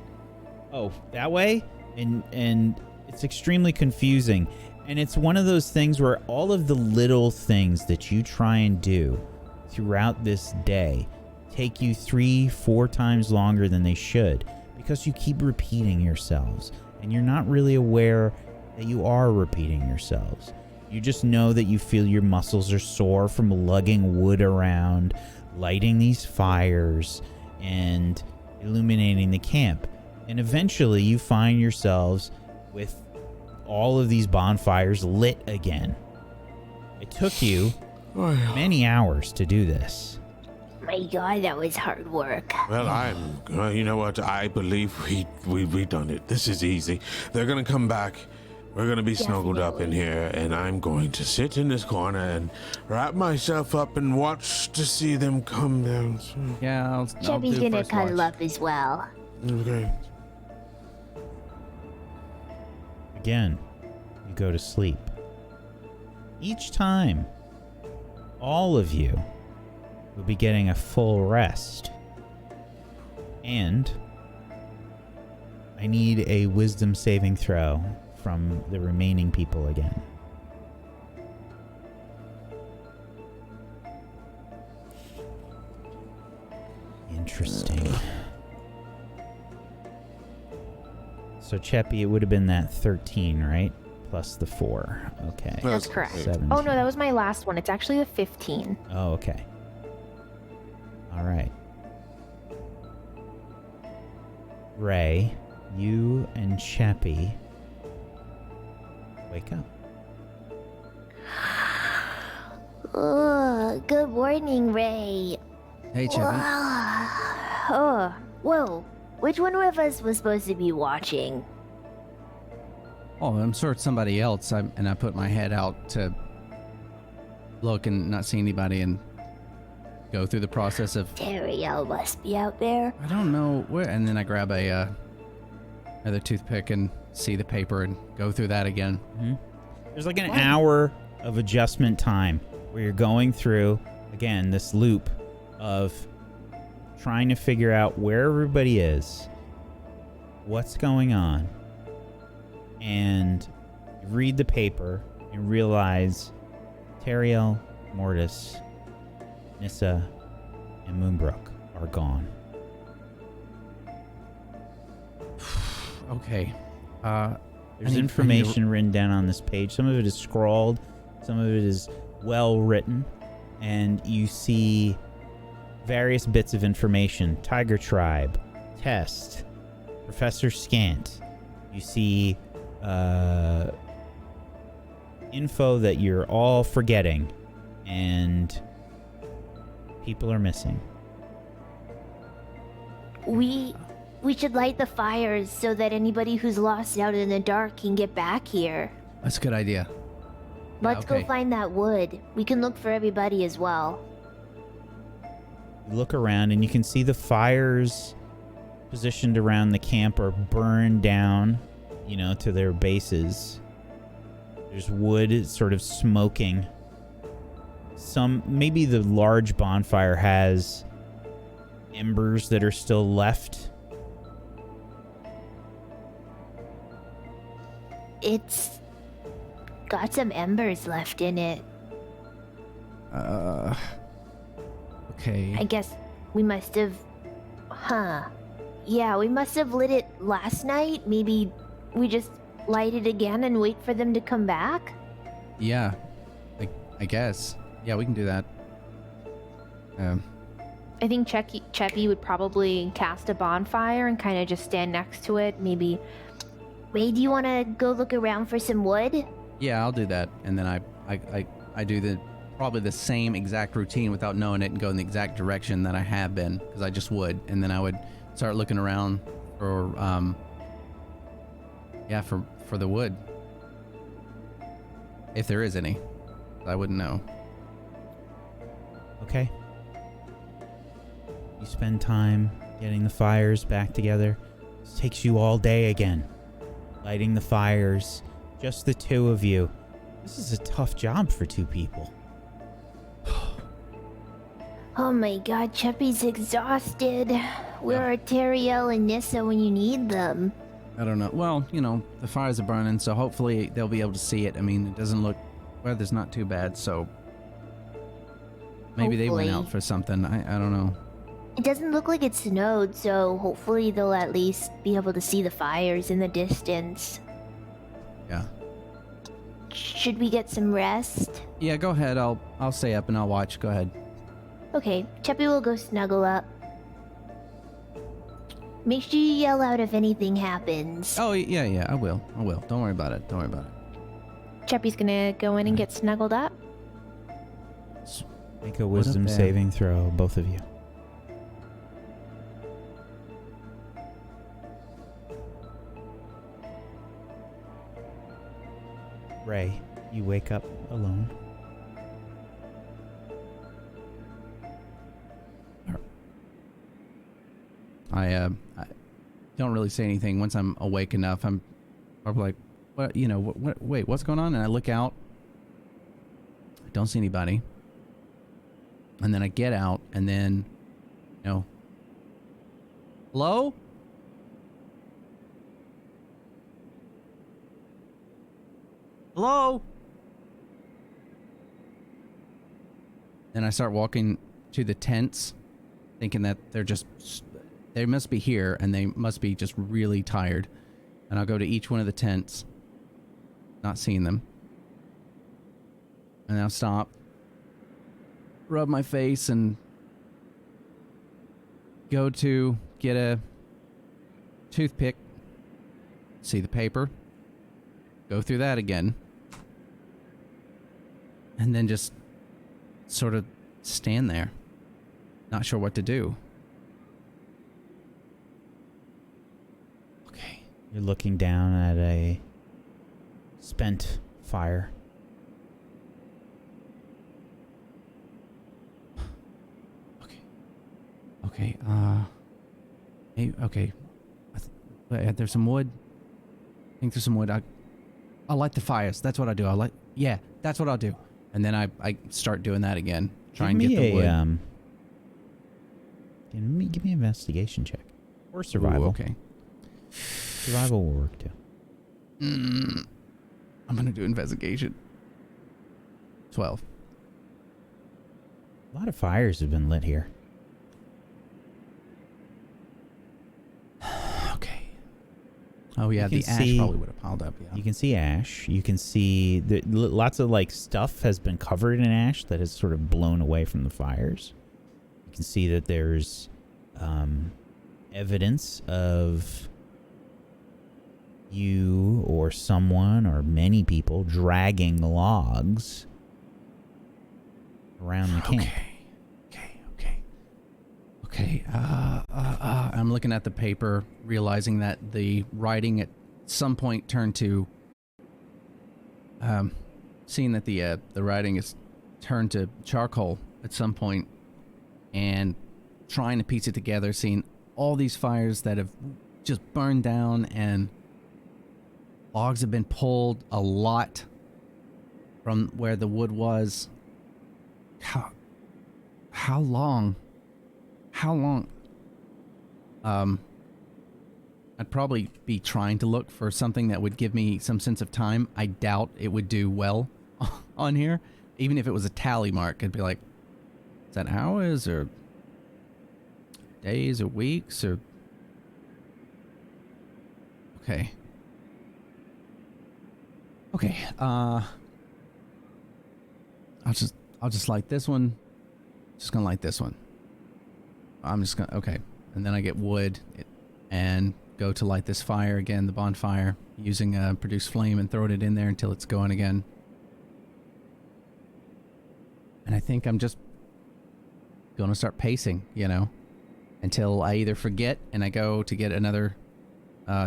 oh, that way, and it's extremely confusing. And it's one of those things where all of the little things that you try and do throughout this day take you 3-4 times longer than they should because you keep repeating yourselves and you're not really aware that you are repeating yourselves. You just know that you feel your muscles are sore from lugging wood around, lighting these fires, and illuminating the camp. And eventually you find yourselves with all of these bonfires lit again. It took you many hours to do this. My God, that was hard work. Well, you know what? I believe we've done it. This is easy. They're gonna come back. We're gonna be snuggled up in here, and I'm going to sit in this corner and wrap myself up and watch to see them come down. Yeah, I'll Chubby's do gonna first cuddle watch. up as well. Okay. Again, you go to sleep. Each time, all of you will be getting a full rest. And I need a wisdom saving throw from the remaining people again. Interesting. So Cheppy, it would have been that 13, right? Plus the 4. Okay. That's correct. 17. Oh no, that was my last one. It's actually the 15. Oh, okay. All right. Ray, you and Cheppy wake up. Oh, good morning, Ray. Hey, Chevy. Oh, whoa. Which one of us was supposed to be watching? Oh, I'm sure it's somebody else. And I put my head out to look and not see anybody and go through the process of... Teriel must be out there. I don't know where. And then I grab another toothpick and see the paper and go through that again. Mm-hmm. There's like an hour of adjustment time where you're going through, again, this loop of trying to figure out where everybody is, what's going on, and you read the paper and realize Teriel, Mortis, Nissa, and Moonbrook are gone. Okay. There's information written down on this page. Some of it is scrawled, some of it is well written, and you see various bits of information. Tiger Tribe, Test, Professor Scant. You see info that you're all forgetting, and people are missing. We should light the fires so that anybody who's lost out in the dark can get back here. That's a good idea. Let's go find that wood. We can look for everybody as well. You look around and you can see the fires positioned around the camp are burned down, to their bases. There's wood sort of smoking. Maybe the large bonfire has embers that are still left. It's got some embers left in it. Okay. I guess we must have... Yeah, we must have lit it last night. Maybe we just light it again and wait for them to come back? Yeah. I guess. Yeah, we can do that. I think Cheppy would probably cast a bonfire and kind of just stand next to it. Maybe... Ray, do you want to go look around for some wood? Yeah, I'll do that. And then I do probably the same exact routine without knowing it and go in the exact direction that I have been, because I just would. And then I would start looking around for for the wood, if there is any. I wouldn't know. Okay. You spend time getting the fires back together. This takes you all day again. Lighting the fires, just the two of you. This is a tough job for two people. Oh my god, Cheppy's exhausted. Where are Teriel and Nissa when you need them? I don't know. Well, the fires are burning, so hopefully they'll be able to see it. I mean, it doesn't look... Weather's not too bad, so... Maybe they went out for something. I don't know. It doesn't look like it snowed, so hopefully they'll at least be able to see the fires in the distance. Yeah. Should we get some rest? Yeah, go ahead. I'll stay up and I'll watch. Go ahead. Okay, Cheppy will go snuggle up. Make sure you yell out if anything happens. Oh, yeah, I will. Don't worry about it. Cheppy's gonna go in and get snuggled up. Make a wisdom saving throw, both of you. Ray, you wake up alone. I don't really say anything. Once I'm awake enough, I'm like, what, wait, what's going on? And I look out. I don't see anybody. And then I get out and then, hello? Hello? Then I start walking to the tents, thinking that they must be here and they must be just really tired. And I'll go to each one of the tents, not seeing them. And I'll stop, rub my face, and go to get a toothpick, see the paper, go through that again, And then just sort of stand there, not sure what to do. Okay. You're looking down at a spent fire. Okay, maybe, okay. There's some wood. I think there's some wood. I'll light the fires. That's what I do. Yeah, that's what I'll do. And then I start doing that again. Try and get the wood. Give me an investigation check. Or survival. Ooh, okay. Survival will work too. I'm gonna do investigation. 12. A lot of fires have been lit here. Okay. Oh yeah, the ash probably would have piled up. Yeah. You can see ash. You can see lots of like stuff has been covered in ash that has sort of blown away from the fires. You can see that there's evidence of you or someone or many people dragging logs around the camp. Okay. I'm looking at the paper, realizing that the writing at some point turned to, seeing that the writing is turned to charcoal at some point, and trying to piece it together, seeing all these fires that have just burned down and logs have been pulled a lot from where the wood was. How long? I'd probably be trying to look for something that would give me some sense of time. I doubt it would do well on here. Even if it was a tally mark, I'd be like, is that hours or days or weeks or... Okay. I'll just light this one. Just gonna light this one. Okay. And then I get wood and go to light this fire again, the bonfire, using a produce flame and throw it in there until it's going again. And I think I'm just gonna start pacing, until I either forget and I go to get another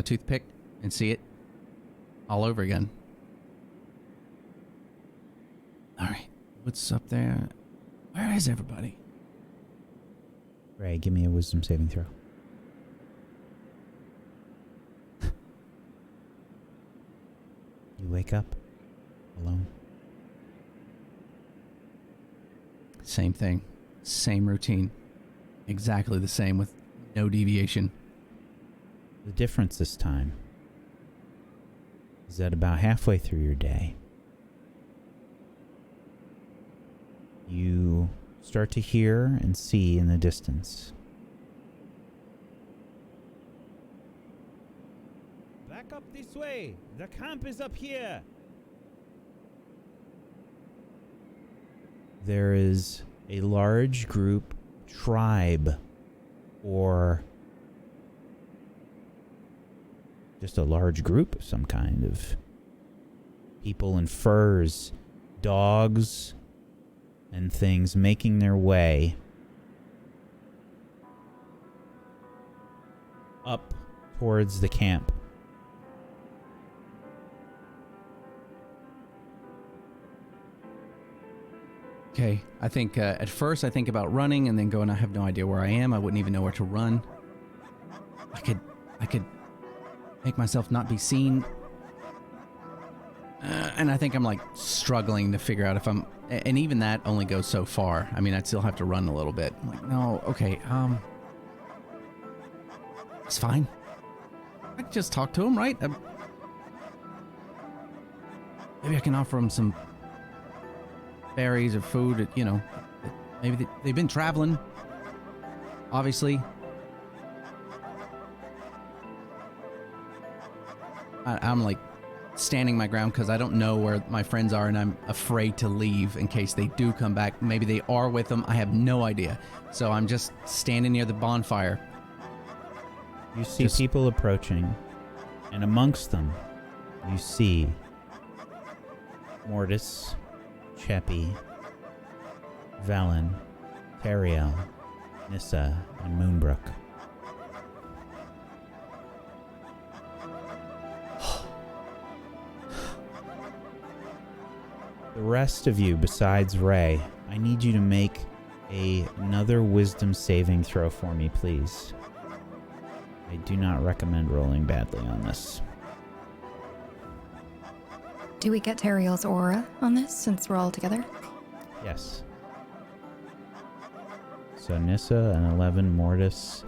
toothpick and see it all over again. All right. What's up there? Where is everybody? Ray, give me a wisdom saving throw. You wake up alone. Same thing. Same routine. Exactly the same with no deviation. The difference this time is that about halfway through your day, you start to hear and see in the distance. Back up this way. The camp is up here. There is a large group, tribe, or just a large group of some kind of people in furs, dogs, and things making their way up towards the camp. Okay, I think at first I think about running and then going, I have no idea where I am. I wouldn't even know where to run. I could make myself not be seen. And I think I'm like struggling to figure out if I'm, and even that only goes so far. I mean, I'd still have to run a little bit. I'm like, no, okay, it's fine. I can just talk to him, right? Maybe I can offer him some berries or food, maybe they've been traveling, obviously. I'm like standing my ground because I don't know where my friends are and I'm afraid to leave in case they do come back. Maybe they are with them. I have no idea. So I'm just standing near the bonfire. You see people approaching, and amongst them, you see Mortis Cheppy, Velen, Teriel, Nissa, and Moonbrook. The rest of you, besides Ray, I need you to make another wisdom saving throw for me, please. I do not recommend rolling badly on this. Do we get Teriel's aura on this since we're all together? Yes. So Nissa, an 11, Mortis,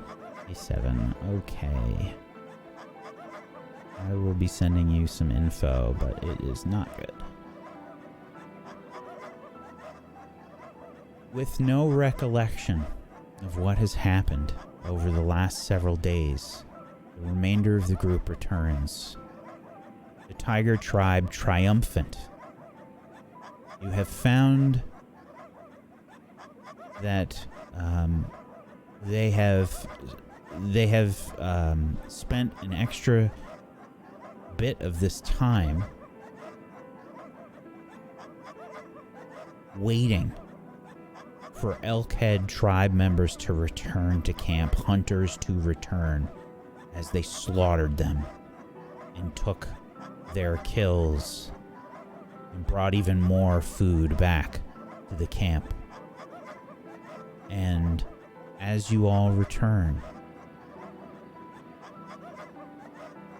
a 7. Okay. I will be sending you some info, but it is not good. With no recollection of what has happened over the last several days, the remainder of the group returns. The Tiger Tribe triumphant. You have found that they have spent an extra bit of this time waiting for Elkhead tribe members to return to camp, hunters to return, as they slaughtered them and took their kills and brought even more food back to the camp. And as you all return,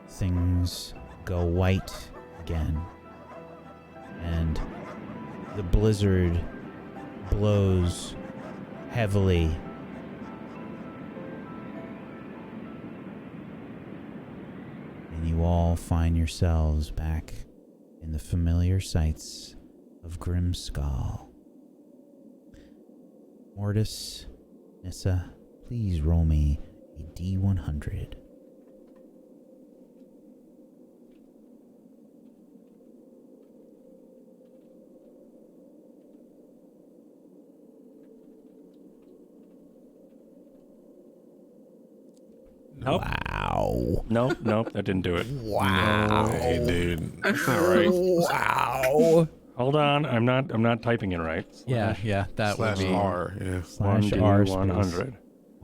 things go white again, and the blizzard blows heavily. And you all find yourselves back in the familiar sights of Grimskull. Mortis, Nissa, please roll me a D100. Nope. Wow. Nope, that didn't do it. Wow. Hey, dude. That's not right. Wow. Hold on, I'm not typing it right. Yeah, that would Slash be R, yeah. Slash R space 1D100.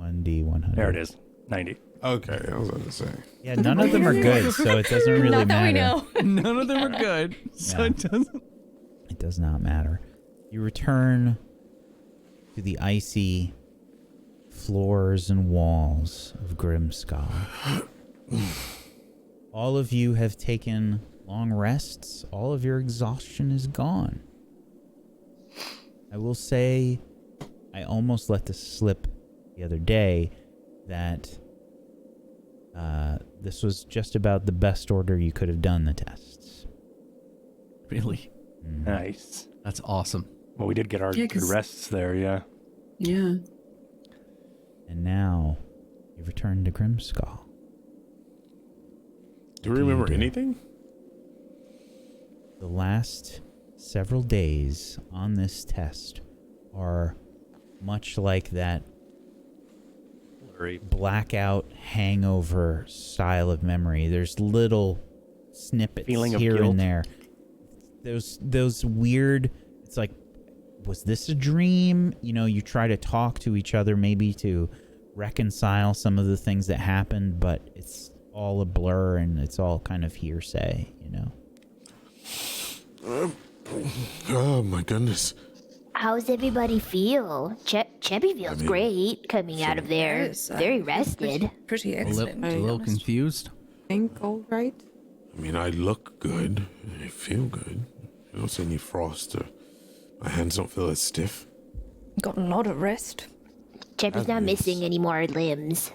1D100. There it is. 90. Okay, I was about to say. Yeah, none of them are good, so it doesn't really Not that matter. we know. None of them are good, so Yeah. it doesn't. It does not matter. You return to the icy floors and walls of Grimskull. All of you have taken long rests. All of your exhaustion is gone. I will say, I almost let this slip the other day that this was just about the best order you could have done the tests. Really? Nice. That's awesome. Well, we did get our Yeah, good 'cause- rests there, yeah. Yeah. And now you return to Grimskull. Do we remember do? anything? The last several days on this test are much like that blackout hangover style of memory. There's little snippets Feeling of here guilt. and there. Those weird, it's like, was this a dream? You know, you try to talk to each other maybe to reconcile some of the things that happened, but it's all a blur and it's all kind of hearsay, you know? Oh my goodness. How's everybody feel? Cheppy feels great coming out of there. Yes, Very feel rested. Pretty A little, excellent. a little confused. Think all right? I mean, I look good. I feel good. I don't see any frost. My hands don't feel as stiff. Got a lot of rest. Cheppy's not missing any more limbs.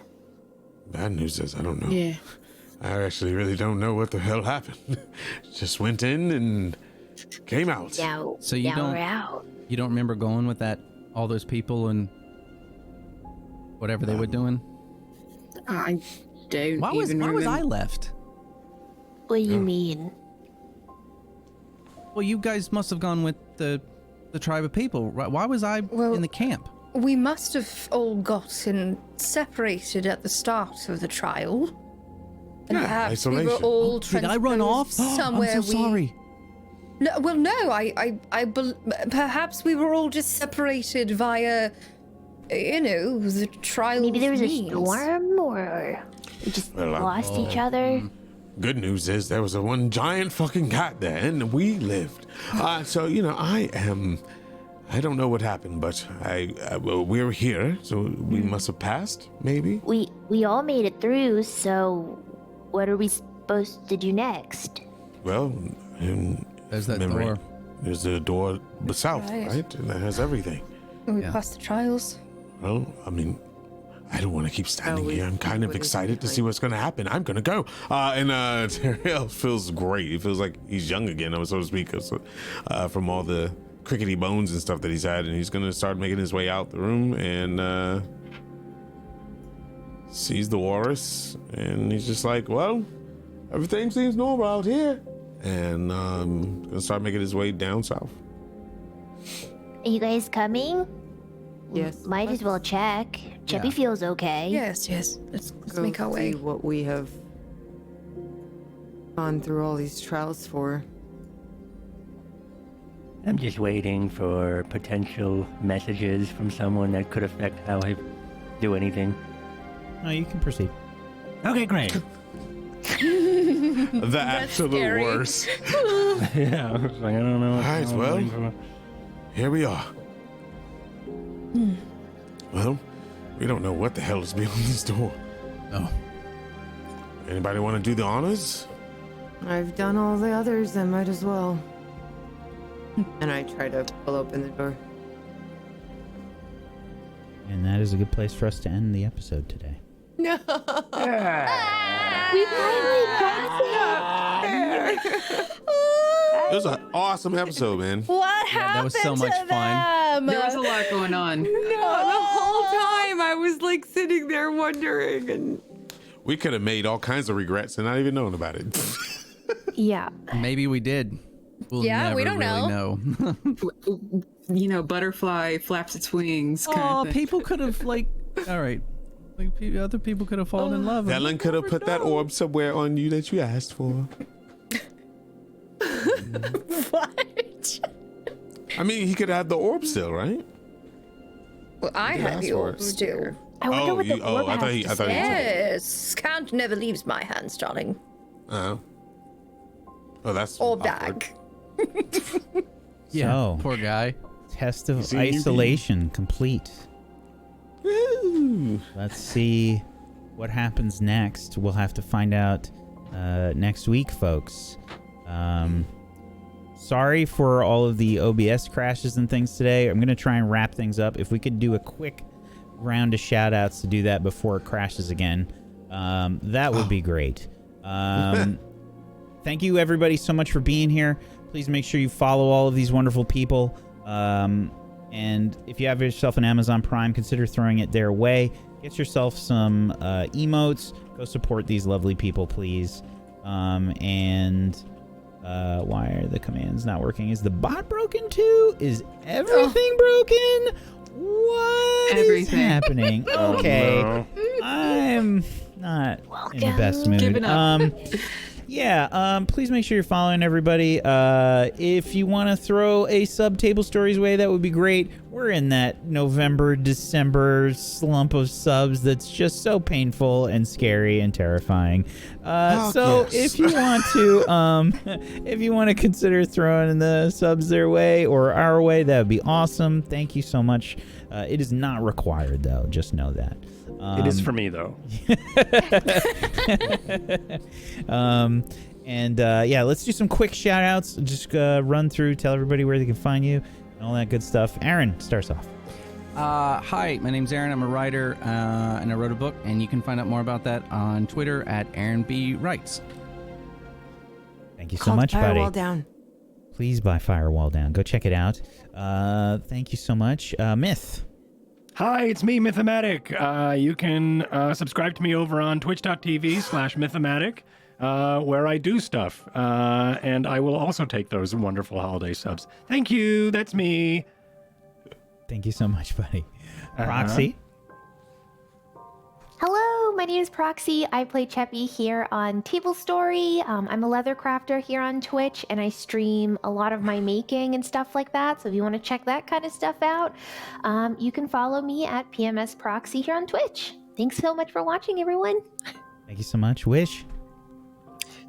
Bad news is I don't know. Yeah. I actually really don't know what the hell happened. Just went in and came out. Now, So you now don't- we're out. You don't remember going with all those people and whatever they were doing? I don't Why was even remember. I left? What do you mean? Well, you guys must have gone with the tribe of people, right? Why was I Well- in the camp? We must have all gotten separated at the start of the trial. And Yeah, perhaps we were isolation. all Did I run off? somewhere I'm so sorry. No, well, no. Perhaps we were all just separated via, the trials. Maybe there was means. a storm, or we just lost each other. Good news is there was a one giant fucking cat there, and we lived. So I don't know what happened, but we're here, so we must have passed, maybe. We all made it through. So, what are we supposed to do next? Well, There's that door. There's a door south, Right. right? And that has everything. We Yeah. passed the trials. Well, I mean, I don't want to keep standing we here. I'm kind of what is excited to see what's going to happen. I'm going to go. And Teriel feels great. It feels like he's young again, so to speak, from all the crickety bones and stuff that he's had. And he's going to start making his way out the room and sees the walrus. And he's just like, well, everything seems normal out here. And going to start making his way down south. Are you guys coming? Yes. Might as well check. Cheppy Yeah. feels okay. Yes. Let's Go make our way. see what we have gone through all these trials for. I'm just waiting for potential messages from someone that could affect how I do anything. No, you can proceed. Okay, great. The absolute scary. worst. Yeah, I was like, I don't know. All right, well, here we are. Well, we don't know what the hell is beyond this door. Oh. Anybody want to do the honors? I've done all the others, I might as well. And I try to pull open the door. And that is a good place for us to end the episode today. No. We finally got It was an awesome episode, man. What happened that was so much to fun. them? There was a lot going on. No, the whole time I was like sitting there wondering and We could have made all kinds of regrets and not even known about it. Yeah. Maybe we did. We'll Yeah, we never don't really know. Butterfly flaps its wings. Kind Oh, of thing. people could have all right. Other people could have fallen in love. Helen could have put that orb somewhere on you that you asked for. What? I mean, he could have the orb still, right? Well, I did had ask the for orbs it. too. I wonder what the orb I has thought he to took it. Yes, count never leaves my hands, darling. Oh, that's Or awkward. bag. Yeah, So, poor guy. test of See, you isolation complete. Woo. Let's see what happens next. We'll have to find out next week, folks. Sorry for all of the OBS crashes and things today. I'm going to try and wrap things up. If we could do a quick round of shout outs to do that before it crashes again, that would be great. Thank you, everybody, so much for being here. Please make sure you follow all of these wonderful people. And if you have yourself an Amazon Prime, consider throwing it their way. Get yourself some emotes. Go support these lovely people, please. Why are the commands not working? Is the bot broken too? Is everything broken? What is Everything. happening? Okay. no. I'm not in the best mood. Giving up. Please make sure you're following everybody. If you want to throw a sub Table Stories way, that would be great. We're in that November, December slump of subs that's just so painful and scary and terrifying. Yes. If you want to consider throwing the subs their way or our way, that would be awesome. Thank you so much. It is not required, though. Just know that. It is for me, though. Let's do some quick shout outs. Just run through, tell everybody where they can find you and all that good stuff. Aaron starts off. Hi, my name's Aaron. I'm a writer, and I wrote a book, and you can find out more about that on Twitter at Aaron B. Writes. Thank you so Called much, buddy. Firewall Down. Please buy Firewall Down. Go check it out. Thank you so much. Myth. Hi, it's me, Mythomatic. You can subscribe to me over on twitch.tv/Mythomatic, where I do stuff. And I will also take those wonderful holiday subs. Thank you. That's me. Thank you so much, buddy. Roxy. Hello, my name is Proxy. I play Cheppy here on Table Story. I'm a leather crafter here on Twitch, and I stream a lot of my making and stuff like that. So if you want to check that kind of stuff out, you can follow me at PMS Proxy here on Twitch. Thanks so much for watching, everyone. Thank you so much. Wish.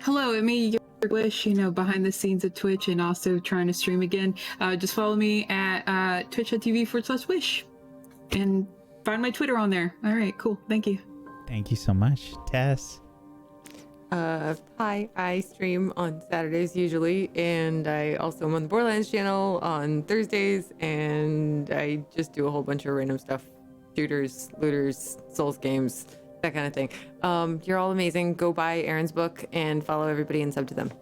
Hello, me, your Wish, behind the scenes of Twitch and also trying to stream again. Just follow me at twitch.tv/wish and find my Twitter on there. All right, cool. Thank you. Thank you so much. Tess. Hi, I stream on Saturdays usually, and I also am on the Borderlands channel on Thursdays, and I just do a whole bunch of random stuff. Shooters, looters, Souls games, that kind of thing. You're all amazing. Go buy Aaron's book and follow everybody and sub to them.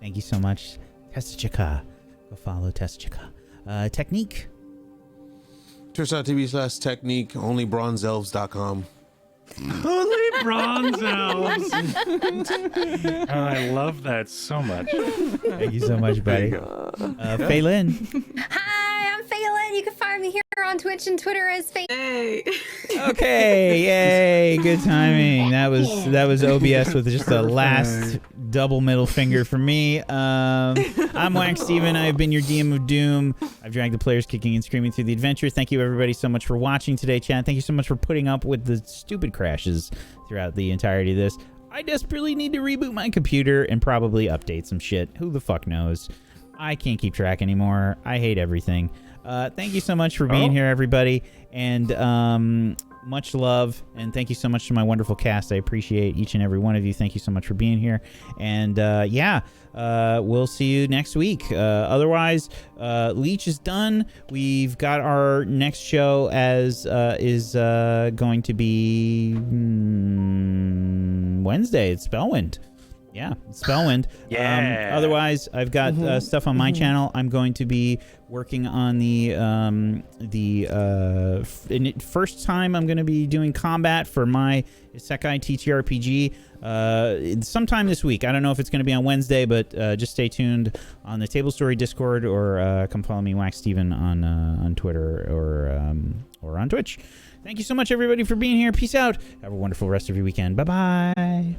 Thank you so much. Tessica. Go follow Tessica. Technique. Twitch.tv/technique, onlybronzeelves.com. Only bronze elves. Oh, I love that so much. Thank you so much, buddy. Phelan. Hi, I'm Phelan. You can find me here on Twitch and Twitter as Phelan. Hey. Okay, yay, good timing. That was OBS with just the last double middle finger for me. I'm Wax Steven. I've been your DM of Doom. I've dragged the players kicking and screaming through the adventure. Thank you everybody so much for watching today, chat. Thank you so much for putting up with the stupid crashes throughout the entirety of this. I desperately need to reboot my computer and probably update some shit. Who the fuck knows? I can't keep track anymore. I hate everything. Thank you so much for being here, everybody, and much love, and thank you so much to my wonderful cast. I appreciate each and every one of you. Thank you so much for being here, and we'll see you next week. Otherwise, Leech is done. We've got our next show as is going to be Wednesday. It's Spellwind. Yeah, Spellwind. Yeah. Otherwise, I've got stuff on my channel. I'm going to be working on first time I'm going to be doing combat for my Isekai TTRPG sometime this week. I don't know if it's going to be on Wednesday, but just stay tuned on the Table Story Discord, or come follow me, Wax Steven, on Twitter or on Twitch. Thank you so much, everybody, for being here. Peace out. Have a wonderful rest of your weekend. Bye-bye.